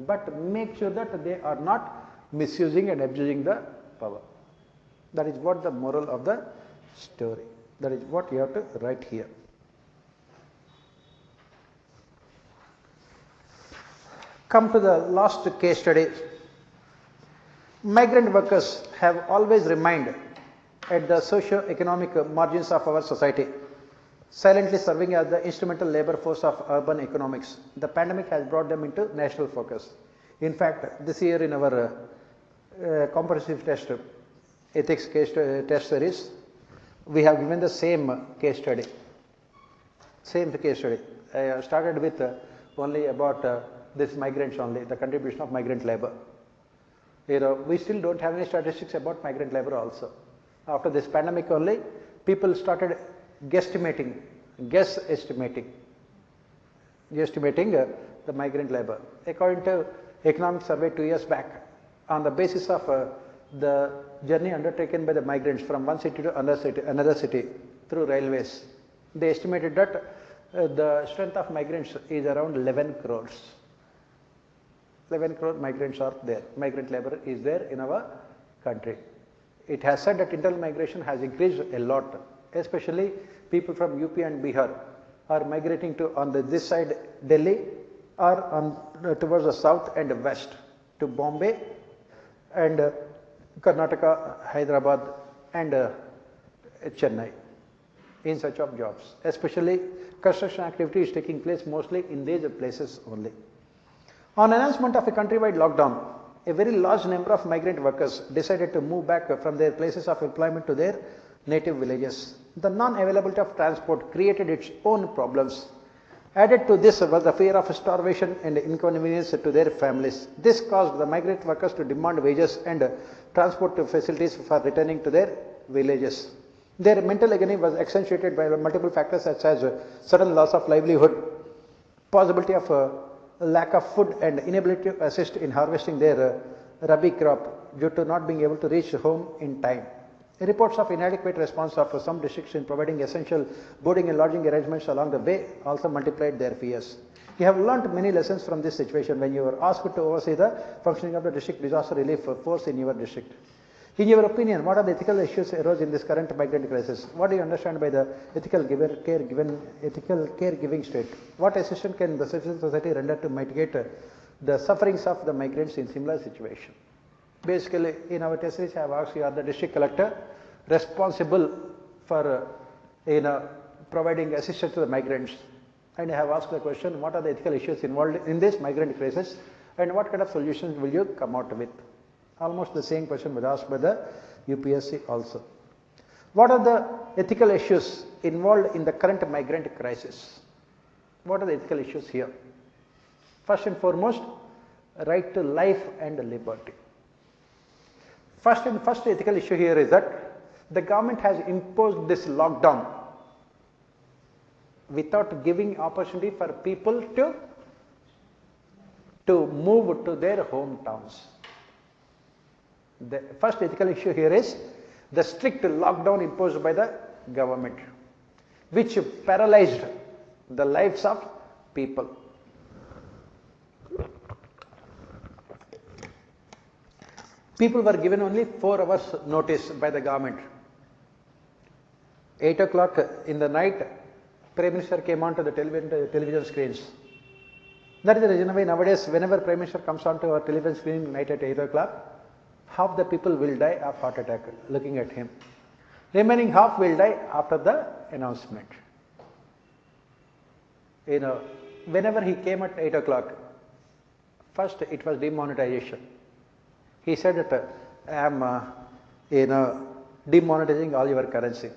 but make sure that they are not misusing and abusing the power. That is what the moral of the story. That is what you have to write here. Come to the last case study. Migrant workers have always remained at the socio-economic margins of our society, silently serving as the instrumental labor force of urban economics. The pandemic has brought them into national focus. In fact, this year in our comprehensive test, ethics case test series, we have given the same case study. I started with only about this migrants only, the contribution of migrant labor. We still don't have any statistics about migrant labor also. After this pandemic only, people started guesstimating the migrant labor. According to economic survey 2 years back, on the basis of the journey undertaken by the migrants from one city to another city through railways, they estimated that the strength of migrants is around 11 crores. 11 crore migrants are there. Migrant labor is there in our country. It has said that internal migration has increased a lot, especially people from UP and Bihar are migrating to on this side Delhi or towards the south and west to Bombay and Karnataka, Hyderabad and Chennai in search of jobs. Especially construction activity is taking place mostly in these places only. On announcement of a countrywide lockdown, a very large number of migrant workers decided to move back from their places of employment to their native villages. The non-availability of transport created its own problems. Added to this was the fear of starvation and inconvenience to their families. This caused the migrant workers to demand wages and transport facilities for returning to their villages. Their mental agony was accentuated by multiple factors such as sudden loss of livelihood, possibility of lack of food and inability to assist in harvesting their rabi crop due to not being able to reach home in time. Reports of inadequate response of some districts in providing essential boarding and lodging arrangements along the way also multiplied their fears. You have learnt many lessons from this situation when you were asked to oversee the functioning of the district disaster relief force in your district. In your opinion, what are the ethical issues arose in this current migrant crisis? What do you understand by the ethical caregiving state? What assistance can the civil society render to mitigate the sufferings of the migrants in similar situation? Basically, in our test series, I have asked you, are the district collector responsible for providing assistance to the migrants? And I have asked the question, what are the ethical issues involved in this migrant crisis and what kind of solutions will you come out with? Almost the same question was asked by the UPSC also. What are the ethical issues involved in the current migrant crisis? What are the ethical issues here? First and foremost, right to life and liberty. First ethical issue here is that the government has imposed this lockdown without giving opportunity for people to move to their hometowns. The first ethical issue here is the strict lockdown imposed by the government, which paralyzed the lives of people. People were given only 4 hours notice by the government. 8 o'clock in the night, Prime Minister came onto the television screens. That is the reason why nowadays, whenever Prime Minister comes onto our television screen night at 8 o'clock, half the people will die of heart attack looking at him. Remaining half will die after the announcement. Whenever he came at 8 o'clock, first it was demonetization. He said that I am demonetizing all your currency.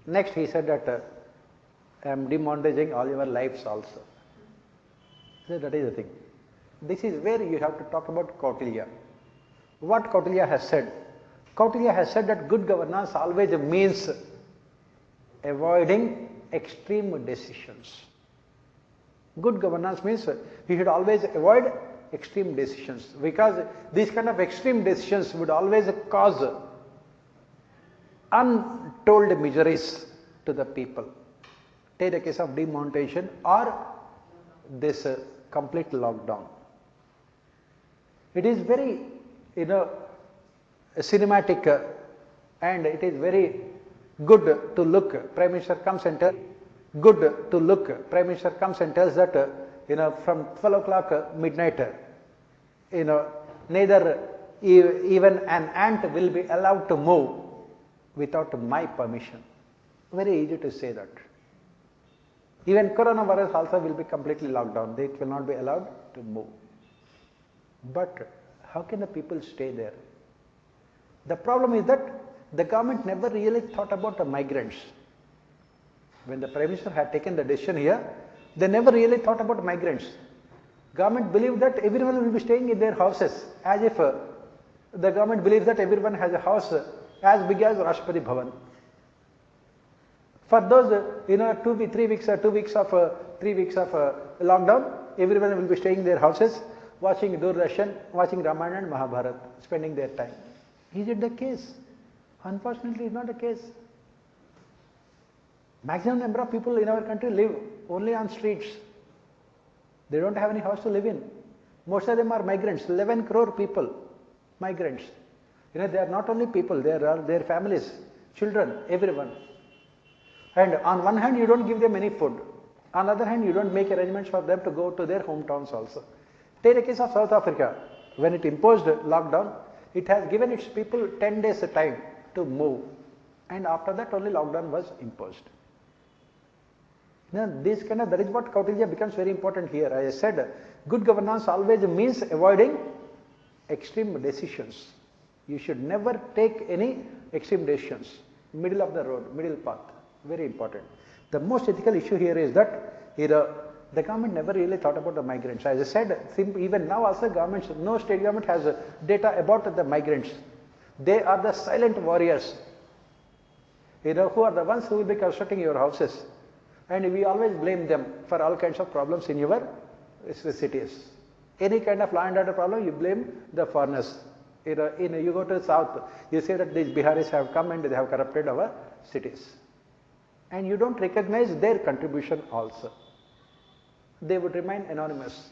Next he said that I am demonetizing all your lives also. So that is the thing. This is where you have to talk about Kautilya. What Kautilya has said? Kautilya has said that good governance always means avoiding extreme decisions. Good governance means you should always avoid extreme decisions, because these kind of extreme decisions would always cause untold miseries to the people. Take the case of demonetization or this complete lockdown. It is very cinematic and it is very good to look. Prime Minister comes and tells that from 12 o'clock midnight, neither even an ant will be allowed to move without my permission. Very easy to say that. Even coronavirus also will be completely locked down. It will not be allowed to move. But how can the people stay there? The problem is that the government never really thought about the migrants. When the Prime Minister had taken the decision here, they never really thought about migrants. Government believed that everyone will be staying in their houses, as if the government believes that everyone has a house as big as Rashtrapati Bhavan. For those 3 weeks of lockdown, everyone will be staying in their houses, watching Doordarshan, watching Ramayana and Mahabharata, spending their time. Is it the case? Unfortunately, it's not the case. Maximum number of people in our country live only on streets. They don't have any house to live in. Most of them are migrants. 11 crore people, migrants. They are not only people, they are their families, children, everyone. And on one hand, you don't give them any food. On the other hand, you don't make arrangements for them to go to their hometowns also. Take the case of South Africa. When it imposed lockdown, it has given its people 10 days time to move. And after that, only lockdown was imposed. Now, that is what Kautilya becomes very important here. As I said, good governance always means avoiding extreme decisions. You should never take any extreme decisions. Middle of the road, middle path. Very important. The most ethical issue here is that the government never really thought about the migrants. As I said, even now also no state government has data about the migrants. They are the silent warriors, who are the ones who will be constructing your houses. And we always blame them for all kinds of problems in your cities. Any kind of law and order problem, you blame the foreigners. You go to the south, you say that these Biharis have come and they have corrupted our cities. And you don't recognize their contribution also. They would remain anonymous.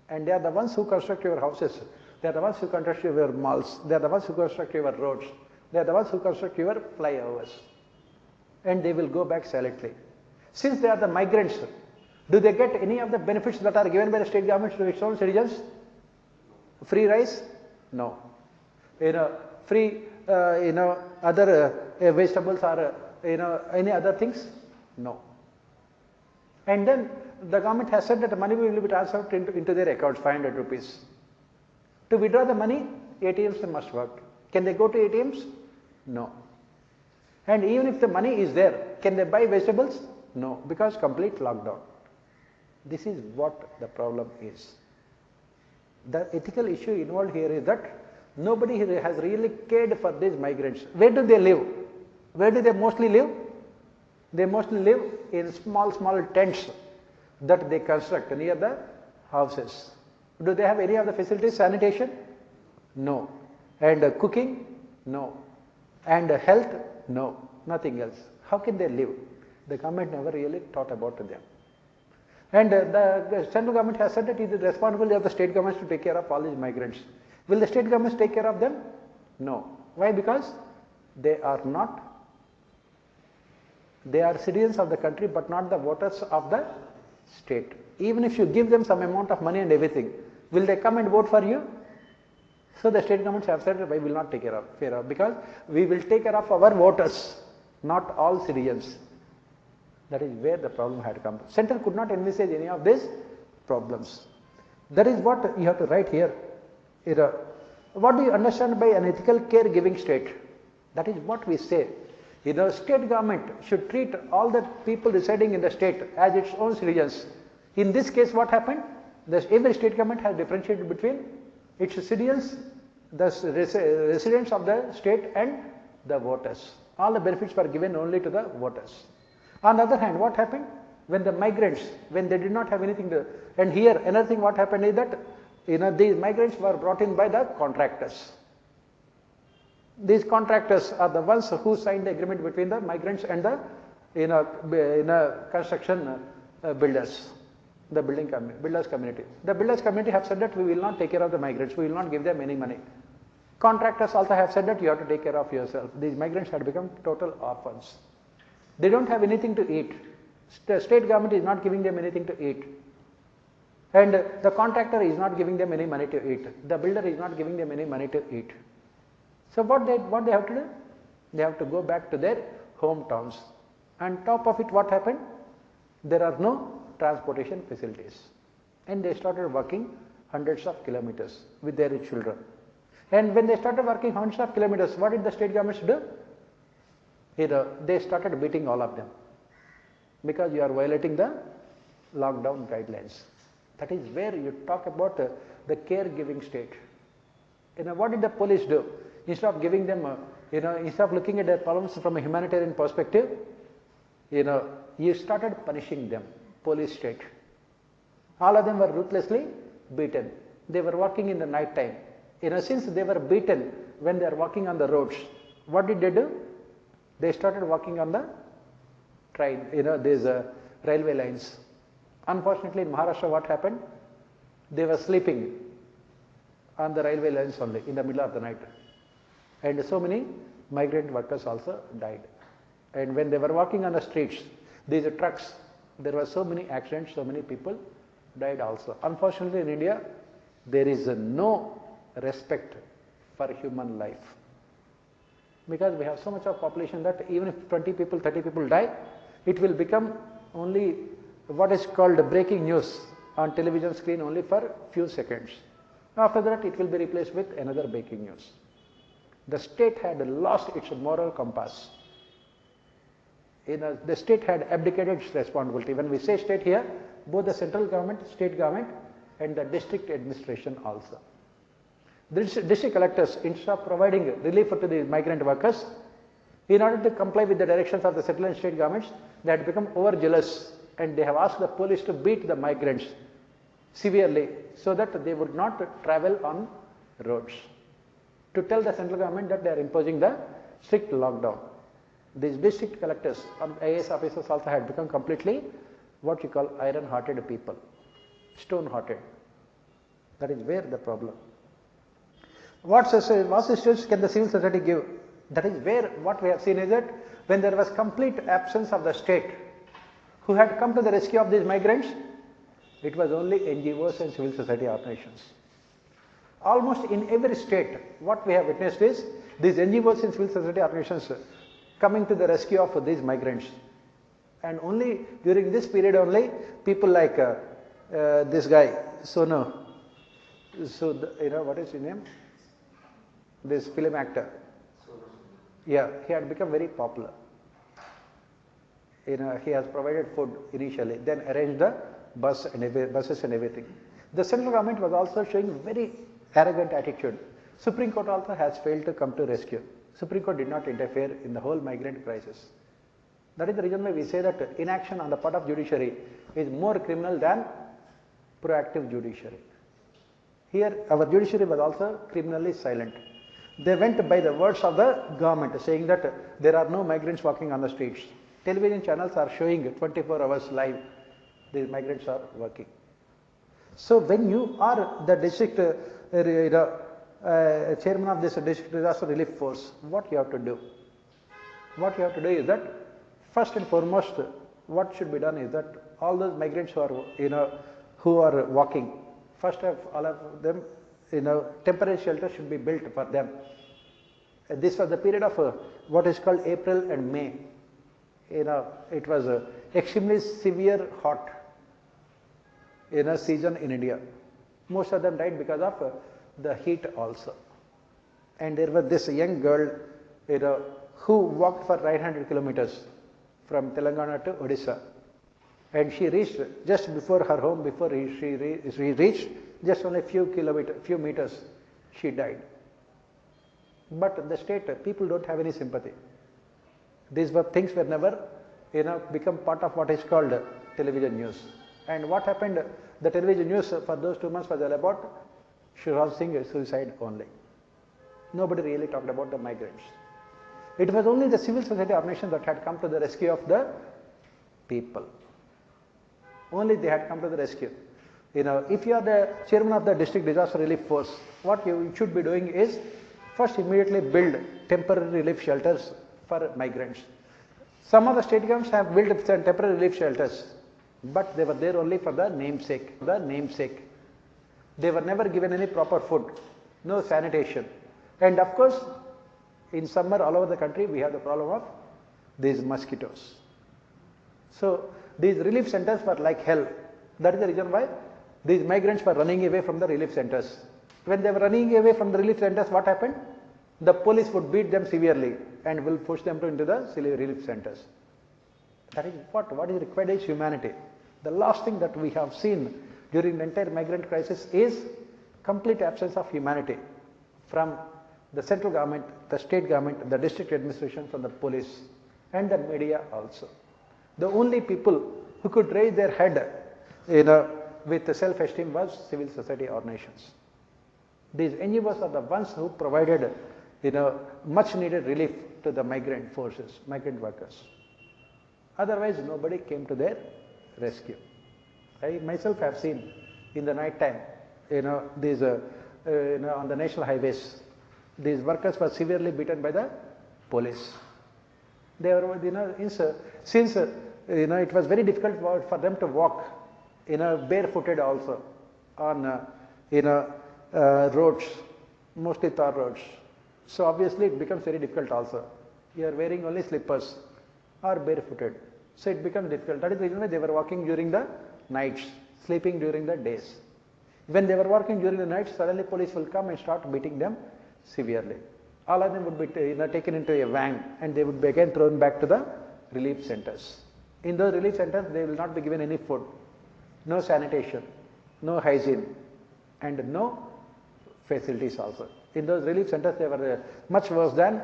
And they are the ones who construct your houses. They are the ones who construct your malls. They are the ones who construct your roads. They are the ones who construct your flyovers. And they will go back silently. Since they are the migrants, do they get any of the benefits that are given by the state government to its own citizens? Free rice? No. Free, other vegetables or, any other things? No. And then the government has said that the money will be transferred into their accounts, 500 rupees. To withdraw the money, ATMs must work. Can they go to ATMs? No. And even if the money is there, can they buy vegetables? No, because complete lockdown. This is what the problem is. The ethical issue involved here is that nobody has really cared for these migrants. Where do they live? Where do they mostly live? They mostly live in small tents that they construct near the houses. Do they have any of the facilities? Sanitation? No. And cooking? No. And health? No. Nothing else. How can they live? The government never really thought about them. And the central government has said that it is the responsibility of the state governments to take care of all these migrants. Will the state governments take care of them? No. Why? Because they are citizens of the country but not the voters of the state. Even if you give them some amount of money and everything, will they come and vote for you? So the state governments have said that we will not take care of, because we will take care of our voters, not all citizens. That is where the problem had come. Central could not envisage any of these problems. That is what you have to write here. What do you understand by an ethical care-giving state? That is what we say. State government should treat all the people residing in the state as its own citizens. In this case, what happened? Every state government has differentiated between its citizens, the residents of the state, and the voters. All the benefits were given only to the voters. On the other hand, what happened? When the migrants, when they did not have anything to, and here another thing what happened is that these migrants were brought in by the contractors. These contractors are the ones who signed the agreement between the migrants and the construction builders, the builders community. The builders community have said that we will not take care of the migrants, we will not give them any money. Contractors also have said that you have to take care of yourself. These migrants had become total orphans. They don't have anything to eat. The state government is not giving them anything to eat. And the contractor is not giving them any money to eat. The builder is not giving them any money to eat. So what they have to do? They have to go back to their hometowns. On top of it, what happened? There are no transportation facilities. And they started walking hundreds of kilometers with their children. And when they started working hundreds of kilometers, what did the state governments do? They started beating all of them, because you are violating the lockdown guidelines. That is where you talk about the caregiving state. What did the police do? Instead of giving them, instead of looking at their problems from a humanitarian perspective, you started punishing them. Police state. All of them were ruthlessly beaten. They were working in the night time. Since they were beaten when they are walking on the roads, what did they do? They started walking on the train, these railway lines. Unfortunately, in Maharashtra, what happened? They were sleeping on the railway lines only in the middle of the night. And so many migrant workers also died. And when they were walking on the streets, these trucks, there were so many accidents, so many people died also. Unfortunately, in India, there is no respect for human life. Because we have so much of population that even if 20 people, 30 people die, it will become only what is called breaking news on television screen only for few seconds. After that, it will be replaced with another breaking news. The state had lost its moral compass. The state had abdicated its responsibility. When we say state here, both the central government, state government, and the district administration also. The district collectors, instead of providing relief to the migrant workers, in order to comply with the directions of the central and state governments, they had become overzealous, and they have asked the police to beat the migrants severely so that they would not travel on roads, to tell the central government that they are imposing the strict lockdown. These district collectors and IAS officers also had become completely what you call iron-hearted people, stone-hearted. That is where the problem. What assistance can the civil society give? That is where what we have seen is that when there was complete absence of the state who had come to the rescue of these migrants, it was only NGOs and civil society organizations. Almost in every state, what we have witnessed is these NGOs and civil society organizations coming to the rescue of these migrants. And only during this period only, people like this guy, Sonu, what is his name? This film actor. Yeah, he had become very popular. He has provided food initially, then arranged the buses and everything. The central government was also showing very arrogant attitude. Supreme Court also has failed to come to rescue. Supreme Court did not interfere in the whole migrant crisis. That is the reason why we say that inaction on the part of judiciary is more criminal than proactive judiciary. Here, our judiciary was also criminally silent. They went by the words of the government saying that there are no migrants walking on the streets. Television channels are showing 24 hours live, these migrants are working. So when you are the district chairman of this district disaster relief force, what you have to do? What you have to do is that first and foremost, what should be done is that all those migrants who are walking, first of all of them, temporary shelter should be built for them. This was the period of what is called April and May. It was extremely severe hot season in India. Most of them died because of the heat also. And there was this young girl, who walked for 900 kilometers from Telangana to Odisha. And she reached just before her home, before she reached just only few meters, she died. But the state, people don't have any sympathy. These things were never, become part of what is called television news. And what happened, the television news for those 2 months was all about Shriram Singh suicide only. Nobody really talked about the migrants. It was only the civil society organizations that had come to the rescue of the people. Only they had come to the rescue. If you are the chairman of the district disaster relief force, what you should be doing is first immediately build temporary relief shelters for migrants. Some of the state governments have built temporary relief shelters, but they were there only for the namesake. They were never given any proper food, no sanitation. And of course, in summer all over the country, we have the problem of these mosquitoes. So these relief centers were like hell. That is the reason why these migrants were running away from the relief centers. When they were running away from the relief centers, what happened? The police would beat them severely and will push them into the relief centers. That is what is required is humanity. The last thing that we have seen during the entire migrant crisis is complete absence of humanity from the central government, the state government, the district administration, from the police and the media also. The only people who could raise their head with self-esteem was civil society organizations. These NGOs are the ones who provided much needed relief to the migrant forces, migrant workers. Otherwise, nobody came to their rescue. I myself have seen in the night time, these on the national highways, these workers were severely beaten by the police. They were, since it was very difficult for them to walk, barefooted also on roads, mostly tar roads. So obviously it becomes very difficult also. You are wearing only slippers or barefooted. So it becomes difficult. That is the reason why they were walking during the nights, sleeping during the days. When they were working during the night, suddenly police will come and start beating them severely. All of them would be taken into a van and they would be again thrown back to the relief centers. In those relief centers, they will not be given any food, no sanitation, no hygiene, and no facilities also. In those relief centers, they were much worse than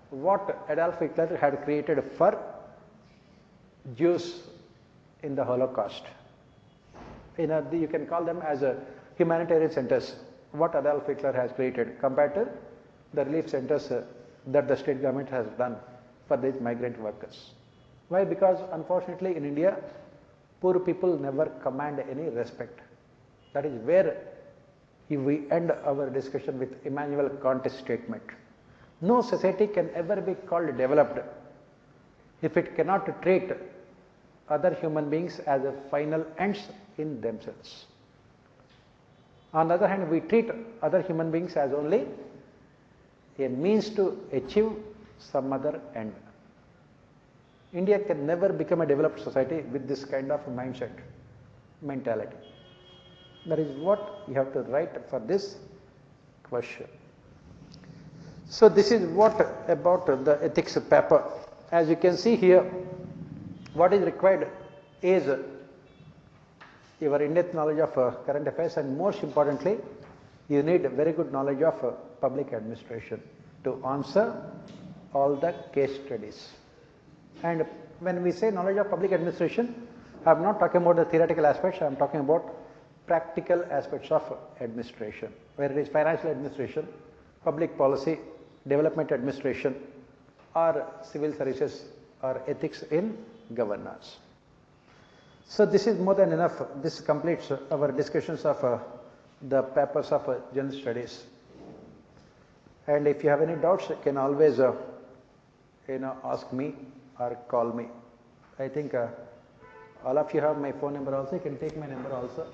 what Adolf Hitler had created for Jews in the Holocaust. You can call them as humanitarian centers, what Adolf Hitler has created compared to the relief centers that the state government has done for these migrant workers. Why? Because unfortunately in India, poor people never command any respect. That is where we end our discussion with Immanuel Kant's statement. No society can ever be called developed if it cannot treat other human beings as a final ends in themselves. On the other hand, we treat other human beings as only a means to achieve some other end. India can never become a developed society with this kind of mindset, mentality. That is what you have to write for this question. So this is what about the ethics paper. As you can see here, what is required is your in-depth knowledge of current affairs, and most importantly, you need very good knowledge of public administration to answer all the case studies. And when we say knowledge of public administration, I am not talking about the theoretical aspects, I am talking about practical aspects of administration, where it is financial administration, public policy, development administration, or civil services, or ethics in governance. So this is more than enough. This completes our discussions of the papers of general studies. And if you have any doubts, you can always ask me or call me. I think all of you have my phone number also. You can take my number also.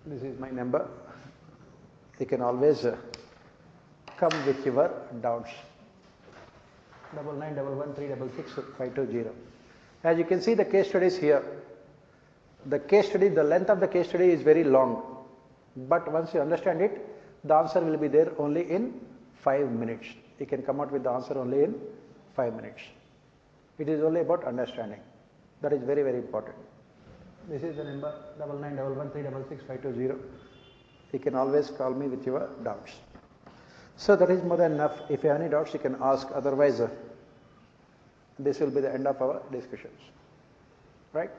This is my number. You can always come with your doubts. 9911366520. As you can see, the case studies here. The case study, the length of the case study is very long, but once you understand it, the answer will be there only in 5 minutes. You can come out with the answer only in 5 minutes. It is only about understanding. That is very, very important. This is the number 9911366520. You can always call me with your doubts. So that is more than enough. If you have any doubts, you can ask. Otherwise, this will be the end of our discussions. Right?